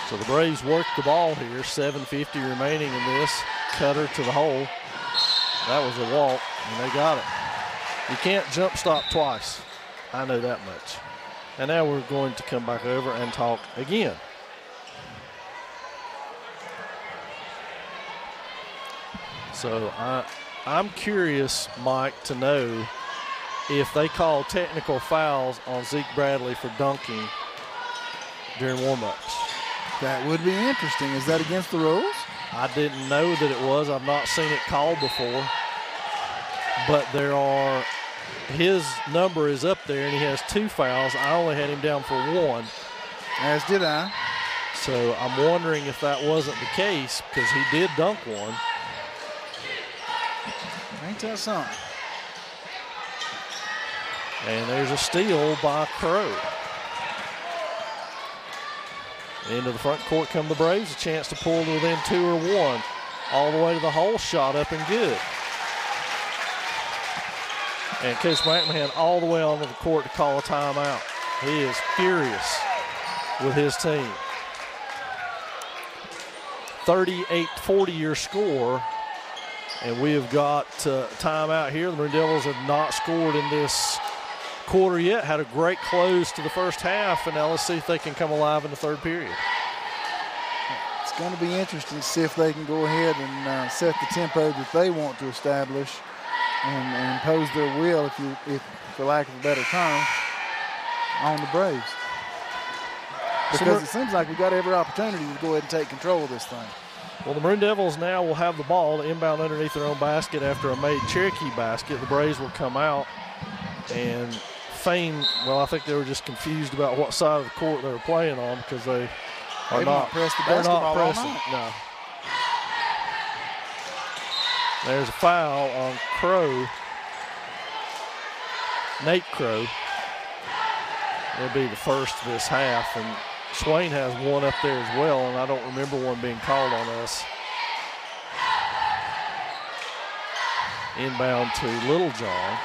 So the Braves work the ball here. 7:50 remaining in this. Cutter to the hole. That was a walk, and they got it. You can't jump stop twice. I know that much. And now we're going to come back over and talk again. So I'm curious, Mike, to know if they call technical fouls on Zeke Bradley for dunking during warm-ups. That would be interesting. Is that against the rules? I didn't know that it was. I've not seen it called before. But his number is up there, and he has 2 fouls. I only had him down for 1. As did I. So I'm wondering if that wasn't the case, because he did dunk one. Ain't that something? And there's a steal by Crow. Into the front court come the Braves. A chance to pull to within 2 or 1. All the way to the hole, shot up and good. And Coach McMahon all the way onto the court to call a timeout. He is furious with his team. 38-40 your score. And we have got timeout here. The Maroon Devils have not scored in this quarter yet. Had a great close to the first half, and now let's see if they can come alive in the third period. It's going to be interesting to see if they can go ahead and set the tempo that they want to establish and impose their will, if for lack of a better term, on the Braves. Because it seems like we've got every opportunity to go ahead and take control of this thing. Well, the Maroon Devils now will have the ball to inbound underneath their own basket after a made Cherokee basket. The Braves will come out and feign. Well, I think they were just confused about what side of the court they were playing on, because they are not pressed the they're basketball not pressing. all night. No. There's a foul on Crow. Nate Crow. It'll be the first of this half, and Swain has one up there as well, and I don't remember one being called on us. Inbound to Littlejohn.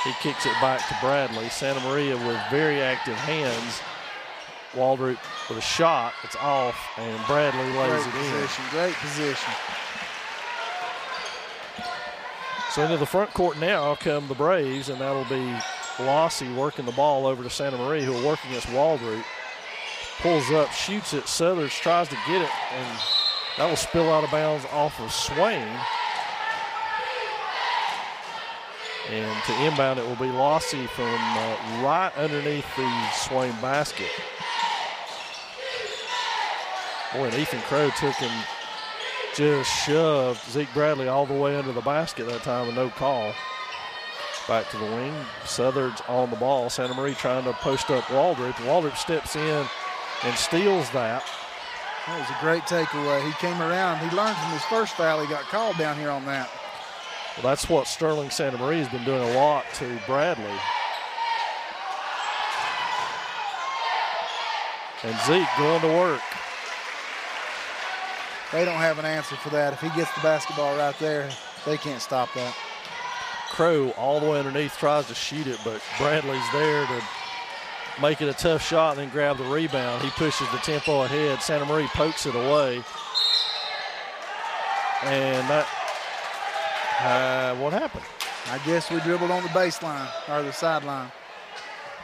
He kicks it back to Bradley. Santa Maria with very active hands. Waldrop with a shot. It's off, and Bradley lays it in. Great position. So into the front court now come the Braves, and that'll be Lossie working the ball over to Santa Maria, who will work against Waldrop. Pulls up, shoots it. Southers tries to get it, and That will spill out of bounds off of Swain. And to inbound, it will be Lossy from right underneath the Swain basket. Boy, and Ethan Crow took and just shoved Zeke Bradley all the way under the basket that time with no call. Back to the wing. Southard's on the ball. Santa Maria trying to post up Waldrop. Waldrop steps in and steals that. That was a great takeaway. He came around. He learned from his first foul. He got called down here on that. Well, that's what Sterling Santa Maria has been doing a lot to Bradley. And Zeke going to work. They don't have an answer for that. If he gets the basketball right there, they can't stop that. Crow all the way underneath tries to shoot it, but Bradley's there to make it a tough shot and then grab the rebound. He pushes the tempo ahead. Santa Maria pokes it away. And that, what happened? I guess we dribbled on the baseline or the sideline.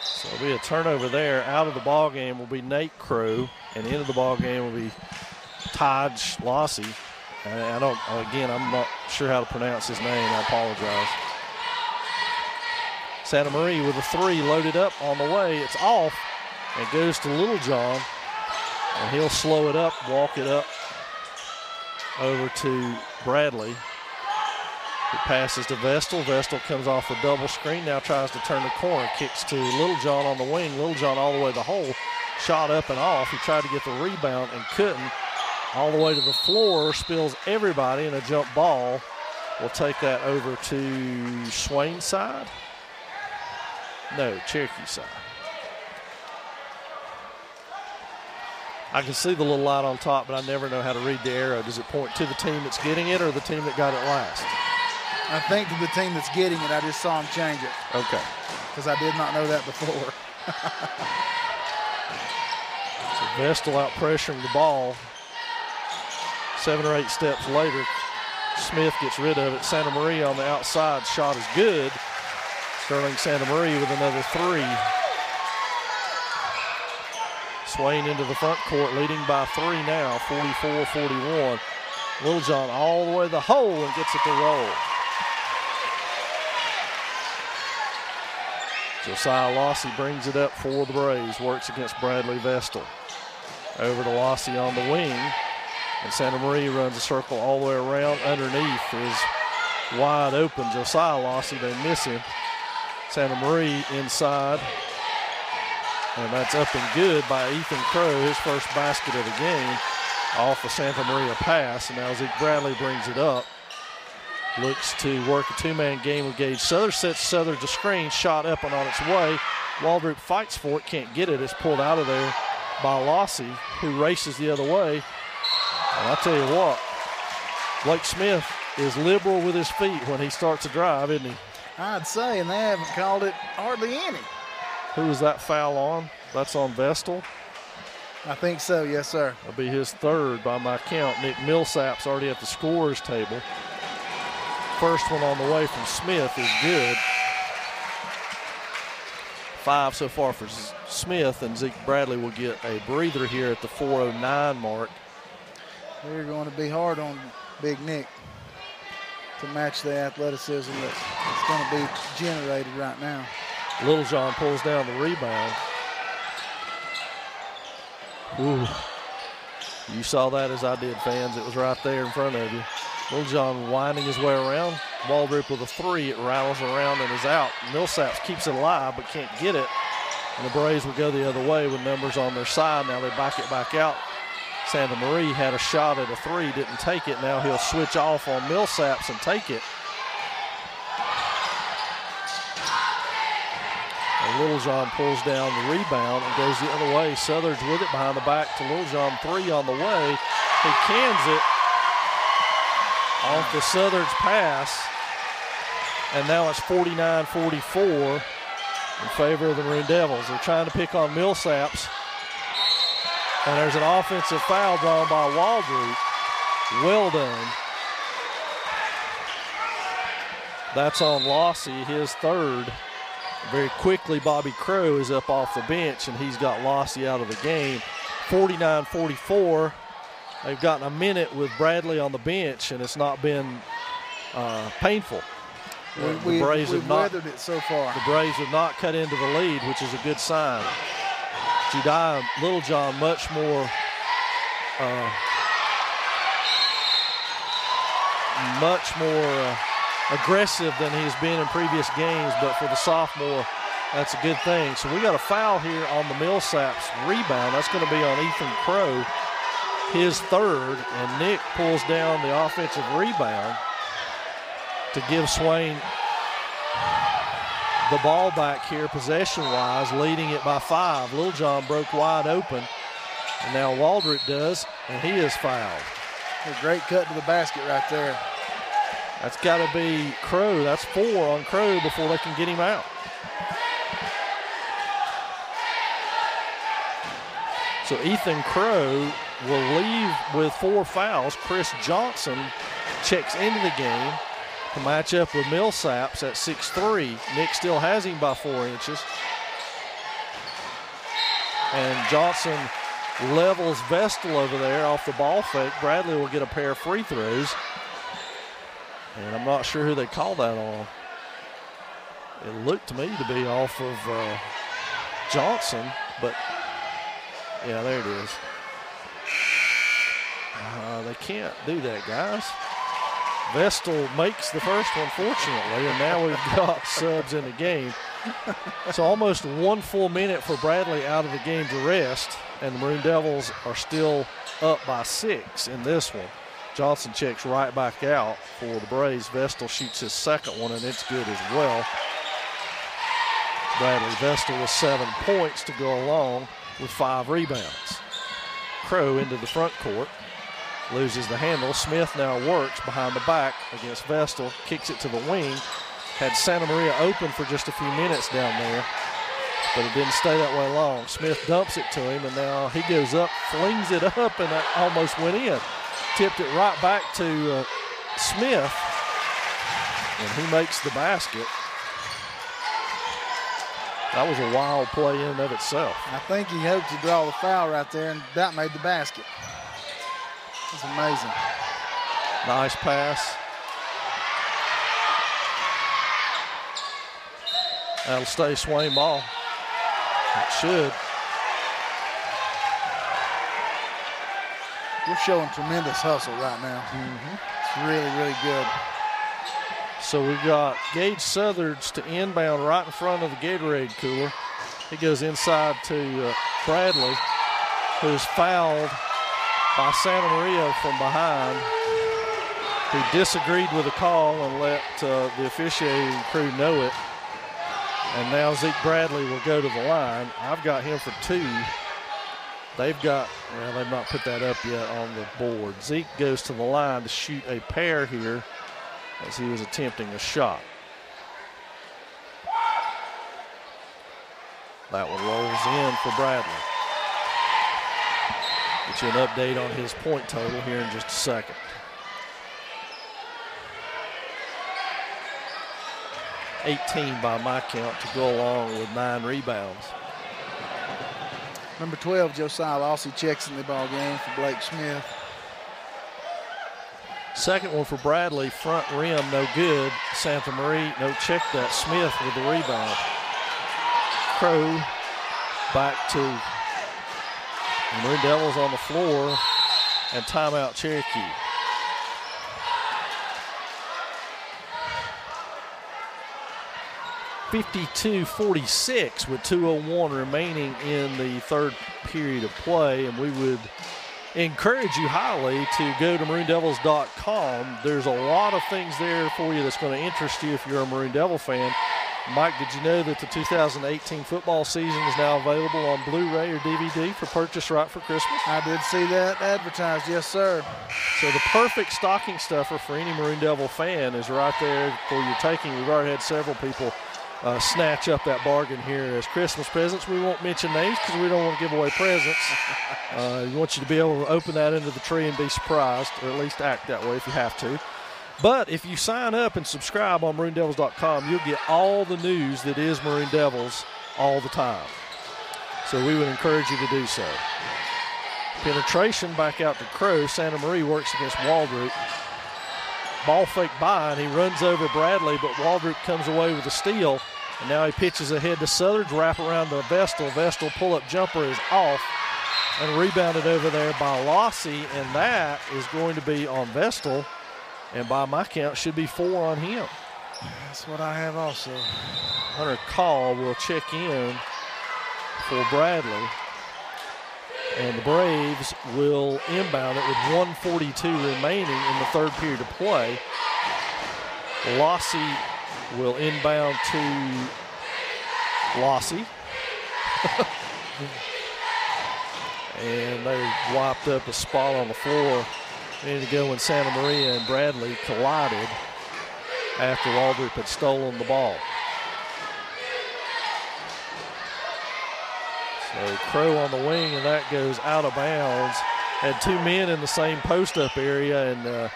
So it'll be a turnover there. Out of the ball game will be Nate Crow, and into the ball game will be Taj Lossy. I'm not sure how to pronounce his name. I apologize. Santa Maria with a three loaded up on the way. It's off and goes to Littlejohn, and he'll slow it up, walk it up over to Bradley. He passes to Vestal. Vestal comes off a double screen, now tries to turn the corner, kicks to Littlejohn on the wing. Littlejohn all the way to the hole, shot up and off. He tried to get the rebound and couldn't. All the way to the floor, spills everybody, and a jump ball. We'll take that over to Swain's side. No, Cherokee side. I can see the little light on top, but I never know how to read the arrow. Does it point to the team that's getting it or the team that got it last? I think to the team that's getting it. I just saw him change it. Okay. Because I did not know that before. So Vestal out pressuring the ball. 7 or 8 steps later, Smith gets rid of it. Santa Maria on the outside, shot is good. Sterling Santa Maria with another three. Swain into the front court, leading by 3 now, 44-41. Littlejohn all the way to the hole and gets it to roll. Josiah Lossy brings it up for the Braves, works against Bradley Vestal. Over to Lossy on the wing. And Santa Maria runs a circle all the way around. Underneath is wide open. Josiah Lossy, they miss him. Santa Maria inside. And that's up and good by Ethan Crow, his first basket of the game. Off the Santa Maria pass. And now Zeke Bradley brings it up. Looks to work a two-man game with Gage Southern. Sets Southern to screen. Shot up and on its way. Waldrop fights for it. Can't get it. It's pulled out of there by Lossy, who races the other way. And I'll tell you what, Blake Smith is liberal with his feet when he starts a drive, isn't he? I'd say, and they haven't called it hardly any. Who was that foul on? That's on Vestal? I think so, yes, sir. That'll be his third by my count. Nick Millsap's already at the scorer's table. First one on the way from Smith is good. 5 so far for Smith, and Zeke Bradley will get a breather here at the 4:09 mark. They're going to be hard on Big Nick to match the athleticism that's going to be generated right now. Littlejohn pulls down the rebound. Ooh. You saw that as I did, fans. It was right there in front of you. Littlejohn winding his way around. Waldrop with a three. It rattles around and is out. Millsaps keeps it alive but can't get it. And the Braves will go the other way with numbers on their side. Now they back it back out. Santa Maria had a shot at a three, didn't take it. Now he'll switch off on Millsaps and take it. And Littlejohn pulls down the rebound and goes the other way. Southern's with it behind the back to Littlejohn. Three on the way. He cans it off the Southern's pass. And now it's 49-44 in favor of the Maroon Devils. They're trying to pick on Millsaps. And there's an offensive foul drawn by Waldrop. Well done. That's on Lossy, his third. Very quickly, Bobby Crow is up off the bench, and he's got Lossy out of the game. 49-44. They've gotten a minute with Bradley on the bench, and it's not been painful. We've weathered it so far. The Braves have not cut into the lead, which is a good sign. Jediah Littlejohn much more aggressive than he's been in previous games, but for the sophomore, that's a good thing. So we got a foul here on the Millsaps rebound. That's going to be on Ethan Crow, his third, and Nick pulls down the offensive rebound to give Swain the ball back here possession-wise, leading it by 5. Littlejohn broke wide open, and now Waldrop does, and he is fouled. A great cut to the basket right there. That's got to be Crow. That's 4 on Crow before they can get him out. So Ethan Crow will leave with 4 fouls. Chris Johnson checks into the game to match up with Millsaps at 6'3". Nick still has him by 4 inches. And Johnson levels Vestal over there off the ball fake. Bradley will get a pair of free throws. And I'm not sure who they call that on. It looked to me to be off of Johnson, but yeah, there it is. They can't do that, guys. Vestal makes the first one, fortunately, and now we've got subs in the game. So almost 1 full minute for Bradley out of the game to rest, and the Maroon Devils are still up by 6 in this one. Johnson checks right back out for the Braves. Vestal shoots his second one, and it's good as well. Bradley Vestal with 7 points to go along with 5 rebounds. Crow into the front court. Loses the handle. Smith now works behind the back against Vestal. Kicks it to the wing. Had Santa Maria open for just a few minutes down there, but it didn't stay that way long. Smith dumps it to him, and now he goes up, flings it up, and that almost went in. Tipped it right back to Smith, and he makes the basket. That was a wild play in and of itself. I think he hoped to draw the foul right there, and that made the basket. It's amazing. Nice pass. That'll stay Swain ball. It should. We're showing tremendous hustle right now. It's really, really good. So we've got Gage Southards to inbound right in front of the Gatorade cooler. He goes inside to Bradley, who's fouled by Santa Maria from behind, who disagreed with the call and let the officiating crew know it. And now Zeke Bradley will go to the line. I've got him for 2. They've not put that up yet on the board. Zeke goes to the line to shoot a pair here as he was attempting a shot. That one rolls in for Bradley. Get you an update on his point total here in just a second. $18 by my count to go along with 9 rebounds. Number 12, Josiah Lawsey checks in the ball game for Blake Smith. Second one for Bradley, front rim, no good. Santa Maria, no, check that. Smith with the rebound. Crow back to the Maroon Devils on the floor, and timeout Cherokee. (52-46) with 2:01 remaining in the third period of play, and we would encourage you highly to go to maroondevils.com. There's a lot of things there for you that's going to interest you if you're a Maroon Devil fan. Mike, did you know that the 2018 football season is now available on Blu-ray or DVD for purchase right for Christmas? I did see that advertised, yes, sir. So the perfect stocking stuffer for any Maroon Devil fan is right there for your taking. We've already had several people snatch up that bargain here as Christmas presents. We won't mention names because we don't want to give away presents. We want you to be able to open that under the tree and be surprised, or at least act that way if you have to. But if you sign up and subscribe on maroondevils.com, you'll get all the news that is Maroon Devils all the time. So we would encourage you to do so. Penetration back out to Crow. Santa Maria works against Waldrop. Ball fake by, and he runs over Bradley, but Waldrop comes away with a steal. And now he pitches ahead to Southard's, wrap around to Vestal. Vestal pull-up jumper is off and rebounded over there by Lossie, and that is going to be on Vestal. And by my count, should be 4 on him. That's what I have also. Hunter Call will check in for Bradley. And the Braves will inbound it with 1:42 remaining in the third period of play. Lossie will inbound to Lossie. And they wiped up a spot on the floor. Ready to go when Santa Maria and Bradley collided after Waldrop had stolen the ball. So Crow on the wing, and that goes out of bounds. Had 2 men in the same post-up area, and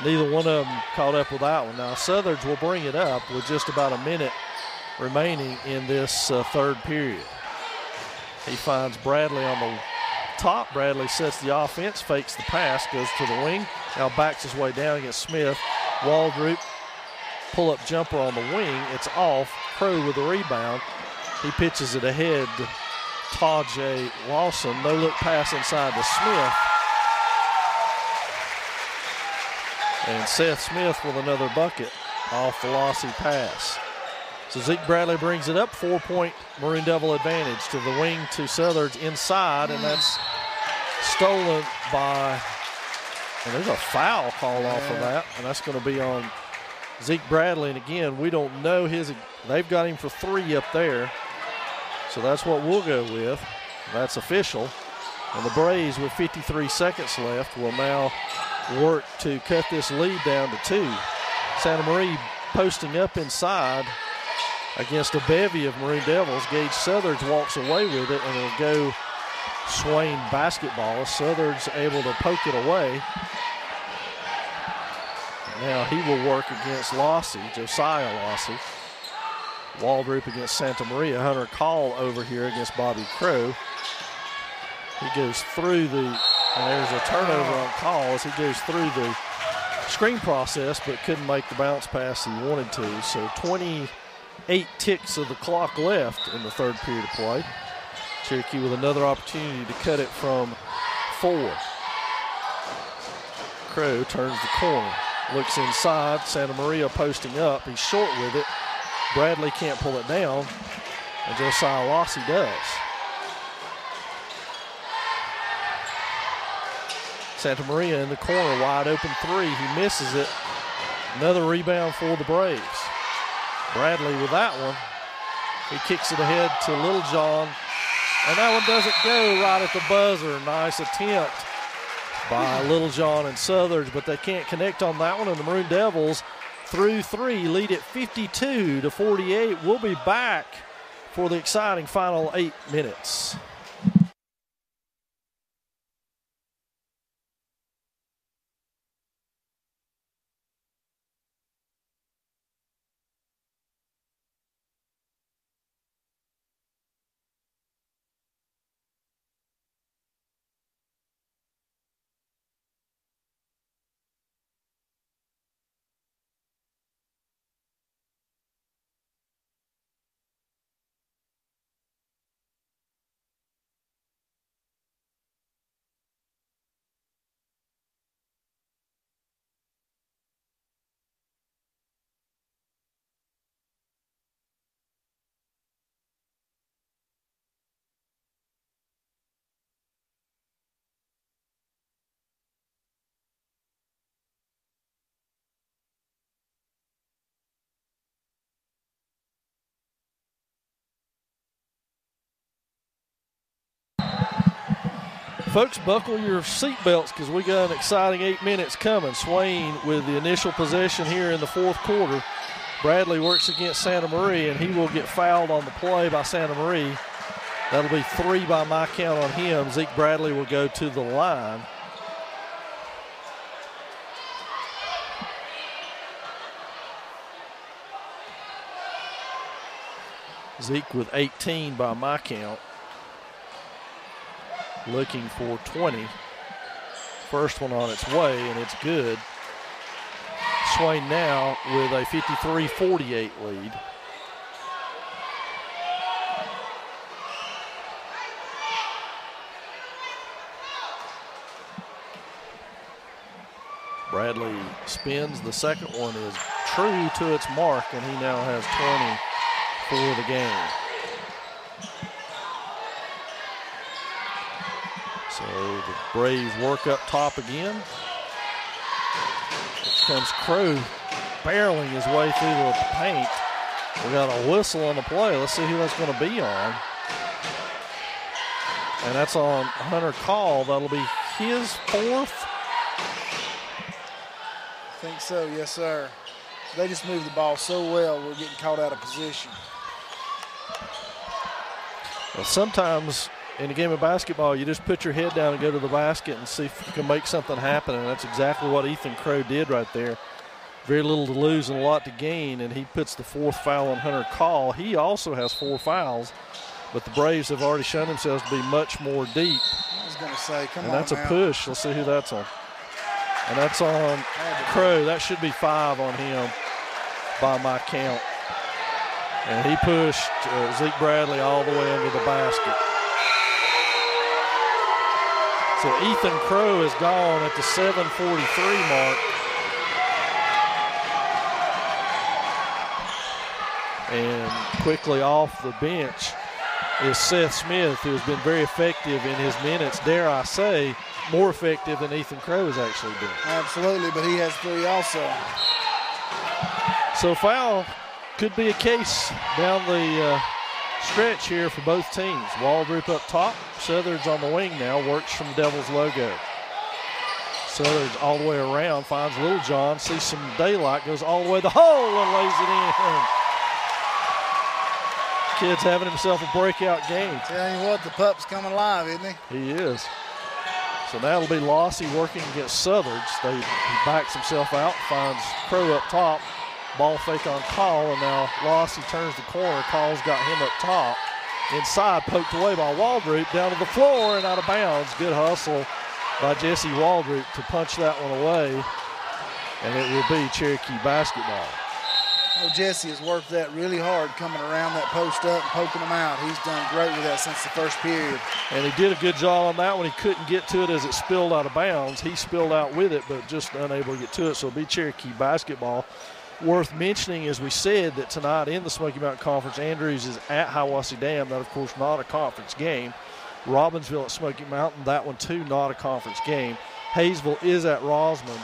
neither one of them caught up with that one. Now Southard's will bring it up with just about a minute remaining in this third period. He finds Bradley on the top. Bradley sets the offense, fakes the pass, goes to the wing. Now backs his way down against Smith. Waldrop, pull-up jumper on the wing. It's off. Crow with the rebound. He pitches it ahead to Tajay Lawson. No look pass inside to Smith. And Seth Smith with another bucket off the Lossie pass. So Zeke Bradley brings it up, 4-point Maroon Devil advantage to the wing to Southard's inside, and that's stolen by, and there's a foul call off of that, and that's going to be on Zeke Bradley. And again, we don't know they've got him for 3 up there, so that's what we'll go with. That's official. And the Braves, with 53 seconds left, will now work to cut this lead down to 2. Santa Maria posting up inside against a bevy of Maroon Devils. Gage Southard's walks away with it, and it'll go Swain basketball. Southard's able to poke it away. Now he will work against Lossie, Josiah Lossie. Waldrop against Santa Maria. Hunter Call over here against Bobby Crow. He goes through and there's a turnover on Call as he goes through the screen process, but couldn't make the bounce pass he wanted to. So 28 ticks of the clock left in the third period of play. Cherokee with another opportunity to cut it from 4. Crow turns the corner, looks inside. Santa Maria posting up. He's short with it. Bradley can't pull it down, and Josiah Lossie does. Santa Maria in the corner, wide open 3. He misses it. Another rebound for the Braves. Bradley with that one. He kicks it ahead to Littlejohn, and that one doesn't go right at the buzzer. Nice attempt by Littlejohn and Southard, but they can't connect on that one, and the Maroon Devils through 3 lead at 52-48. We'll be back for the exciting final 8 minutes. Folks, buckle your seatbelts because we got an exciting 8 minutes coming. Swain with the initial possession here in the fourth quarter. Bradley works against Santa Maria, and he will get fouled on the play by Santa Maria. That'll be 3 by my count on him. Zeke Bradley will go to the line. Zeke with 18 by my count. looking for 20. First one on its way, and it's good. Swain now with a 53-48 lead. Bradley spins. The second one is true to its mark, and he now has 20 for the game. So the Braves work up top again. Here comes Crow barreling his way through the paint. We got a whistle on the play. Let's see who that's going to be on. And that's on Hunter Call. That'll be his fourth. I think so, yes, sir. They just moved the ball so well, we're getting caught out of position. Well, sometimes in a game of basketball, you just put your head down and go to the basket and see if you can make something happen, and that's exactly what Ethan Crow did right there. Very little to lose and a lot to gain, and he puts the fourth foul on Hunter Call. He also has 4 fouls, but the Braves have already shown themselves to be much more deep. I was going to say, come on. And that's now. a push. Let's see who that's on. And that's on Crow. That should be 5 on him by my count. And he pushed Zeke Bradley all the way under the basket. So Ethan Crow is gone at the 7:43 mark. And quickly off the bench is Seth Smith, who has been very effective in his minutes, dare I say, more effective than Ethan Crow has actually been. Absolutely, but he has 3 also. So foul could be a case down the stretch here for both teams. Waldrop up top, Southard's on the wing now, works from the Devils logo. Southard's all the way around, finds Little John, sees some daylight, goes all the way to the hole and lays it in. Kid's having himself a breakout game. Tell you what, the pup's coming alive, isn't he? He is. So now it'll be Lossy working against Southard's. He backs himself out, finds Crow up top. Ball fake on Call, and now Lossy turns the corner. Call's got him up top. Inside, poked away by Waldrop, down to the floor and out of bounds. Good hustle by Jesse Waldrop to punch that one away, and it will be Cherokee basketball. Oh, Jesse has worked that really hard coming around that post up and poking them out. He's done great with that since the first period. And he did a good job on that one. He couldn't get to it as it spilled out of bounds. He spilled out with it, but just unable to get to it. So it'll be Cherokee basketball. Worth mentioning, as we said, that tonight in the Smoky Mountain Conference, Andrews is at Hiawassee Dam. That, of course, not a conference game. Robbinsville at Smoky Mountain, that one, too, not a conference game. Hayesville is at Rosman,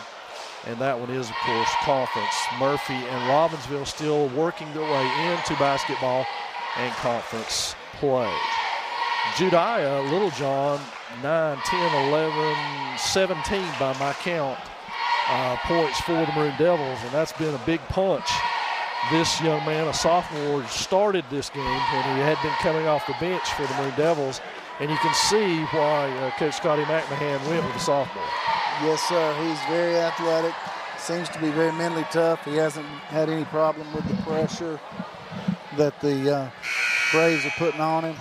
and that one is, of course, conference. Murphy and Robbinsville still working their way into basketball and conference play. Judiah, Little John, 9, 10, 11, 17 by my count. Points for the Maroon Devils, and that's been a big punch. This young man, a sophomore, started this game when he had been coming off the bench for the Maroon Devils, and you can see why Coach Scotty McMahon went with the sophomore. Yes, sir. He's very athletic, seems to be very mentally tough. He hasn't had any problem with the pressure that the Braves are putting on him,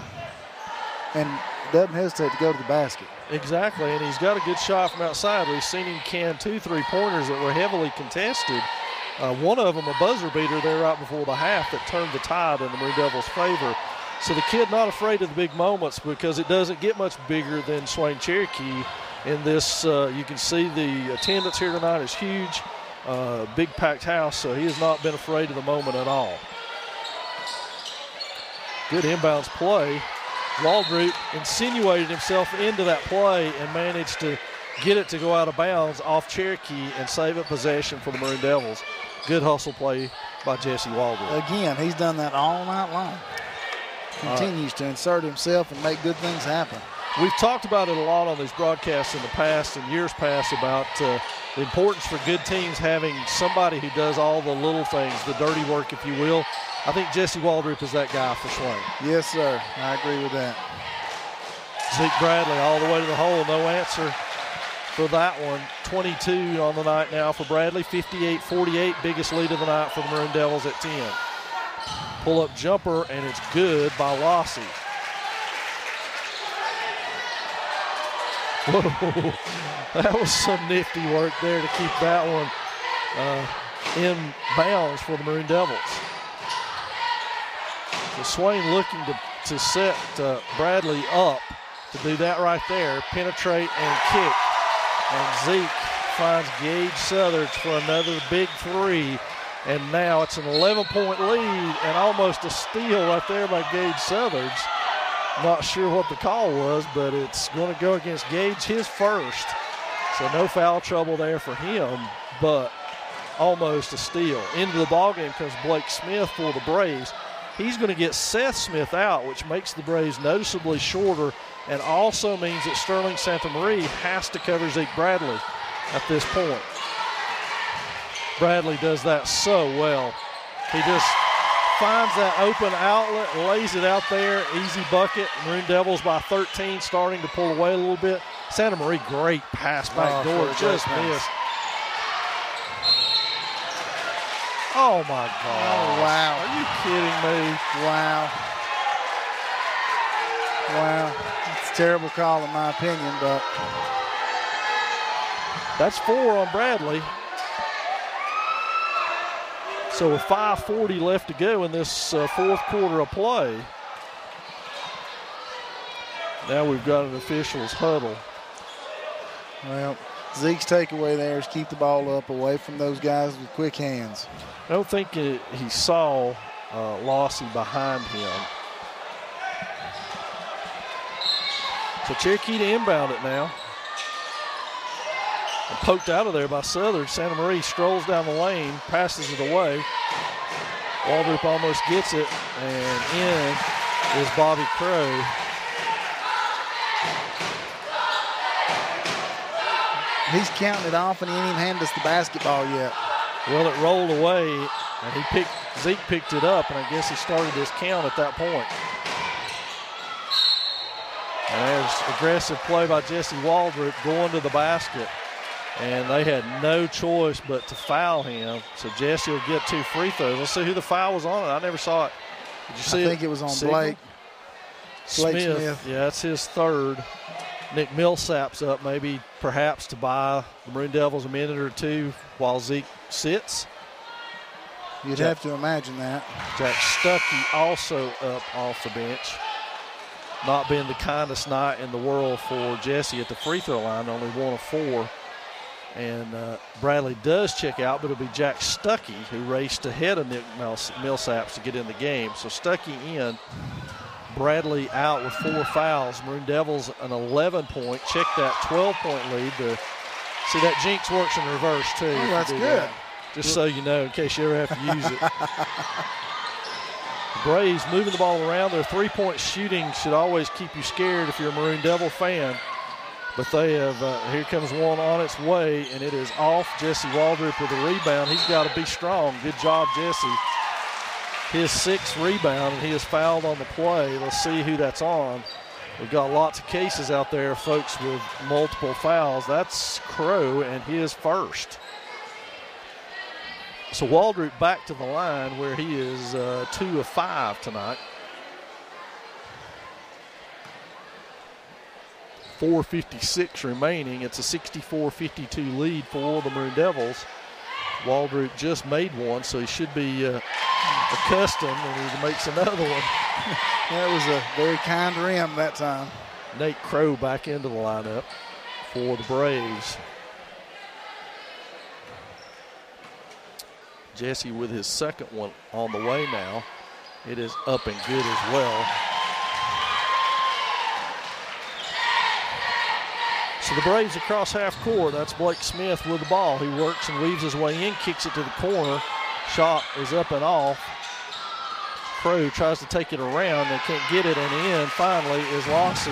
and doesn't hesitate to go to the basket. Exactly, and he's got a good shot from outside. We've seen him can 2 3-pointers that were heavily contested. One of them a buzzer beater there right before the half that turned the tide in the Maroon Devils' favor. So the kid not afraid of the big moments because it doesn't get much bigger than Swain Cherokee. In this, you can see the attendance here tonight is huge, big packed house, so he has not been afraid of the moment at all. Good inbounds play. Waldrop insinuated himself into that play and managed to get it to go out of bounds off Cherokee and save a possession for the Maroon Devils. Good hustle play by Jesse Waldrop. Again, he's done that all night long. Continues to insert himself and make good things happen. We've talked about it a lot on these broadcasts in the past and years past about the importance for good teams having somebody who does all the little things, the dirty work, if you will. I think Jesse Waldrop is that guy for Swain. Yes, sir. I agree with that. Zeke Bradley all the way to the hole. No answer for that one. 22 on the night now for Bradley. 58-48, biggest lead of the night for the Maroon Devils at 10. Pull-up jumper, and it's good by Lossy. Whoa, that was some nifty work there to keep that one in bounds for the Maroon Devils. So Swain looking to set Bradley up to do that right there, penetrate and kick. And Zeke finds Gage Southers for another big three. And now it's an 11-point lead and almost a steal right there by Gage Southers. Not sure what the call was, but it's going to go against Gage, his first. So no foul trouble there for him, but almost a steal. Into the ballgame comes Blake Smith for the Braves. He's going to get Seth Smith out, which makes the Braves noticeably shorter and also means that Sterling Santamaria has to cover Zeke Bradley at this point. Bradley does that so well. He just finds that open outlet, lays it out there, easy bucket. Maroon Devils by 13, starting to pull away a little bit. Santamaria, great pass back door, just missed. Oh my God! Oh, wow! Are you kidding me? Wow! Wow! It's a terrible call in my opinion, but that's 4 on Bradley. So with 5:40 left to go in this fourth quarter of play, now we've got an officials huddle. Well, Zeke's takeaway there is keep the ball up away from those guys with quick hands. I don't think he saw Lossie behind him. So Cherokee to inbound it now. And poked out of there by Southern. Santamaria strolls down the lane, passes it away. Waldrop almost gets it, and in is Bobby Crow. He's counting it off, and he ain't even handed us the basketball yet. Well, it rolled away, and Zeke picked it up, and I guess he started his count at that point. And there's aggressive play by Jesse Waldrop going to the basket, and they had no choice but to foul him. So Jesse will get 2 free throws. Let's see who the foul was on. I never saw it. Did you see it? I think it was on Blake Smith. Yeah, that's his third. Nick Millsap's up, maybe perhaps to buy the Maroon Devils a minute or two while Zeke sits. You'd have to imagine that. Jack Stuckey also up off the bench. Not been the kindest night in the world for Jesse at the free throw line, only 1 of 4. And Bradley does check out, but it'll be Jack Stuckey who raced ahead of Nick Millsaps to get in the game. So Stuckey in. Bradley out with 4 fouls. Maroon Devils an 11-point. Check that 12-point lead. See, that jinx works in reverse, too. Oh, that's good. That. Just so you know, in case you ever have to use it. The Braves moving the ball around. Their 3-point shooting should always keep you scared if you're a Maroon Devil fan. But they have, here comes one on its way, and it is off. Jesse Waldrop with a rebound. He's got to be strong. Good job, Jesse. His 6th rebound, and he is fouled on the play. Let's see who that's on. We've got lots of cases out there, folks, with multiple fouls. That's Crow and his first. So Waldrop back to the line where he is 2 of 5 tonight. 4:56 remaining. It's a 64-52 lead for the Maroon Devils. Waldrop just made one, so he should be accustomed, and he makes another one. That was a very kind rim that time. Nate Crow back into the lineup for the Braves. Jesse with his second one on the way now. It is up and good as well. So the Braves across half court. That's Blake Smith with the ball. He works and weaves his way in, kicks it to the corner. Shot is up and off. Crow tries to take it around. They can't get it, and in finally is Lossie.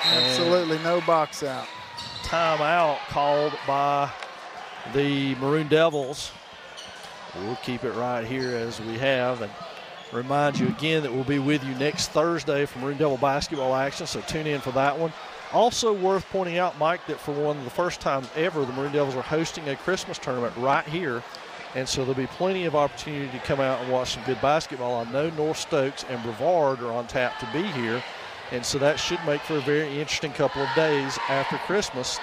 Absolutely no box out. Timeout called by the Maroon Devils. We'll keep it right here as we have, and remind you again that we'll be with you next Thursday for Maroon Devil basketball action, so tune in for that one. Also worth pointing out, Mike, that for one of the first times ever, the Maroon Devils are hosting a Christmas tournament right here, and so there'll be plenty of opportunity to come out and watch some good basketball. I know North Stokes and Brevard are on tap to be here, And so that should make for a very interesting couple of days after Christmas.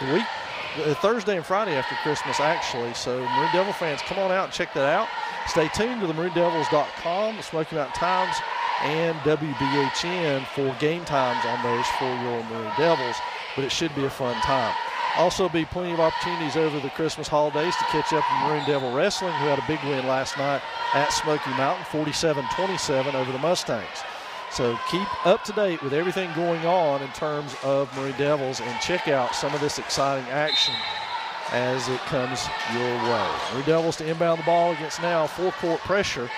Thursday and Friday after Christmas, actually. So Maroon Devil fans, come on out and check that out. Stay tuned to the MaroonDevils.com, the Smoky Mountain Times, and WBHN for game times on those for your Maroon Devils. But it should be a fun time. Also be plenty of opportunities over the Christmas holidays to catch up with Maroon Devil Wrestling, who had a big win last night at Smoky Mountain, 47-27 over the Mustangs. So keep up to date with everything going on in terms of Maroon Devils and check out some of this exciting action as it comes your way. Maroon Devils to inbound the ball against now full court pressure.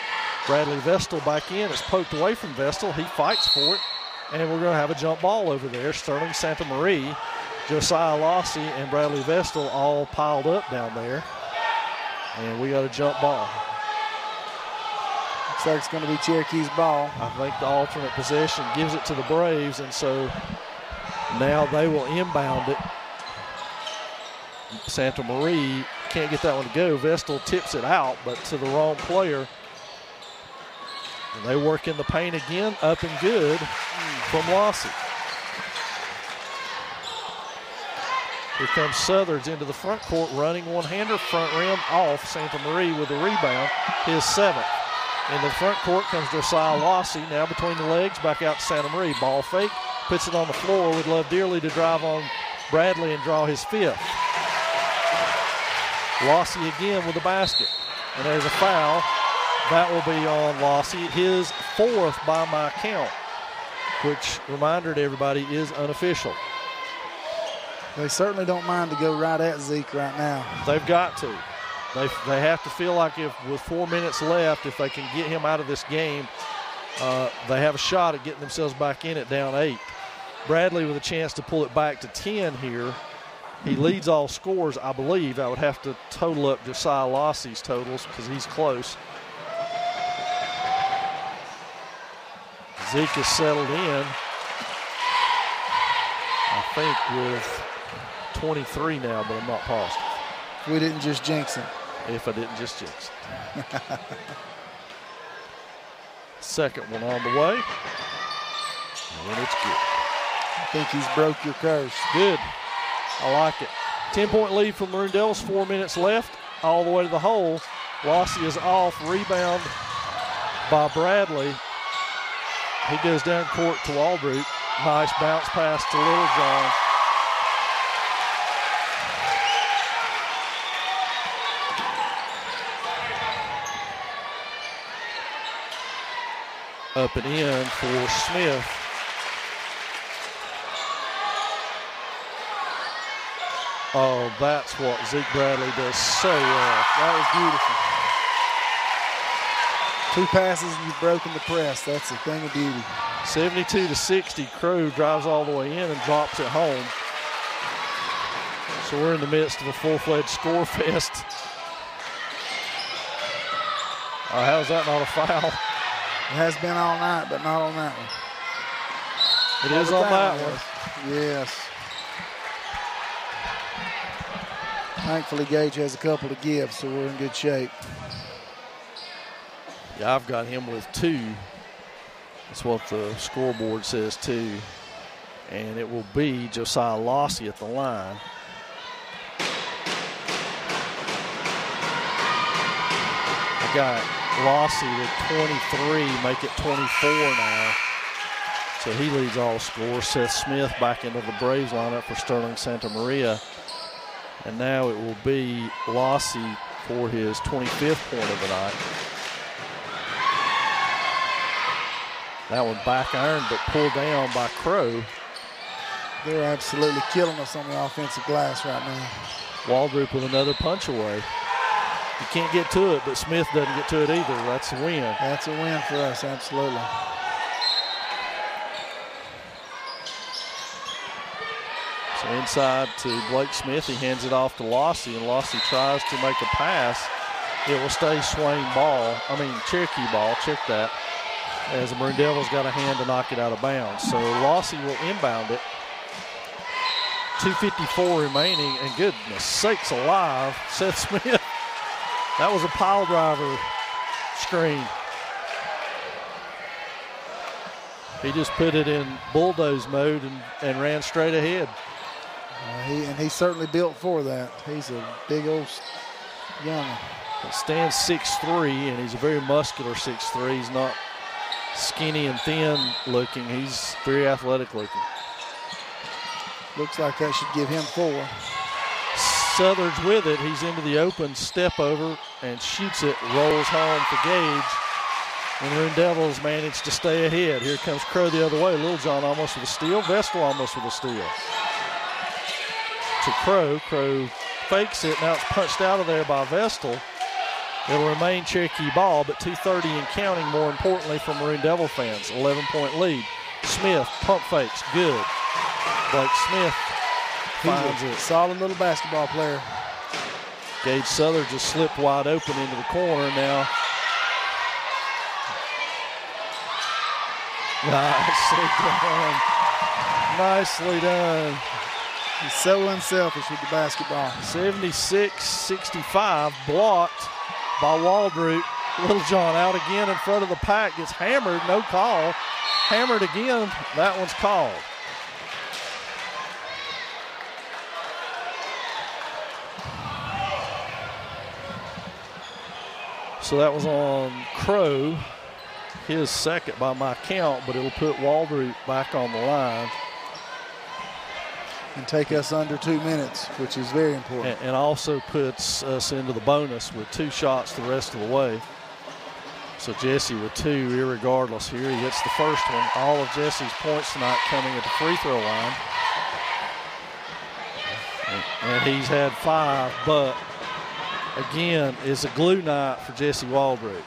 Bradley Vestal back in. It's poked away from Vestal. He fights for it. And we're going to have a jump ball over there. Sterling Santa Maria, Josiah Lossie, and Bradley Vestal all piled up down there. And we got a jump ball. Looks like it's going to be Cherokee's ball. I think the alternate possession gives it to the Braves, and so now they will inbound it. Santa Maria can't get that one to go. Vestal tips it out, but to the wrong player. And they work in the paint again, up and good from Lossie. Here comes Southards into the front court, running one-hander, front rim off. Santa Maria with the rebound, his 7th. In the front court comes Josiah Lossie, now between the legs, back out to Santa Maria. Ball fake, puts it on the floor. Would love dearly to drive on Bradley and draw his 5th. Lossie again with the basket. And there's a foul. That will be on Lossie, his 4th by my count, which, reminder to everybody, is unofficial. They certainly don't mind to go right at Zeke right now. They've got to. They have to feel like if with 4 minutes left, if they can get him out of this game, they have a shot at getting themselves back in it down 8. Bradley with a chance to pull it back to 10 here. He leads all scores, I believe. I would have to total up Josiah Lossie's totals because he's close. Zeke is settled in, I think, with 23 now, but I'm not positive. We didn't just jinx him. If I didn't just jinx it. Second one on the way. And it's good. I think he's broke your curse. Good. I like it. 10-point lead for Maroon Devils, 4 minutes left. All the way to the hole. Lossie is off. Rebound by Bradley. He goes down court to Waldroop. Nice bounce pass to Littlejohn. Up and in for Smith. Oh, that's what Zeke Bradley does so well. That was beautiful. 2 passes and you've broken the press. That's a thing of beauty. 72-60. Crow drives all the way in and drops it home. So we're in the midst of a full-fledged score fest. How is that not a foul? It has been all night, but not on that one. It is on that one. Yes. Thankfully, Gage has a couple to give, so we're in good shape. Yeah, I've got him with 2. That's what the scoreboard says, 2. And it will be Josiah Lossie at the line. I got Lossie with 23, make it 24 now. So he leads all the scores. Seth Smith back into the Braves lineup for Sterling Santa Maria. And now it will be Lossie for his 25th point of the night. That one back iron, but pulled down by Crow. They're absolutely killing us on the offensive glass right now. Waldroop with another punch away. You can't get to it, but Smith doesn't get to it either. That's a win. That's a win for us, absolutely. So inside to Blake Smith. He hands it off to Lossie, and Lossie tries to make a pass. It will stay Cherokee ball. Check that. As the Maroon Devils got a hand to knock it out of bounds. So Lossie will inbound it. 2:54 remaining, and goodness sakes alive, Seth Smith. That was a pile driver screen. He just put it in bulldoze mode and ran straight ahead. He's certainly built for that. He's a big old young. Stands 6'3", and he's a very muscular 6'3". He's not skinny and thin looking. He's very athletic looking. Looks like that should give him 4. Southard's with it. He's into the open, step over, and shoots it, rolls home for Gage. And Maroon Devils manage to stay ahead. Here comes Crow the other way. Little John almost with a steal. Vestal almost with a steal. To Crow. Crow fakes it. Now it's punched out of there by Vestal. It'll remain Cherokee ball, but 2:30 and counting, more importantly, for Maroon Devil fans. 11-point lead. Smith, pump fakes, good. Blake Smith finds it. Solid little basketball player. Gage Southern just slipped wide open into the corner now. Nicely done. Nicely done. He's so unselfish with the basketball. 76-65, blocked by Waldrop. Little John out again in front of the pack, gets hammered, no call. Hammered again, that one's called. So that was on Crow, his second by my count, but it'll put Waldrop back on the line. And take us under 2 minutes, which is very important. And also puts us into the bonus with 2 shots the rest of the way. So Jesse with 2 irregardless here. He hits the first one. All of Jesse's points tonight coming at the free throw line. And he's had 5, but again, it's a glue night for Jesse Waldrop.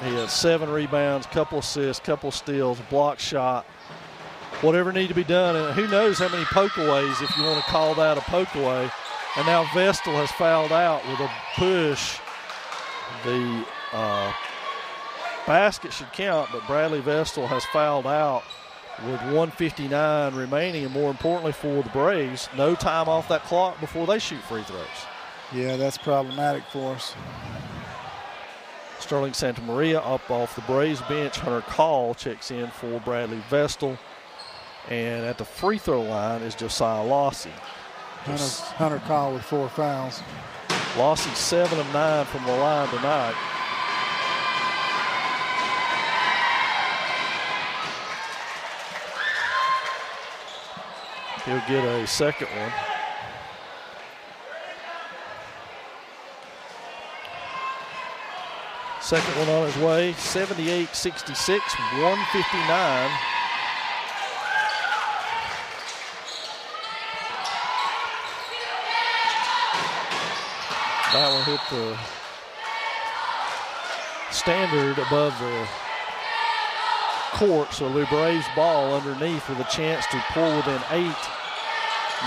He had 7 rebounds, couple assists, couple steals, block shot. Whatever needed to be done, and who knows how many pokeaways, if you want to call that a pokeaway. And now Vestal has fouled out with a push. The basket should count, but Bradley Vestal has fouled out with 1:59 remaining, and more importantly for the Braves, no time off that clock before they shoot free throws. Yeah, that's problematic for us. Sterling Santa Maria up off the Braves bench. Hunter Call checks in for Bradley Vestal. And at the free throw line is Josiah Lossy. Hunter Call with 4 fouls. Lossy 7 of 9 from the line tonight. He'll get a second one. Second one on his way. 78-66, 1:59. That one hit the standard above the court, so the Braves ball underneath with a chance to pull within 8,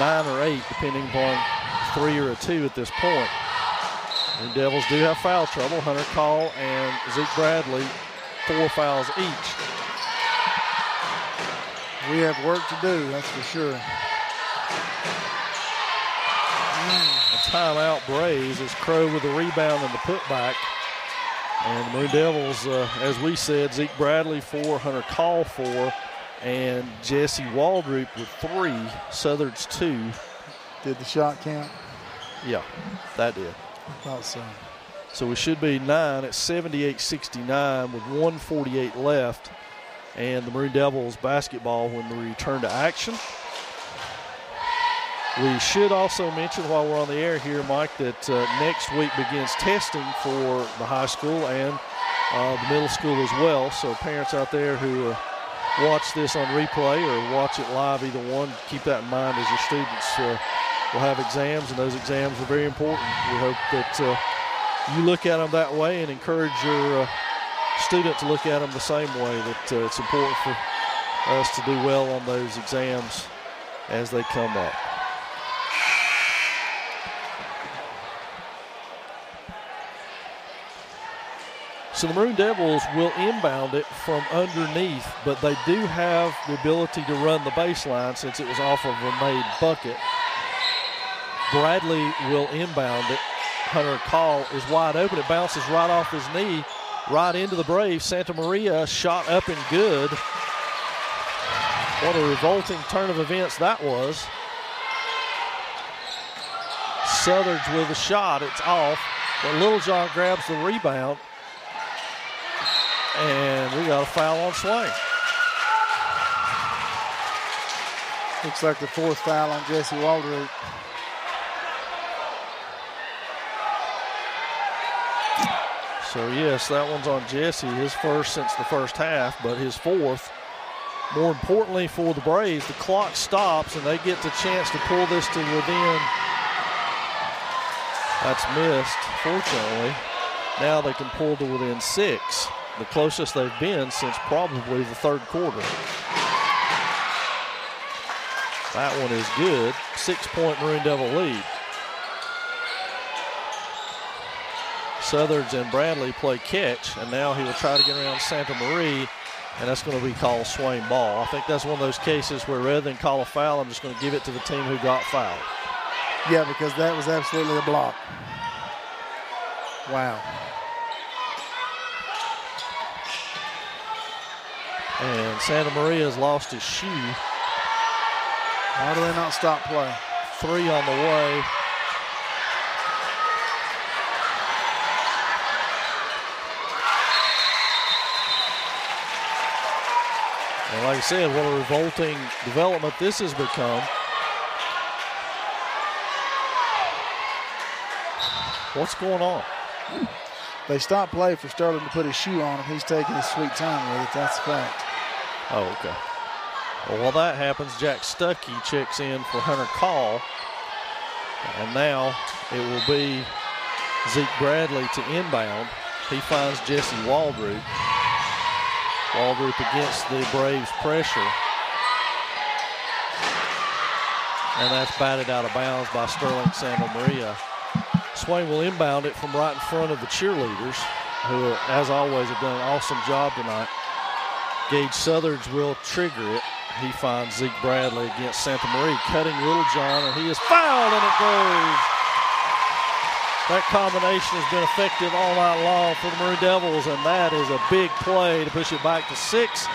9 or 8, depending upon 3 or a 2 at this point. The Devils do have foul trouble. Hunter Call and Zeke Bradley, 4 fouls each. We have work to do, that's for sure. Timeout Braves as Crow with the rebound and the putback. And the Maroon Devils, as we said, Zeke Bradley 4, Hunter Call 4, and Jesse Waldrop with 3, Southard's 2. Did the shot count? Yeah, that did. I thought so. So we should be 9 at 78-69 with 1:48 left. And the Maroon Devils basketball when we return to action. We should also mention while we're on the air here, Mike, that next week begins testing for the high school and the middle school as well. So parents out there who watch this on replay or watch it live, either one, keep that in mind as your students will have exams, and those exams are very important. We hope that you look at them that way and encourage your student to look at them the same way, that it's important for us to do well on those exams as they come up. So the Maroon Devils will inbound it from underneath, but they do have the ability to run the baseline since it was off of a made bucket. Bradley will inbound it. Hunter Call is wide open. It bounces right off his knee, right into the Braves. Santa Maria shot up and good. What a revolting turn of events that was. Southard's with a shot. It's off. But Littlejohn grabs the rebound. And we got a foul on Swain. Looks like the 4th foul on Jesse Waldrop. So, yes, that one's on Jesse, his first since the first half, but his 4th. More importantly for the Braves, the clock stops and they get the chance to pull this to within. That's missed, fortunately. Now they can pull to within 6, the closest they've been since probably the 3rd quarter. That one is good. 6-point Maroon Devil lead. Southards and Bradley play catch, and now he will try to get around Santa Maria, and that's going to be called Swain ball. I think that's one of those cases where rather than call a foul, I'm just going to give it to the team who got fouled. Yeah, because that was absolutely a block. Wow. And Santa Maria has lost his shoe. Why do they not stop play? 3 on the way. And like I said, what a revolting development this has become. What's going on? They stopped play for Sterling to put his shoe on him. He's taking his sweet time with it. That's a fact. Oh, okay. Well, while that happens, Jack Stuckey checks in for Hunter Call. And now it will be Zeke Bradley to inbound. He finds Jesse Waldrop. Waldrop against the Braves' pressure. And that's batted out of bounds by Sterling Santa Maria. Swain will inbound it from right in front of the cheerleaders, who, as always, have done an awesome job tonight. Gage Southards will trigger it. He finds Zeke Bradley against Santa Maria, cutting Littlejohn, and he is fouled, and it goes. That combination has been effective all night long for the Maroon Devils, and that is a big play to push it back to 6,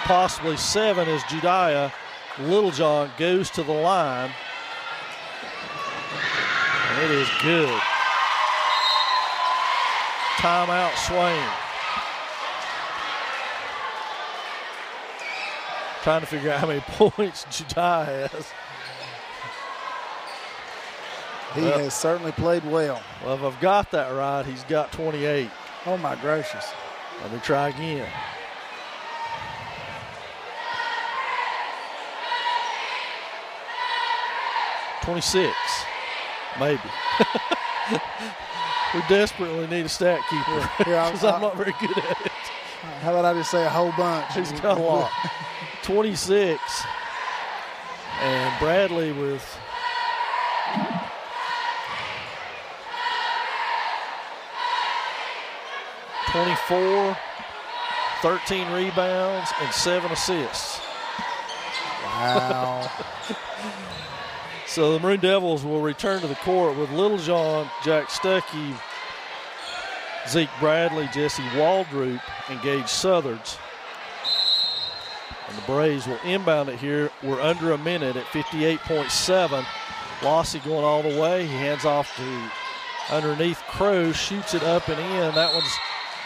possibly 7, as Jediah Littlejohn goes to the line. And it is good. Timeout, Swain. Trying to figure out how many points Jediah has. He has certainly played well. Well, if I've got that right, he's got 28. Oh, my gracious. Let me try again. $26, maybe. We desperately need a stat keeper because I'm not very good at it. How about I just say a whole bunch? He's got a lot. 26. And Bradley with .24, 13 rebounds, and 7 assists. Wow. So the Maroon Devils will return to the court with Littlejohn, Jack Stuckey, Zeke Bradley, Jesse Waldrop, and Gage Southards. And the Braves will inbound it here. We're under a minute at 58.7. Lossy going all the way. He hands off to underneath Crow, shoots it up and in. That one's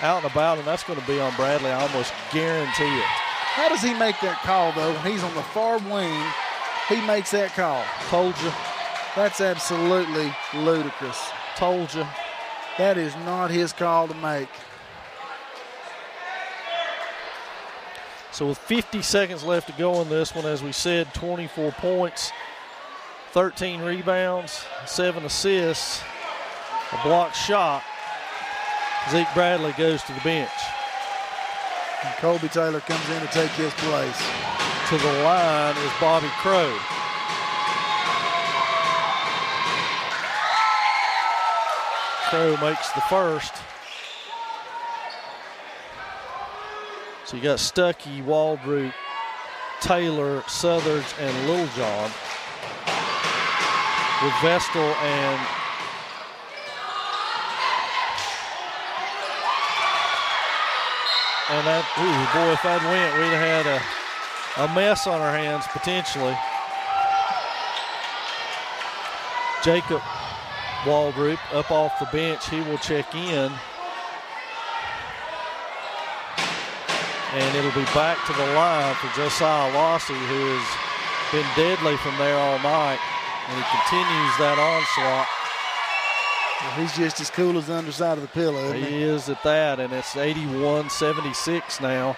out and about, and that's going to be on Bradley. I almost guarantee it. How does he make that call, though, when he's on the far wing? He makes that call. Told you. That's absolutely ludicrous. Told you. That is not his call to make. So with 50 seconds left to go in this one, as we said, 24 points, 13 rebounds, 7 assists, a blocked shot. Zeke Bradley goes to the bench. And Colby Taylor comes in to take his place. To the line is Bobby Crow. Crow makes the first. So you got Stuckey, Waldrop, Taylor, Southards, and Littlejohn. With Vestal and that, ooh, boy, if I'd went, we'd have had a mess on our hands potentially. Jacob Waldrop up off the bench. He will check in. And it'll be back to the line for Josiah Lossy, who has been deadly from there all night. And he continues that onslaught. Well, he's just as cool as the underside of the pillow, isn't he? He is at that, and it's 81-76 now.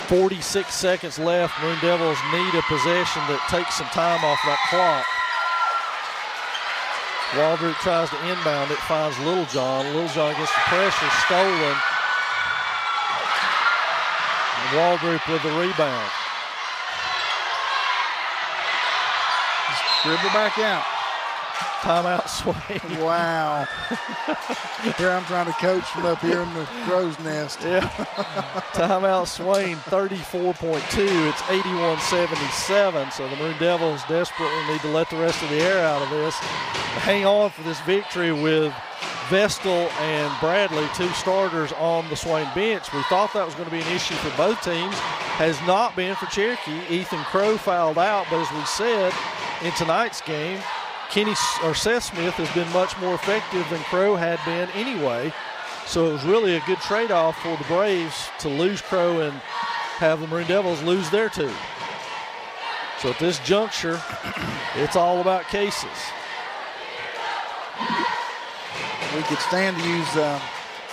46 seconds left. Maroon Devils need a possession that takes some time off that clock. Waldrop tries to inbound it, finds Littlejohn. Littlejohn gets the pressure, stolen. And Waldrop with the rebound. Just dribble back out. Timeout Swain. Wow. Here I'm trying to coach from up here in the crow's nest. Yeah. Timeout Swain, 34.2. It's 81-77. So the Maroon Devils desperately need to let the rest of the air out of this. Hang on for this victory with Vestal and Bradley, two starters on the Swain bench. We thought that was going to be an issue for both teams. Has not been for Cherokee. Ethan Crow fouled out, but as we said in tonight's game, Seth Smith has been much more effective than Crow had been anyway. So it was really a good trade-off for the Braves to lose Crow and have the Maroon Devils lose their two. So at this juncture, it's all about cases. We could stand to use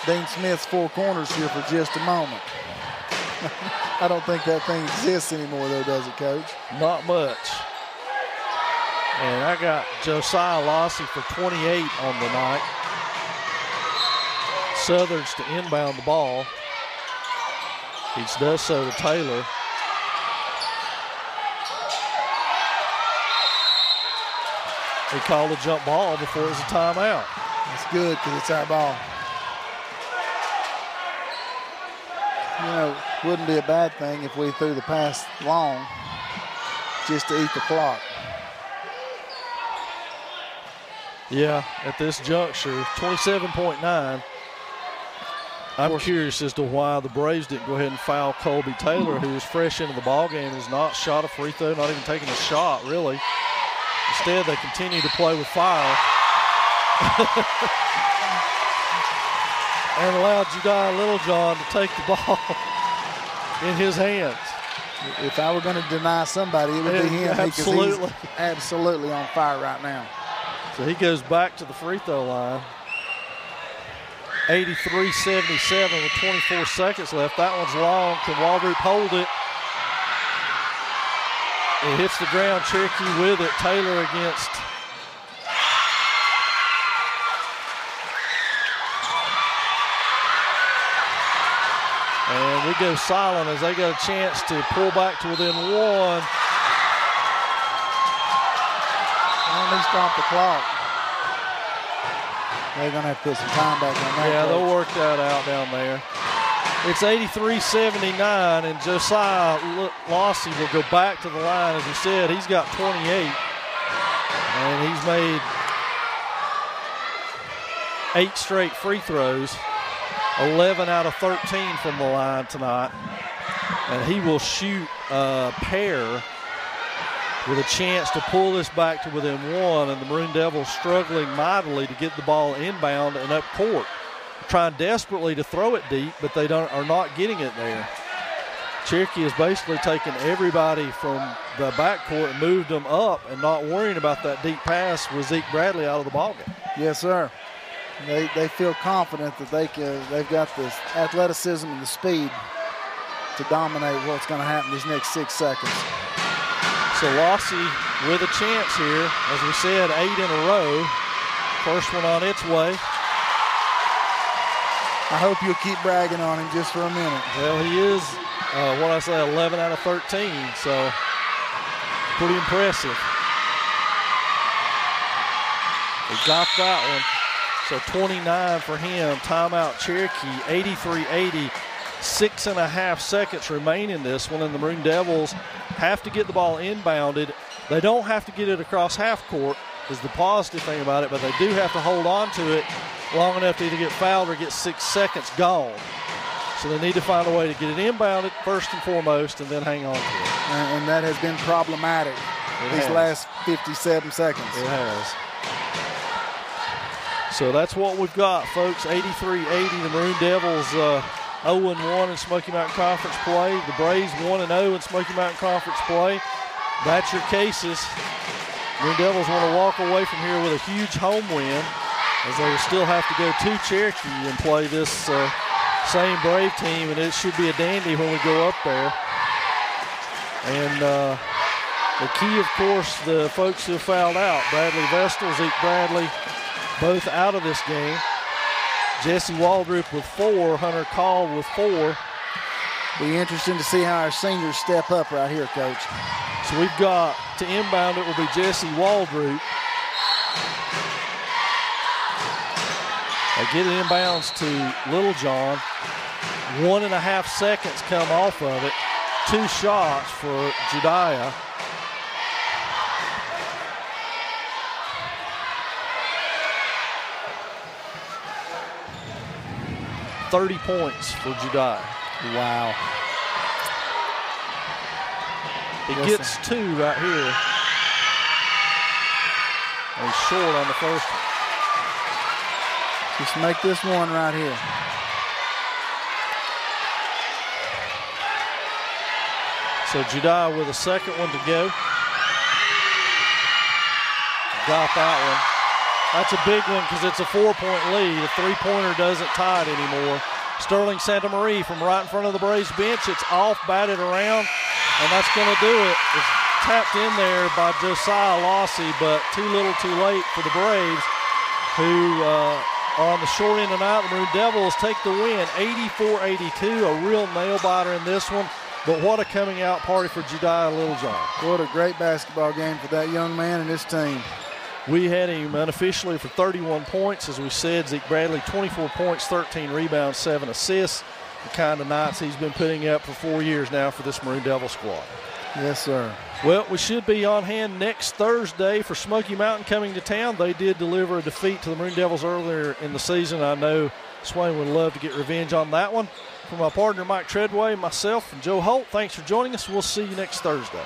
Dean Smith's four corners here for just a moment. I don't think that thing exists anymore, though, does it, Coach? Not much. And I got Josiah Lossy for 28 on the night. Southerns to inbound the ball. He does so to Taylor. He called a jump ball before it was a timeout. That's good because it's our ball. You know, wouldn't be a bad thing if we threw the pass long just to eat the clock. Yeah, at this juncture, 27.9. I'm curious as to why the Braves didn't go ahead and foul Colby Taylor, who is fresh into the ballgame, has not shot a free throw, not even taking a shot, really. Instead, they continue to play with fire. And allowed Jediah Littlejohn to take the ball in his hands. If I were going to deny somebody, it would be him. Absolutely. Because he's absolutely on fire right now. So he goes back to the free throw line. 83-77 with 24 seconds left. That one's long. Can Waldrop hold it? It hits the ground. Cherokee with it. Taylor against. And we go silent as they got a chance to pull back to within one. And they stop the clock. They're going to have to put some time back on that. Yeah, they'll work that out down there. It's 83-79, and Josiah Lossy will go back to the line. As we said, he's got 28, and he's made 8 straight free throws, 11 out of 13 from the line tonight. And he will shoot a pair with a chance to pull this back to within one, and the Maroon Devils struggling mightily to get the ball inbound and up court. Trying desperately to throw it deep, but they are not getting it there. Cherokee has basically taken everybody from the backcourt and moved them up and not worrying about that deep pass with Zeke Bradley out of the ballgame. Yes, sir. They feel confident that they've got the athleticism and the speed to dominate what's going to happen these next 6 seconds. So Lossy with a chance here. As we said, 8 in a row. First one on its way. I hope you'll keep bragging on him just for a minute. Well, he is, 11 out of 13, so pretty impressive. He got that one. So 29 for him. Timeout Cherokee, 83-80. 6.5 seconds remain in this one, and the Maroon Devils have to get the ball inbounded. They don't have to get it across half court, is the positive thing about it, but they do have to hold on to it long enough to either get fouled or get 6 seconds gone. So they need to find a way to get it inbounded first and foremost and then hang on to it. And that has been problematic these last 57 seconds. It has. So that's what we've got, folks. 83-80. The Maroon Devils 0-1 in Smoky Mountain Conference play. The Braves 1-0 in Smoky Mountain Conference play. That's your cases. Maroon Devils want to walk away from here with a huge home win, as they will still have to go to Cherokee and play this same Brave team, and it should be a dandy when we go up there. And the key, of course, the folks who have fouled out, Bradley Vestal, Zeke Bradley, both out of this game. Jesse Waldrop with 4, Hunter Call with 4. Be interesting to see how our seniors step up right here, Coach. So we've got to inbound, it will be Jesse Waldrop. They get it inbounds to Littlejohn. 1.5 seconds come off of it. 2 shots for Judiah. $30 points for Judiah. Wow. He gets 2 right here. And he's short on the first one. Just make this one right here. So Judiah with a second one to go. Got that one. That's a big one because it's a 4-point lead. A 3-pointer doesn't tie it anymore. Sterling Santa Maria from right in front of the Braves bench. It's off, batted around, and that's going to do it. It's tapped in there by Josiah Lossie, but too little too late for the Braves, who are on the short end tonight. The Maroon Devils take the win, 84-82, a real nail-biter in this one. But what a coming-out party for Judiah Littlejohn. What a great basketball game for that young man and his team. We had him unofficially for 31 points. As we said, Zeke Bradley, 24 points, 13 rebounds, 7 assists. The kind of nights he's been putting up for 4 years now for this Maroon Devil squad. Yes, sir. Well, we should be on hand next Thursday for Smoky Mountain coming to town. They did deliver a defeat to the Maroon Devils earlier in the season. I know Swain would love to get revenge on that one. For my partner, Mike Treadway, myself, and Joe Holt, thanks for joining us. We'll see you next Thursday.